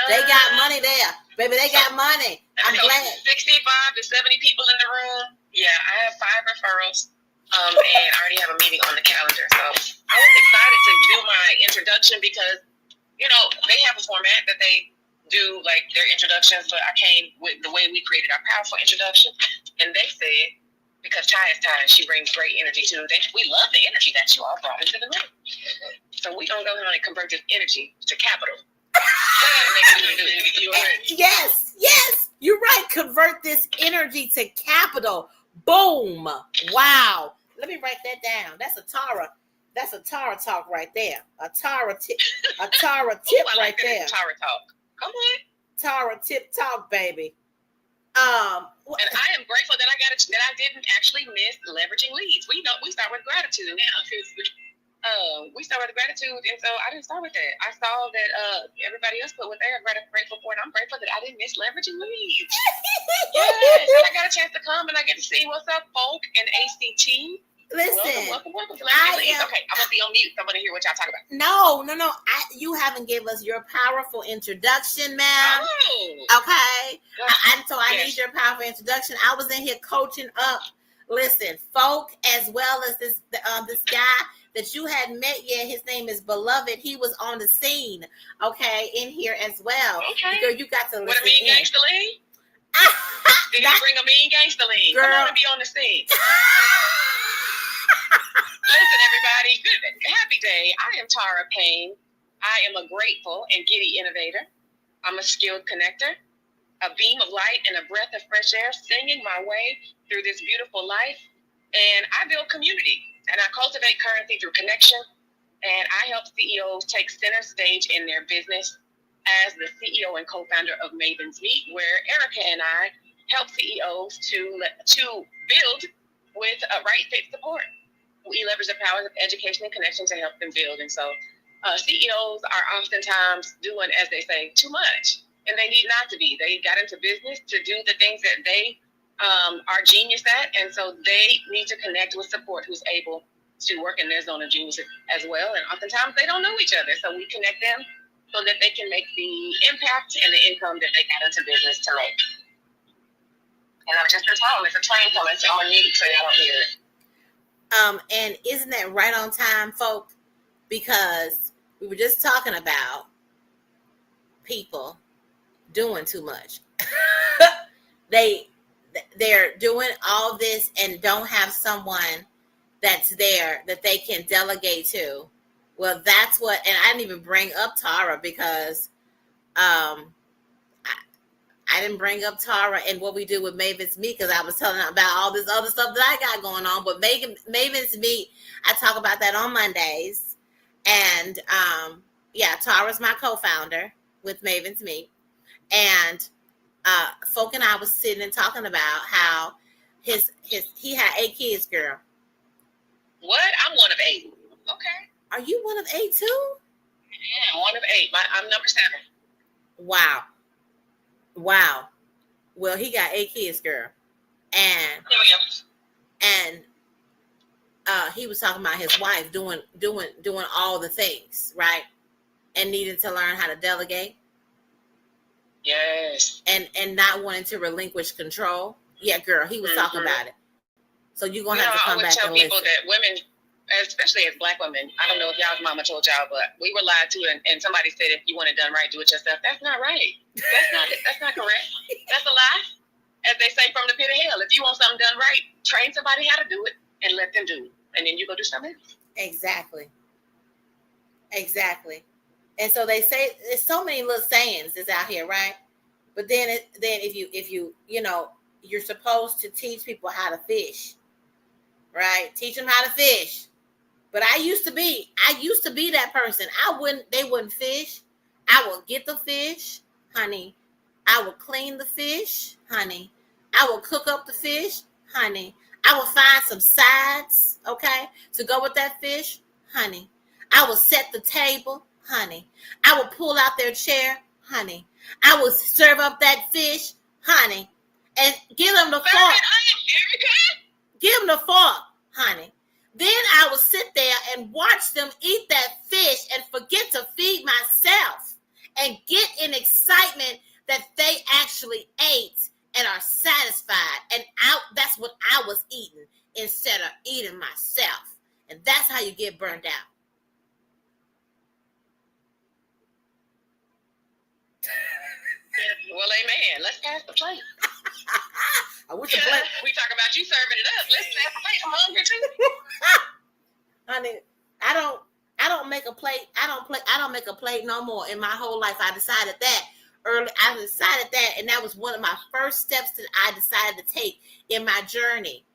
They got money there, baby. They got money. I'm glad. 65 to 70 people in the room. Yeah, I have 5 referrals. And I already have a meeting on the calendar. So I was excited to do my introduction because, they have a format that they do like their introductions, but I came with the way we created our powerful introduction. And they said, because Ty is Ty, she brings great energy too. We love the energy that you all brought into the room. So we're going to go ahead and convert this energy to capital. Yes, you're right. Convert this energy to capital. Boom. Wow. Let me write that down. That's a Tara talk right there. A Tara tip Ooh, right there. Tara talk. Come on. Tara tip talk, baby. And I am grateful that I didn't actually miss leveraging leads. We start with gratitude. We start with gratitude, and so I didn't start with that. I saw that everybody else put what they are grateful for, and I'm grateful that I didn't miss leveraging leads. Yes, and I got a chance to come and I get to see what's up, folk and ACT. Listen, welcome to Leveraging Leads. Okay, I'm gonna be on mute. So I'm gonna hear what y'all talk about. No. You haven't given us your powerful introduction, ma'am. Oh. Okay. I need your powerful introduction. I was in here coaching up. Listen, folk, as well as this guy that you hadn't met yet. His name is Beloved. He was on the scene, okay, in here as well. Okay. Girl, you got to listen. What a mean gangster lean? Did he bring a mean gangster lean? Come on and be on the scene. Listen, everybody. Happy day. I am Tara Payne. I am a grateful and giddy innovator. I'm a skilled connector, a beam of light and a breath of fresh air, singing my way through this beautiful life. And I build community, and I cultivate currency through connection. And I help CEOs take center stage in their business as the CEO and co-founder of Maven's Meet, where Erica and I help CEOs to build with a right fit support. We leverage the powers of education and connection to help them build. And so CEOs are oftentimes doing, as they say, too much. And they need not to be. They got into business to do the things that they are genius at. And so they need to connect with support who's able to work in their zone of genius as well. And oftentimes they don't know each other. So we connect them so that they can make the impact and the income that they got into business to make. And I'm just at home. It's a train coming, so I'm going to mute so y'all don't hear it. And isn't that right on time, folk? Because we were just talking about people doing too much. They're doing all this and don't have someone that's there that they can delegate to. Well, that's what, and I didn't even bring up Tara because I didn't bring up Tara and what we do with Maven's Meet because I was telling her about all this other stuff that I got going on. But Maven's Meet, I talk about that on Mondays. And Tara's my co-founder with Maven's Meet. And Folk and I was sitting and talking about how he had 8 kids, girl. What? I'm one of 8. Okay. Are you one of 8 too? Yeah, one of 8. I'm number 7. Wow. Well, he got 8 kids, girl. And he was talking about his wife doing all the things, right? And needing to learn how to delegate. Yes. And not wanting to relinquish control. Yeah, girl, he was talking about it. So you're going to have to come back and listen. I always tell people that women, especially as Black women, I don't know if y'all's mama told y'all, but we were lied to, and somebody said if you want it done right, do it yourself. That's not right. That's not correct. That's a lie. As they say, from the pit of hell. If you want something done right, train somebody how to do it and let them do it, and then you go do something else. Exactly. And so they say there's so many little sayings that's out here, right? But then if you you're supposed to teach people how to fish, right? Teach them how to fish. But I used to be that person. They wouldn't fish. I would get the fish, honey. I would clean the fish, honey. I would cook up the fish, honey. I would find some sides, okay, to go with that fish, honey. I would set the table, honey. I would pull out their chair, honey. I would serve up that fish, honey, and give them the fork. Give them the fork, honey. Then I would sit there and watch them eat that fish and forget to feed myself and get in excitement that they actually ate and are satisfied. And that's what I was eating instead of eating myself. And that's how you get burned out. Well, amen. Let's pass the plate. I wish the plate. We talk about you serving it up. Let's pass the plate. I'm hungry too. Honey, I don't make a plate. I don't make a plate no more in my whole life. I decided that early. And that was one of my first steps that I decided to take in my journey.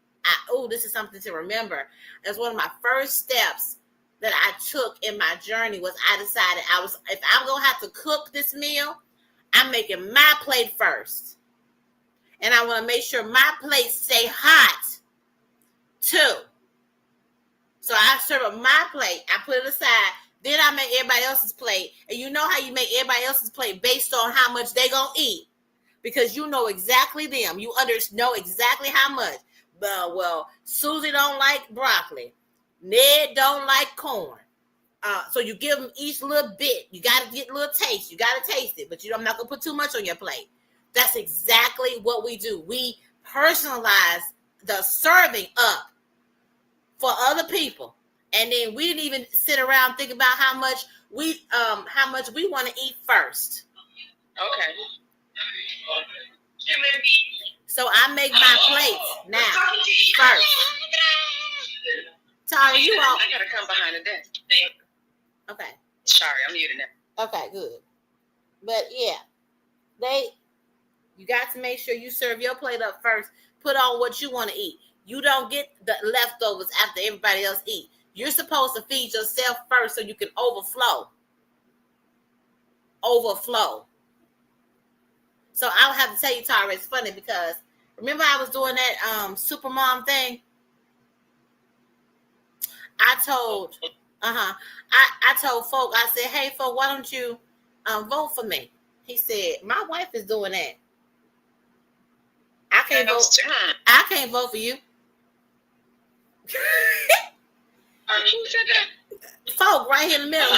This is something to remember. That's one of my first steps that I took in my journey was I decided if I'm gonna have to cook this meal, I'm making my plate first. And I want to make sure my plates stay hot too. So I serve up my plate. I put it aside. Then I make everybody else's plate. And you know how you make everybody else's plate based on how much they going to eat. Because you know exactly them. You know exactly how much. Well, Susie don't like broccoli. Ned don't like corn. So you give them each little bit. You got to get a little taste. You got to taste it. But I'm not going to put too much on your plate. That's exactly what we do. We personalize the serving up for other people. And then we didn't even sit around and think about how much we want to eat first. Okay. So I make my plates now first. Tara, you all. I gotta come behind the desk. Okay. Sorry, I'm muted now. Okay, good. But yeah, you got to make sure you serve your plate up first. Put on what you want to eat. You don't get the leftovers after everybody else eat. You're supposed to feed yourself first so you can overflow. So I'll have to tell you, Tara, it's funny because remember I was doing that super mom thing? I told folk, I said, hey folk, why don't you vote for me? He said, my wife is doing that. I can't vote for you. Who said that? Folk right here in the middle.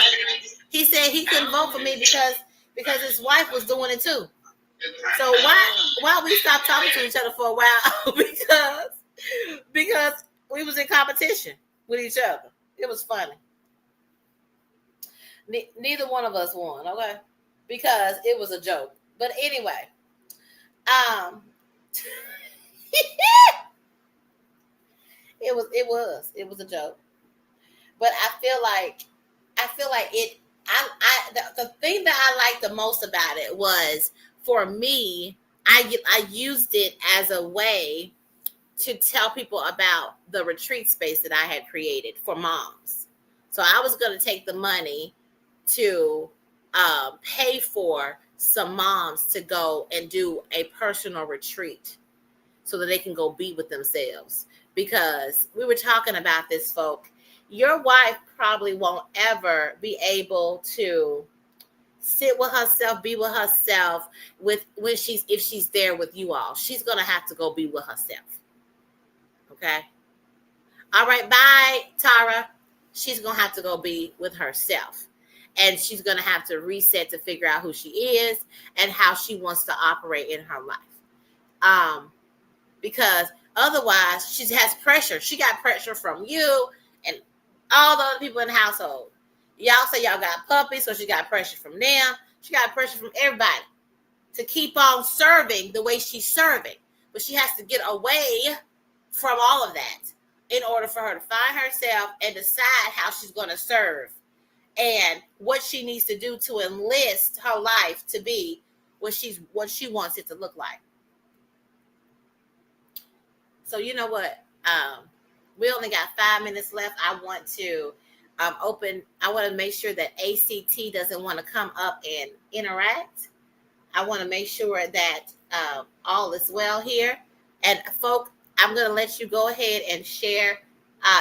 He said he couldn't vote for me because his wife was doing it too. So why we stopped talking to each other for a while? because we was in competition with each other. It was funny. Neither one of us won, okay? Because it was a joke. But anyway, it was a joke. But I feel like the thing that I liked the most about it was, for me, I used it as a way to tell people about the retreat space that I had created for moms. So I was going to take the money to pay for some moms to go and do a personal retreat so that they can go be with themselves. Because we were talking about this, folk. Your wife probably won't ever be able to sit with herself, be with herself if she's there with you all. She's gonna have to go be with herself. Okay. All right, bye, Tara. She's gonna have to go be with herself. And she's gonna have to reset to figure out who she is and how she wants to operate in her life. Because otherwise she has pressure. She got pressure from you and all the other people in the household. Y'all say y'all got puppies, so she got pressure from them. She got pressure from everybody to keep on serving the way she's serving. But she has to get away from all of that in order for her to find herself and decide how she's going to serve and what she needs to do to enlist her life to be what she wants it to look like. So you know what? We only got 5 minutes left. I want to I want to make sure that ACT doesn't want to come up and interact. I want to make sure that all is well here. And folk, I'm going to let you go ahead and share.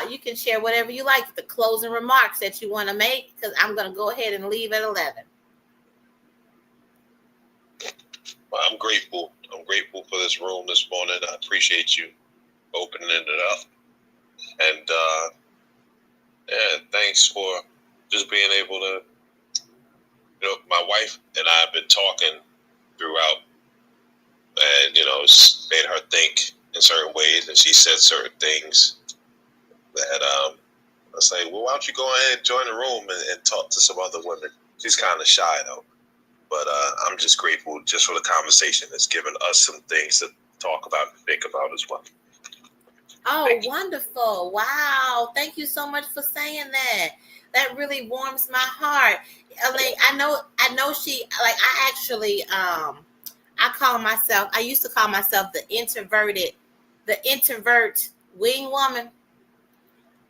You can share whatever you like, the closing remarks that you want to make, because I'm going to go ahead and leave at 11. Well, I'm grateful. I'm grateful for this room this morning. I appreciate you opening it up. And thanks for just being able to, my wife and I have been talking throughout, and, it's made her think in certain ways, and she said certain things that I say, well, why don't you go ahead and join the room and talk to some other women? She's kind of shy, though. But I'm just grateful just for the conversation. It's given us some things to talk about and think about as well. Oh, wonderful. Wow. Thank you so much for saying that. That really warms my heart. Like, I know she, like, I actually, I used to call myself the introvert wing woman.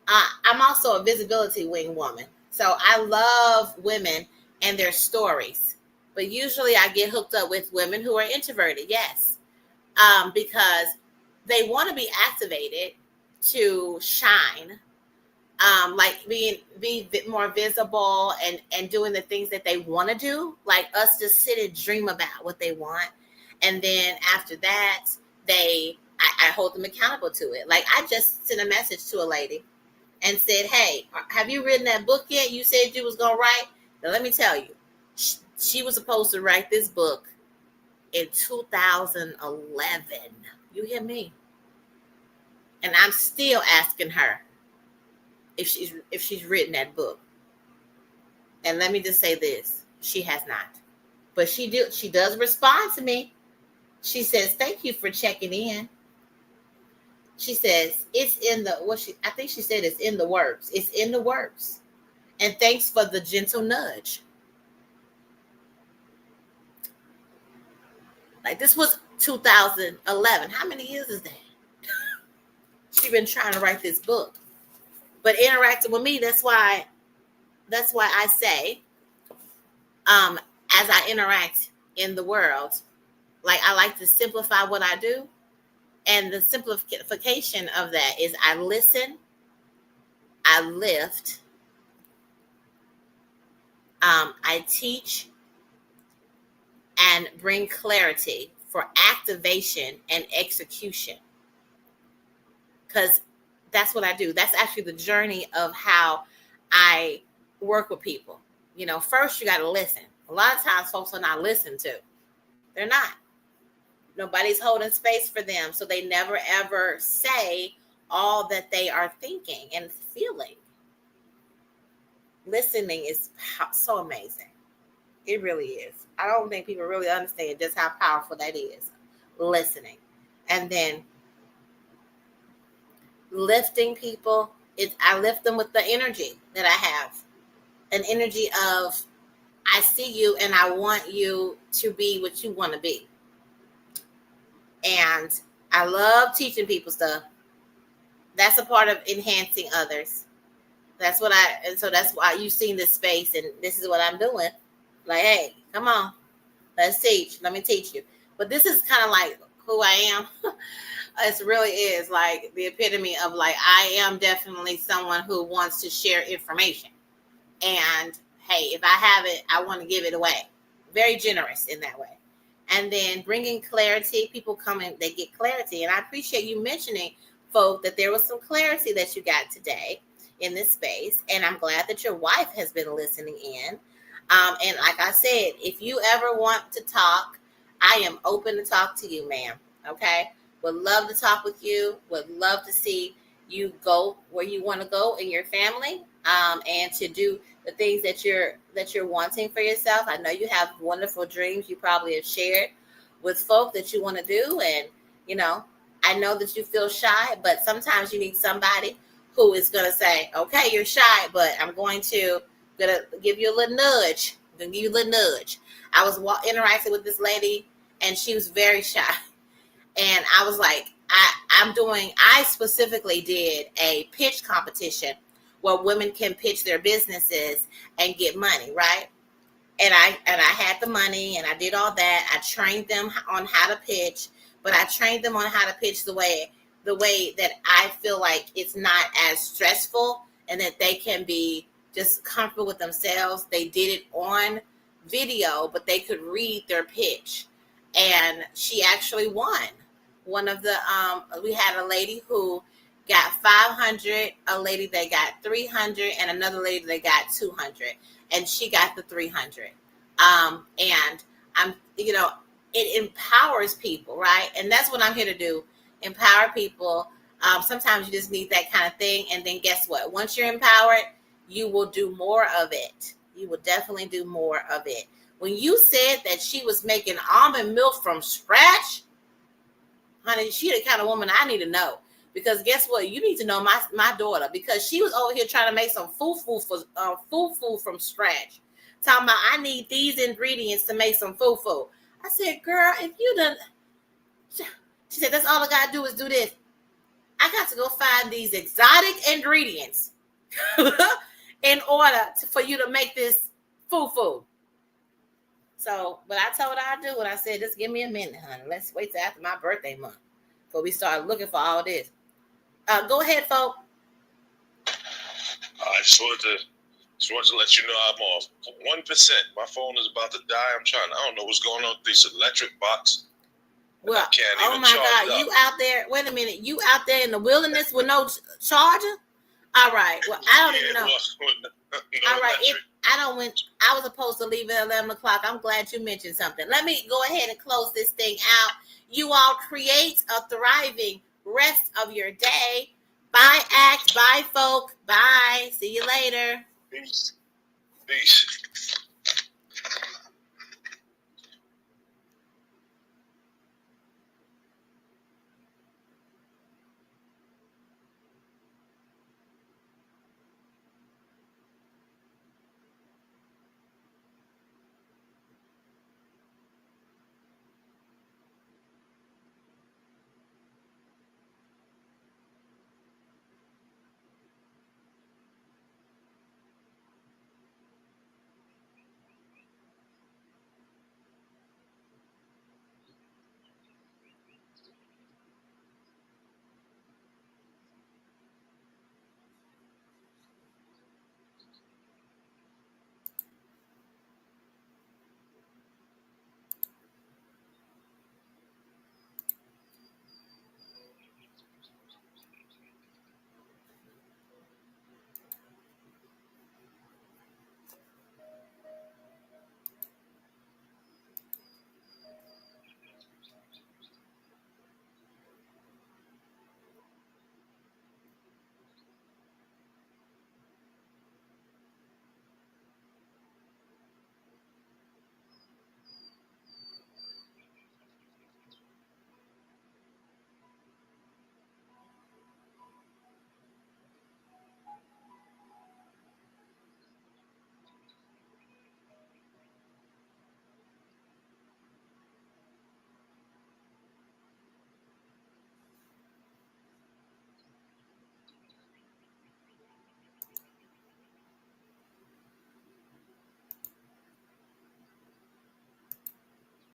I'm also a visibility wing woman. So I love women and their stories. But usually I get hooked up with women who are introverted, yes. because they want to be activated to shine, like be more visible and doing the things that they want to do, like us just sit and dream about what they want, and then after that I hold them accountable to it. Like I just sent a message to a lady and said, hey, have you written that book yet you said you was gonna write? Now let me tell you, she was supposed to write this book in 2011. You hear me? And I'm still asking her if she's written that book. And let me just say this, she has not. But she does respond to me. She says, thank you for checking in. She says, it's in the I think she said it's in the works. It's in the works. And thanks for the gentle nudge. Like this was 2011. How many years is that? She's been trying to write this book. But interacting with me, that's why I say, as I interact in the world, like I like to simplify what I do. And the simplification of that is I listen, I lift, I teach, and bring clarity for activation and execution. Because that's what I do. That's actually the journey of how I work with people. You know, first you got to listen. A lot of times folks are not listened to. They're not. Nobody's holding space for them. So they never ever say all that they are thinking and feeling. Listening is so amazing. It really is. I don't think people really understand just how powerful that is. Listening. And then lifting people, I lift them with the energy that I have. An energy of, I see you and I want you to be what you want to be. And I love teaching people stuff. That's a part of enhancing others. And so that's why you've seen this space and this is what I'm doing. Like, hey, come on, let's teach. Let me teach you. But this is kind of like who I am. It really is like the epitome of like, I am definitely someone who wants to share information. And hey, if I have it, I want to give it away. Very generous in that way. And then bringing clarity, people come and they get clarity. And I appreciate you mentioning, folk, that there was some clarity that you got today in this space. And I'm glad that your wife has been listening in. And like I said, if you ever want to talk, I am open to talk to you, ma'am. Okay? Would love to talk with you. Would love to see you go where you want to go in your family, and to do the things that you're wanting for yourself. I know you have wonderful dreams you probably have shared with folk that you want to do. And, you know, I know that you feel shy, but sometimes you need somebody who is going to say, okay, you're shy, but I'm going to give you a little nudge. I'm going to give you a little nudge. I was interacting with this lady and she was very shy. And I was like, I specifically did a pitch competition where women can pitch their businesses and get money, right? And I had the money and I did all that. I trained them on how to pitch, but I trained them on how to pitch the way that I feel like it's not as stressful and that they can be just comfortable with themselves. They did it on video, but they could read their pitch. And she actually won. One of the, we had a lady who got 500, a lady that got 300, and another lady that got 200. And she got the 300. And I'm, you know, it empowers people, right? And that's what I'm here to do. Empower people. Sometimes you just need that kind of thing. And then guess what? Once you're empowered, you will do more of it. You will definitely do more of it. When you said that she was making almond milk from scratch, honey, she the kind of woman I need to know. Because guess what? You need to know my daughter, because she was over here trying to make some fufu from scratch. Talking about, I need these ingredients to make some fufu. I said, girl, if you done, she said, that's all I got to do is do this. I got to go find these exotic ingredients in order for you to make this fufu. So, but I told her I'd do it. I said, just give me a minute, honey. Let's wait till after my birthday month before we start looking for all this. Go ahead, folks. I just wanted to let you know I'm off 1%. My phone is about to die. I don't know what's going on with this electric box. Well, I can't oh even my charge God, it you up. out there? Wait a minute, you out there in the wilderness with no charger? All right. Well, I don't even know. No All right. electric. I was supposed to leave at 11 o'clock. I'm glad you mentioned something. Let me go ahead and close this thing out. You all create a thriving rest of your day. Bye, Act. Bye, folk. Bye. See you later. Peace. Peace.